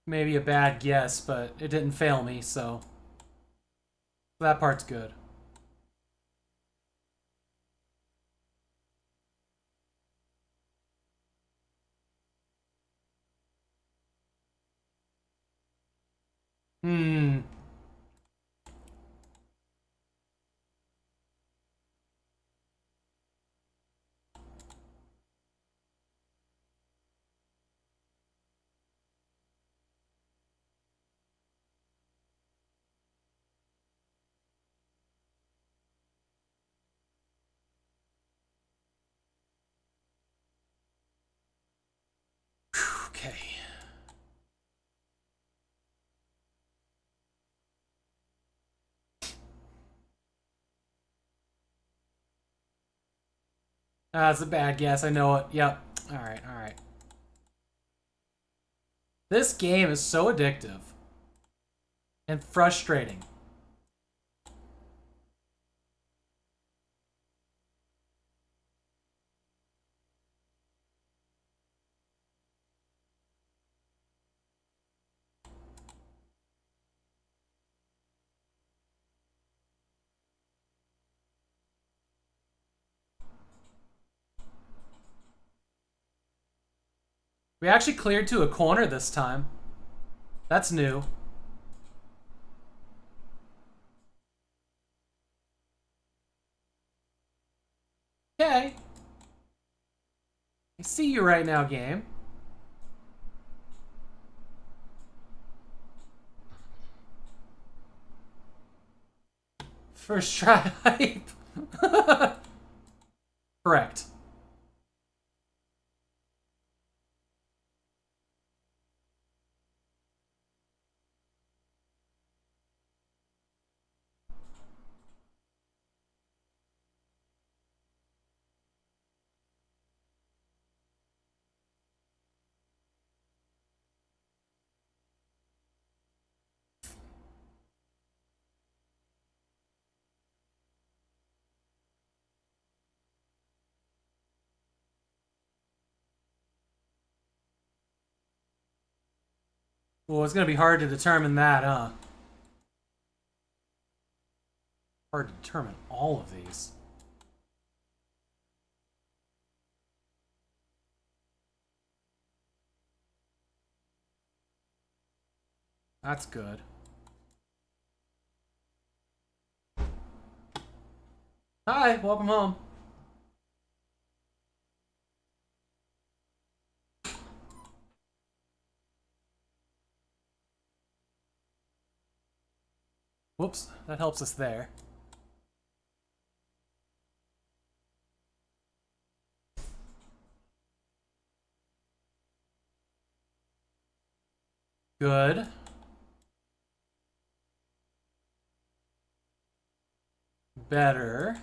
Maybe a bad guess, but it didn't fail me, so that part's good. Hmm. Okay. That's a bad guess. I know it. Yep. Alright, alright. This game is so addictive and frustrating. We actually cleared to a corner this time. That's new. Okay. I see you right now, game. First try hype. Correct. Well, it's gonna be hard to determine that, huh? Hard to determine all of these. That's good. Hi, welcome home. Whoops, that helps us there. Good. Better.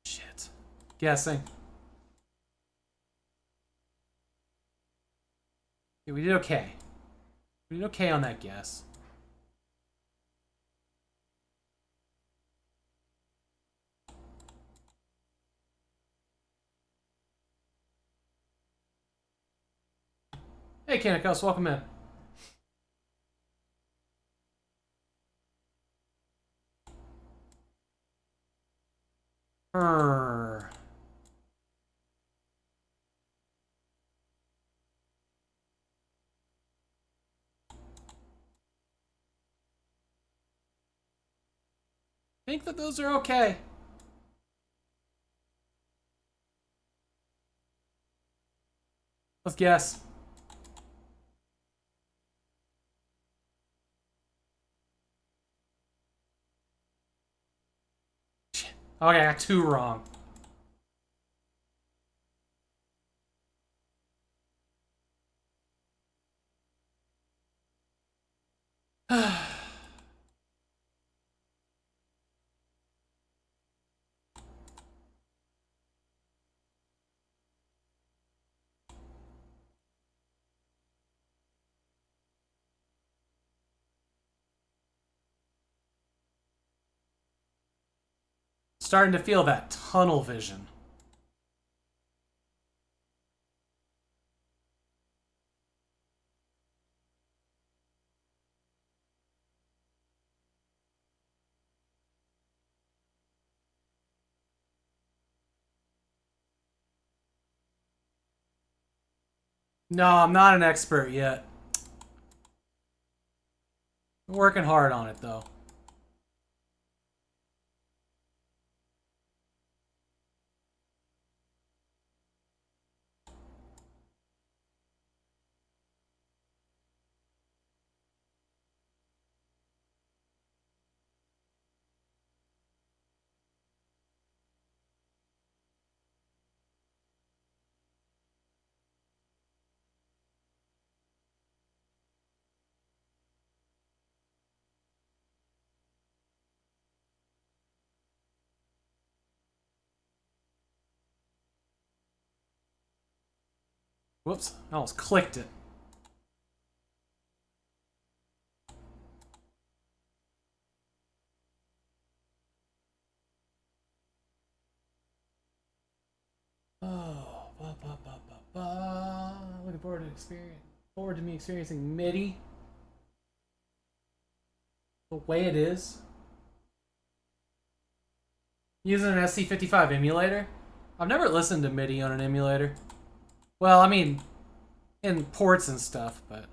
Shit. Guessing. Yeah, we did okay. We did okay on that guess. Hey, Kanikos, welcome in. Brr. Think that those are okay. Let's guess. Shit. Okay, I got 2 wrong. Starting to feel that tunnel vision. No, I'm not an expert yet. I'm working hard on it, though. Whoops, I almost clicked it. Oh, looking forward to me experiencing MIDI the way it is. Using an SC55 emulator. I've never listened to MIDI on an emulator. Well, I mean, in ports and stuff, but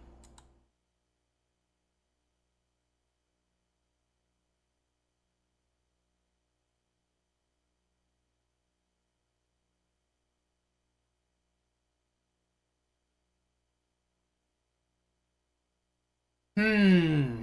hmm.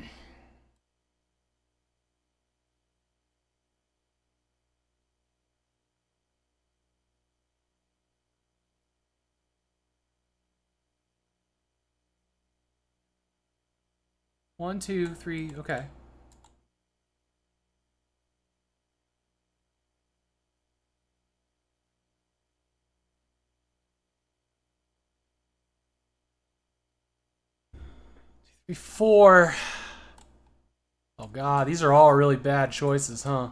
One, two, three, okay. Three, four. Oh god, these are all really bad choices, huh?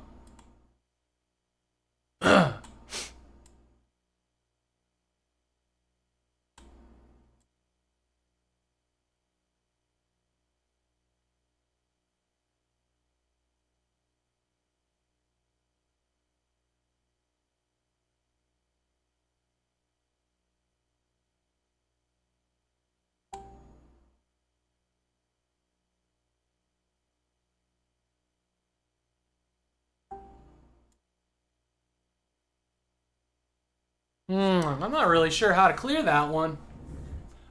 I'm not really sure how to clear that one.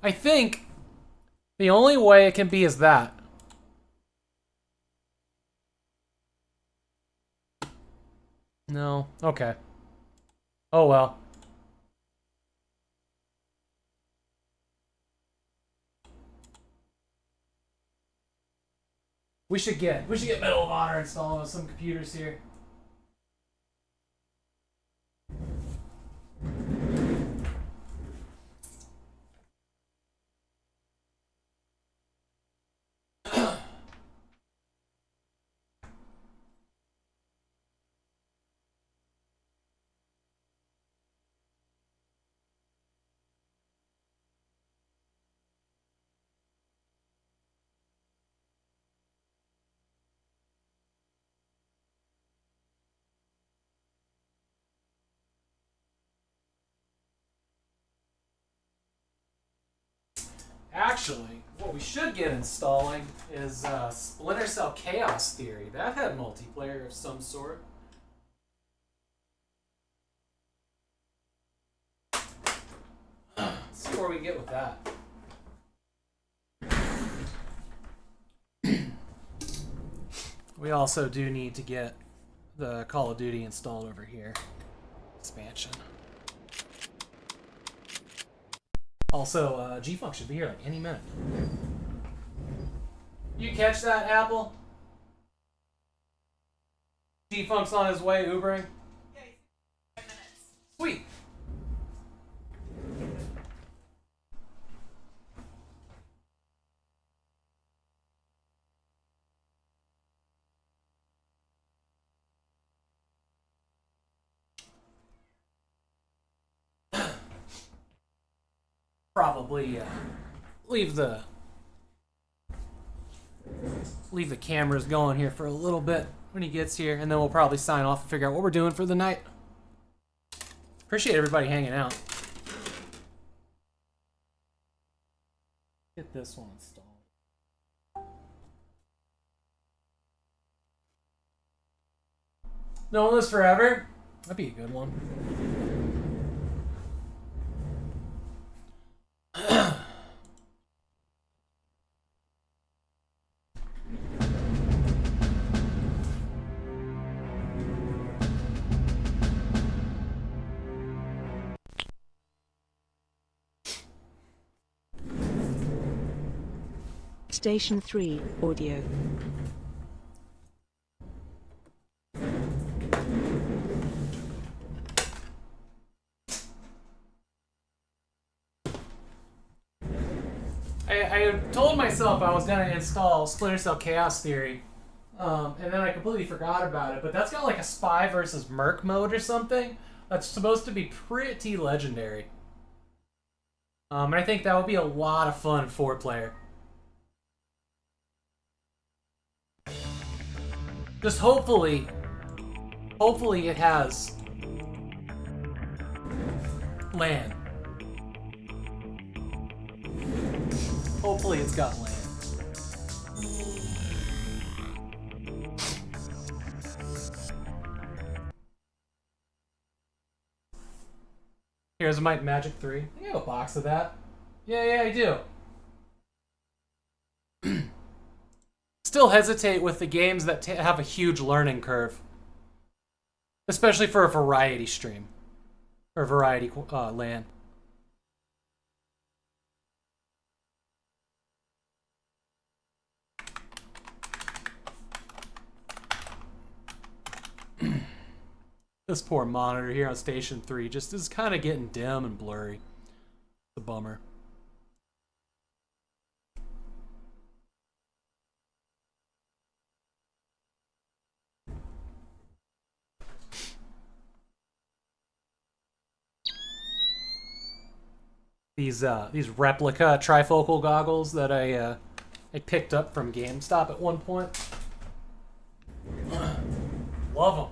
I think the only way it can be is that. No. Okay. Oh well. We should get Medal of Honor installed on some computers here. Actually, what we should get installing is Splinter Cell Chaos Theory. That had multiplayer of some sort. Let's see where we get with that. We also do need to get the Call of Duty installed over here. Expansion. Also, G-Funk should be here like any minute. You catch that, Apple? G-Funk's on his way, Ubering. Yeah, 5 minutes. Sweet. Probably leave the cameras going here for a little bit when he gets here, and then we'll probably sign off and figure out what we're doing for the night. Appreciate everybody hanging out. Get this one installed. No one lives forever. That'd be a good one. Station 3, audio. I told myself I was going to install Splinter Cell Chaos Theory, and then I completely forgot about it, but that's got like a spy versus merc mode or something. That's supposed to be pretty legendary. And I think that would be a lot of fun 4-player. Just hopefully it has land. Hopefully it's got land. Here's my Magic 3. You have a box of that. Yeah, I do. Still hesitate with the games that have a huge learning curve. Especially for a variety stream. Or variety LAN. This poor monitor here on Station 3 just is kind of getting dim and blurry. It's a bummer. These replica trifocal goggles that I picked up from GameStop at one point. Love them.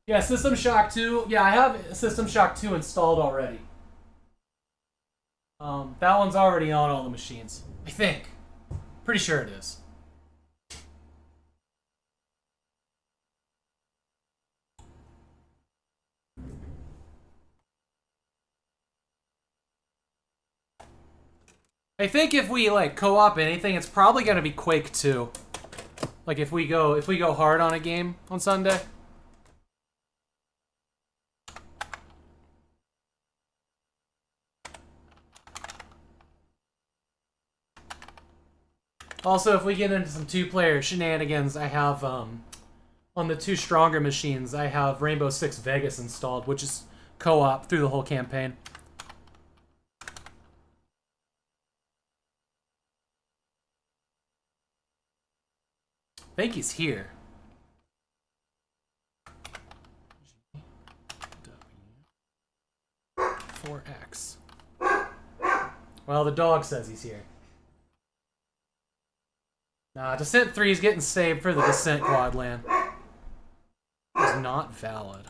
Yeah, System Shock 2. Yeah, I have System Shock 2 installed already. That one's already on all the machines. I think. Pretty sure it is. I think if we like co-op anything, it's probably gonna be Quake 2. Like if we go hard on a game on Sunday. Also, if we get into some two-player shenanigans, I have on the two stronger machines, I have Rainbow Six Vegas installed, which is co-op through the whole campaign. I think he's here. 4X. Well, the dog says he's here. Nah, Descent 3 is getting saved for the Descent Quadland. It's not valid.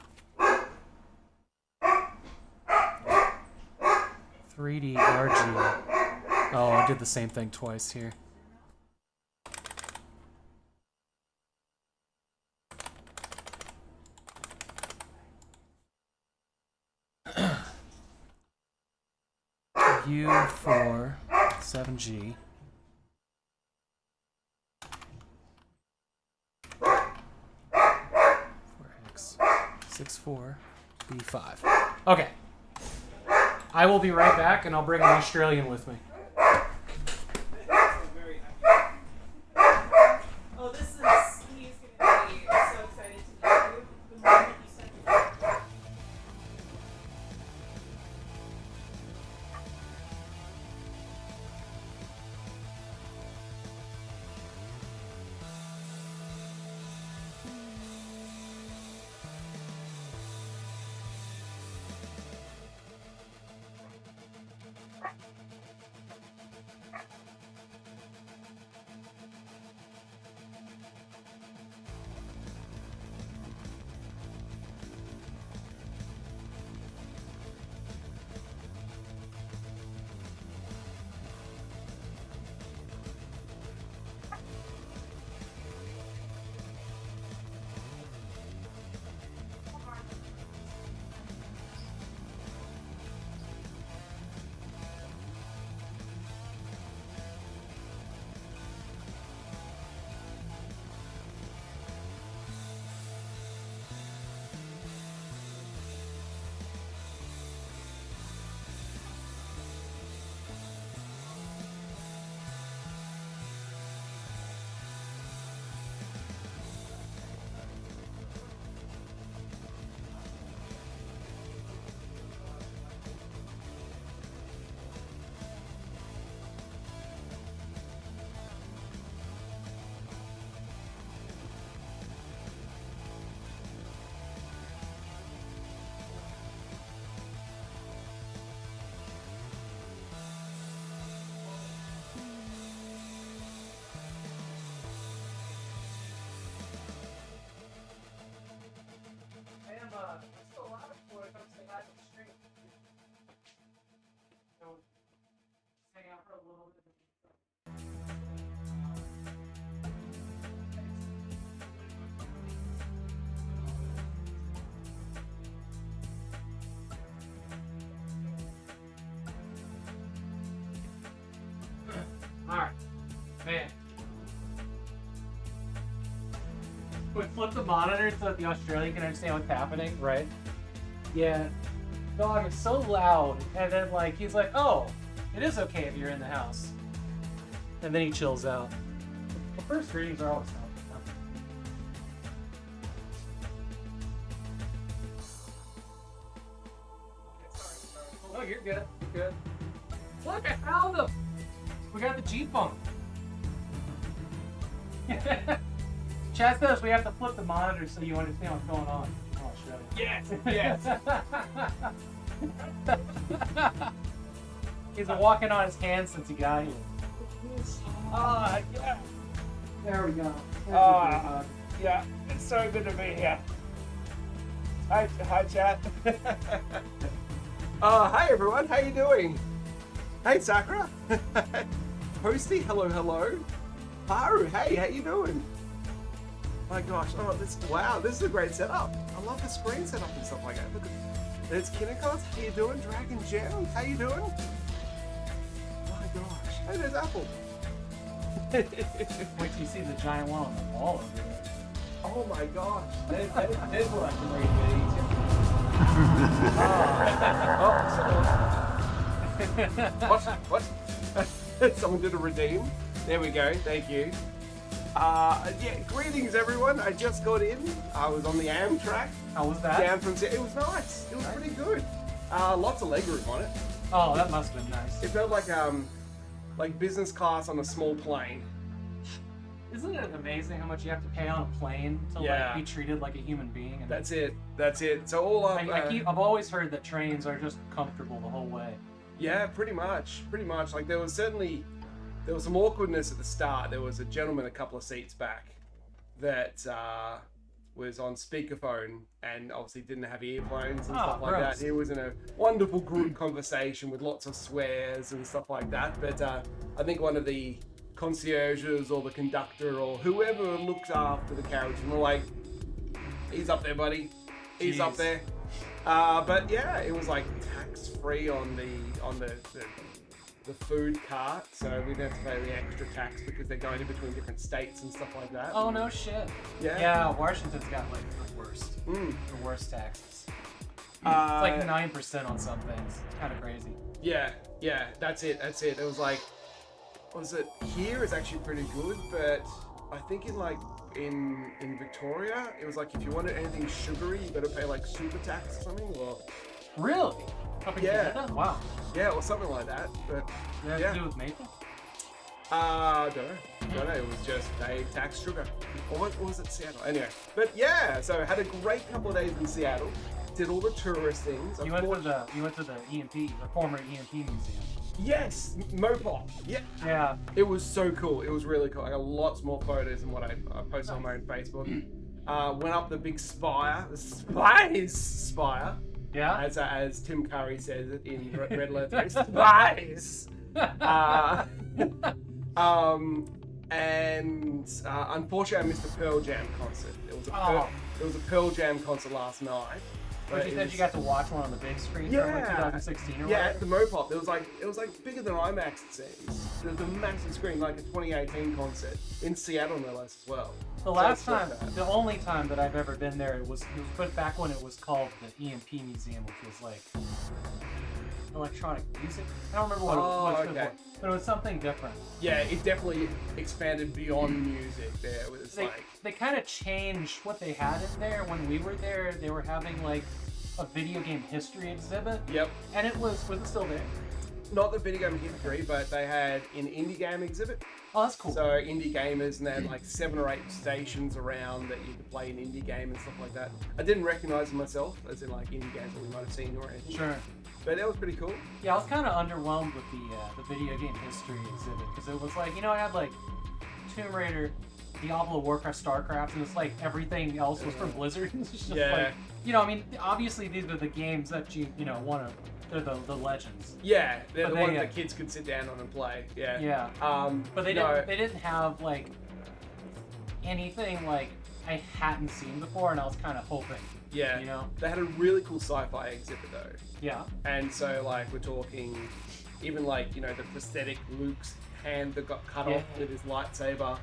3D RG. Oh, I did the same thing twice here. U4 7G. 4X 64 B5. Okay. I will be right back, and I'll bring an Australian with me. Oh, this is. He's gonna be so excited to meet you. The moment you sent me. Alright. Man. We flip the monitor so that the Australian can understand what's happening, right? Yeah. Dog is so loud, and then like he's like, oh, it is okay if you're in the house. And then he chills out. The first greetings are always helpful. Oh, you're good. You're good. Look, I found them! We got the G-Funk. Chat says we have to flip the monitor so you understand what's going on. Oh, shut it. Yes! Yes! He's been walking on his hands since he got here. Yeah. There we go. Yeah, it's so good to be here. Hi, chat. Hi everyone, how you doing? Hey Sakura. Posty, hello. Haru, hey, how you doing? My gosh, wow, this is a great setup. I love the screen setup and stuff like that. Look at, there's Kinnikos, how you doing? Dragon Gem, how you doing? My gosh. Hey, there's Apple. Wait till you see the giant one on the wall over there. Oh my gosh. There's what I can read. What? Someone did a redeem. There we go. Thank you. Yeah, greetings everyone. I just got in. I was on the Amtrak. How was that? Down from it was nice. It was pretty good. Lots of legroom on it. Oh, that must have been nice. It felt like business class on a small plane. Isn't it amazing how much you have to pay on a plane to like be treated like a human being? And That's it. So all up. I've always heard that trains are just comfortable the whole way. Yeah, pretty much. Like there was some awkwardness at the start. There was a gentleman a couple of seats back that was on speakerphone and obviously didn't have earphones and stuff like gross. that. He was in a wonderful group conversation with lots of swears and stuff like that. But I think one of the concierges or the conductor or whoever looks after the carriage and were like, he's up there, buddy. He's up there. But yeah, it was like tax free on the food cart, so we didn't have to pay the extra tax because they're going in between different states and stuff like that. Oh no shit. Yeah, Washington's got like the worst taxes. It's like 9% on some things. It's kind of crazy. Yeah, that's it. It was like, what was it? Here it's actually pretty good, but I think in Victoria, it was like if you wanted anything sugary, you got to pay like super tax or something. Or really? Up in Canada? Wow. Yeah, or something like that. But Did that have to do with maple? Don't know. It was just they tax sugar. Or what was it, Seattle? Anyway, but yeah, so I had a great couple of days in Seattle. Did all the tourist things. You went to the EMP, the former EMP museum. Yes, Mopop. Yeah. Yeah. It was so cool. It was really cool. I got lots more photos than what I posted on my own Facebook. Went up the big spire, the spire. Yeah. As Tim Curry says it in Red Letter, spires. And unfortunately, I missed the Pearl Jam concert. There was a Pearl Jam concert last night. But you said you got to watch one on the big screen from like 2016 or whatever? Yeah, at the Mopop. It was like bigger than IMAX, it seems. There was a massive screen, like a 2018 concert in Seattle, no less, as well. The only time that I've ever been there, it was put back when it was called the EMP Museum, which was like electronic music. I don't remember what it was before, but it was something different. Yeah, it definitely expanded beyond music. There it was they kind of changed what they had in there when we were there. They were having like a video game history exhibit. Yep. And it was it still there? Not the video game history, but they had an indie game exhibit. Oh, that's cool. So indie gamers, and they had like 7 or 8 stations around that you could play an indie game and stuff like that. I didn't recognize them myself, as in like indie games that we might have seen or anything. Sure. But that was pretty cool. Yeah, I was kind of underwhelmed with the video game history exhibit because it was like, I had like Tomb Raider, Diablo, Warcraft, StarCraft, and it's like everything else was from Blizzard. It's just like, obviously these are the games that you want to. They're the legends. Yeah, they're the ones that kids could sit down on and play. Yeah. Yeah. But they didn't have like anything like I hadn't seen before, and I was kind of hoping. Yeah. They had a really cool sci-fi exhibit though. Yeah. And so like we're talking, even like the prosthetic Luke's hand that got cut off with his lightsaber.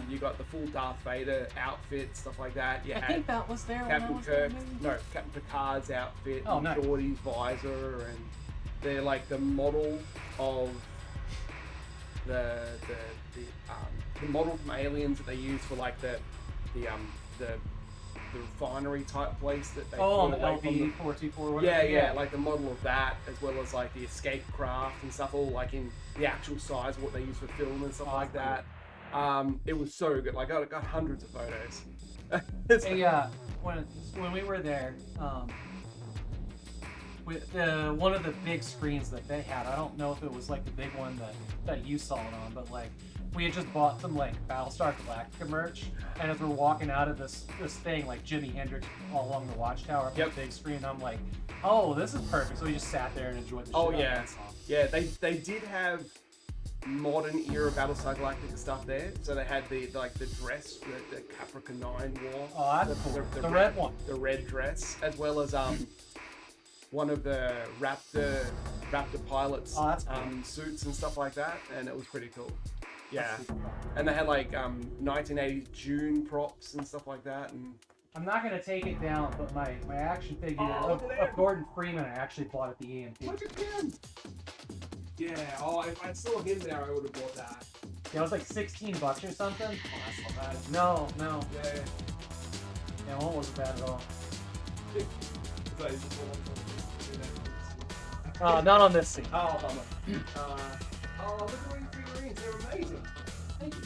You got the full Darth Vader outfit, stuff like that. I think that was there. Captain Picard's outfit, nice. Geordie's visor, and they're like the model of the model from Aliens that they use for like the refinery type place that they. Oh, the LV-424. Yeah, like the model of that, as well as like the escape craft and stuff, all like in the actual size of what they use for film and stuff like that. It was so good. Like I got hundreds of photos. When we were there, with one of the big screens that they had, I don't know if it was like the big one that you saw it on, but like we had just bought some like Battlestar Galactica merch, and as we're walking out of this thing, like Jimi Hendrix all along the Watchtower up on the big screen, I'm like, oh, this is perfect. So we just sat there and enjoyed the shit out of that song. Yeah, they did have modern era Battlestar Galactica stuff there. So they had the dress that the Caprica 9 wore. Oh, that's cool. The red one. The red dress, as well as one of the Raptor pilots Oh, that's cool. suits and stuff like that, and it was pretty cool. Yeah, That's super fun. and they had like 1980s June props and stuff like that, and I'm not gonna take it down, but my action figure Oh, of, look at that. of Gordon Freeman I actually bought at the EMP. look at him. Yeah, if I saw him there, I would have bought that. Yeah, it was like $16 or something. Oh, that's not bad. No. Yeah. Yeah, one wasn't bad at all. So is this Not on this scene. Oh, bummer. Look at all these figurines. They're amazing. Thank you.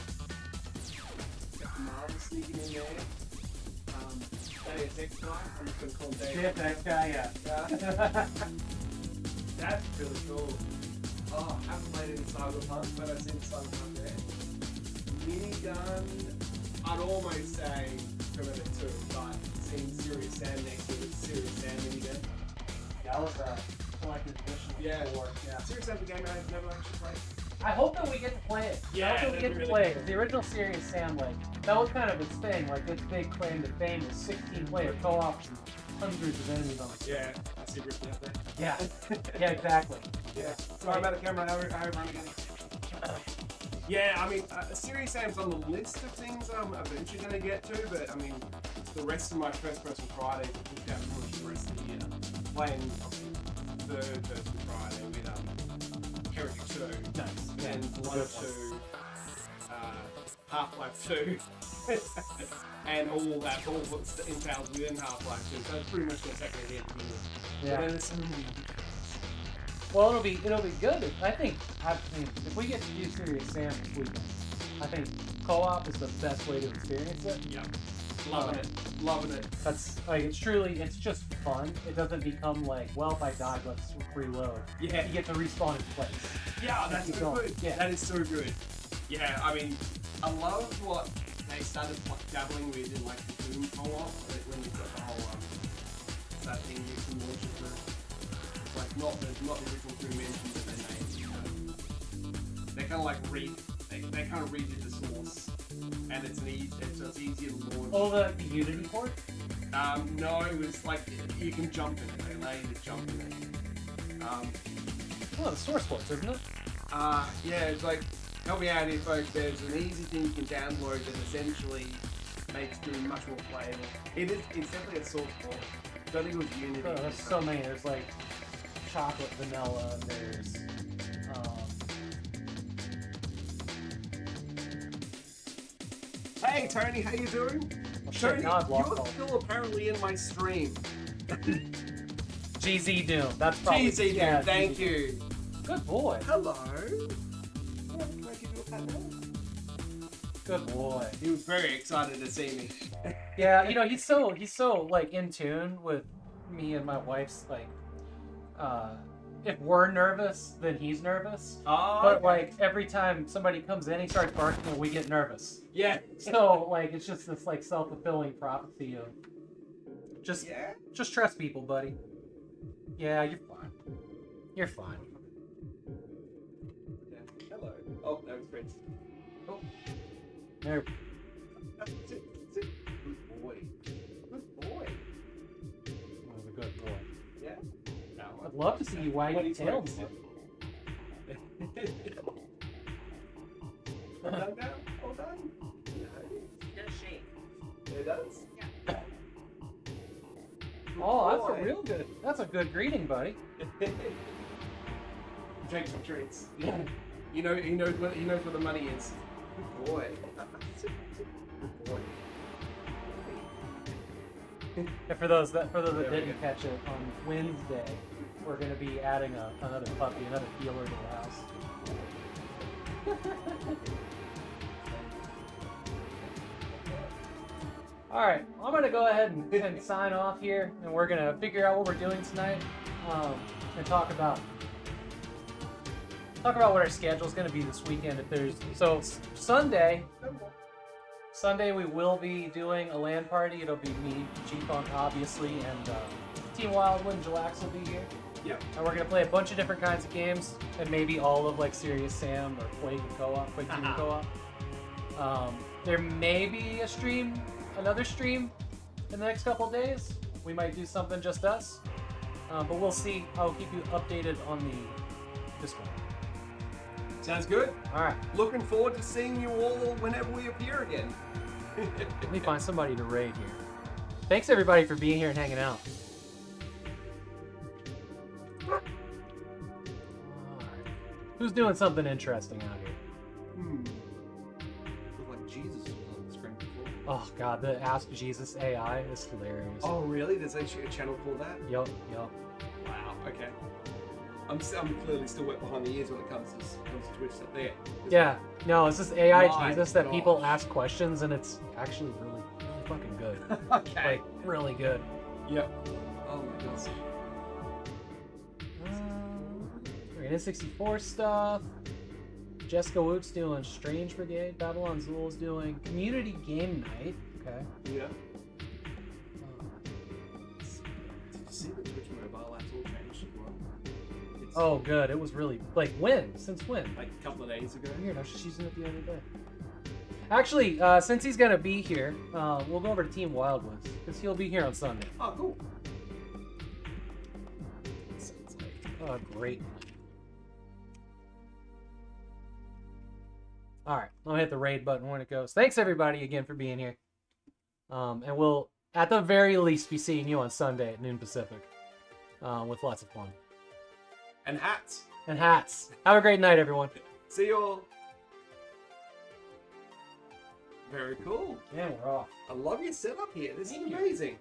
Got Marvel sneaking in there. Deus Ex guy. I'm just going to call him Deus. Yeah, that guy, yeah. Yeah. That's really cool. Oh, I haven't played any Cyberpunk, but I've seen Cyberpunk there. Minigun, I'd almost say Primitive 2, but seeing Serious Sam next to it, Serious Sam minigun. That was a collector's edition. Yeah. Before. Yeah. Serious Sam's a game I've never actually played. I hope that we get to play it. Yeah, I hope that we that'd get be to really play it. cool. The original Serious Sam, like, that was kind of its thing. Like, its big claim to fame was 16-player co-op and hundreds of enemies on it. Yeah, that's secretly up there. Yeah. Yeah, exactly. Yeah. Sorry about the camera, how run again. Yeah, I mean, Serious Sam's on the list of things I'm eventually going to get to, but I mean, the rest of my first-person Fridays are pushed out for the rest of the year. Playing third-person Friday with Heritage 2. Nice. And It's a Blood good 2, Half-Life 2, and all that's entails within Half-Life 2. So it's pretty much the second year to begin with. Yeah. But then there's some Well, it'll be good. I mean, if we get to do Serious Sam this weekend, I think co-op is the best way to experience it. Yeah. Loving it. That's like it's just fun. It doesn't become like, well, if I died, let's reload. Yeah. You get to respawn in place. Yeah, that's Keep so going. good. Yeah. That is so good. Yeah, I mean, I love what they started dabbling with in like the Doom co-op, like, when you've got the whole that thing you can launch it through. Like not the original Doom engine that they made. They kind of like they kind of redid the source, and it's easier to launch. Oh, the Unity port? No, it was like you can jump in it. They allow you to jump in it. Oh, the source ports, isn't it? Yeah, it's like, help me out here, folks. There's an easy thing you can download that essentially makes Doom much more playable. It's definitely a source port. I don't think it was Unity. Oh, there's so many. There's like chocolate vanilla. There's Hey, Tony, how you doing? shit, Tony, now I've lost you're all. still apparently in my stream. GZ Doom. That's probably GZ, yeah, thank GZ. you. Good boy. Hello. Can I give you a pat now? Good boy. He was very excited to see me. Yeah, you know, he's so like in tune with me and my wife's like if we're nervous, then he's nervous. Oh, But like every time somebody comes in, he starts barking and we get nervous. yeah. So like it's just this like self-fulfilling prophecy of just Yeah. just trust people, buddy. Yeah, you're fine. You're fine. Yeah. Hello. Oh, that was Prince. Oh. There. Sit. Good boy. Good boy. That was a good boy. Yeah. No, I'd love to see you wag your tail. All done now? All done? Does shake. It does? Oh, that's boy. a real good. That's a good greeting, buddy. Drink some treats. He knows where the money is. Good boy. Good boy. And for those that There we didn't go. catch it, on Wednesday, we're going to be adding another puppy, another healer to the house. All right, I'm going to go ahead and sign off here, and we're going to figure out what we're doing tonight, and talk about what our schedule is going to be this weekend. Sunday we will be doing a LAN party. It'll be me, G-Funk, obviously, and Team Wildwood, Jalax will be here. Yep. And we're gonna play a bunch of different kinds of games, and maybe all of like Serious Sam or Quake and co-op, Quake 2 co-op. There may be another stream in the next couple of days. We might do something just us. But we'll see. I'll keep you updated on the Discord. Sounds good. All right. Looking forward to seeing you all whenever we appear again. Let me find somebody to raid here. Thanks everybody for being here and hanging out. Alright. Who's doing something interesting out here? Looked like Jesus was on the screen before. Oh god, the Ask Jesus AI is hilarious. Oh really? There's actually a channel called that? Yup. Wow. Okay. I'm clearly still wet behind the ears when it comes to Twitch stuff there. Yeah. No, it's just AI My Jesus that people gosh. ask questions and it's actually really fucking good. Okay. Like, really good. Yep. Oh my gosh. N64 stuff. Jessica Woot's doing Strange Brigade. Babylon Zool's doing Community Game Night. Okay. Yeah. Did you see the Twitch mobile apps all changed as well? It's Oh, good. It was really like when? Since when? like a couple of days ago. Weird. I was just using it the other day. Actually, since he's gonna be here, we'll go over to Team Wildwoods because he'll be here on Sunday. Oh, cool. Sounds like a great night. All right, I'll hit the raid button when it goes. Thanks everybody again for being here. And we'll, at the very least, be seeing you on Sunday at noon Pacific, with lots of fun And hats. and hats. Have a great night, everyone. See you all. Very cool. Yeah, we're off. I love your setup here. This is amazing.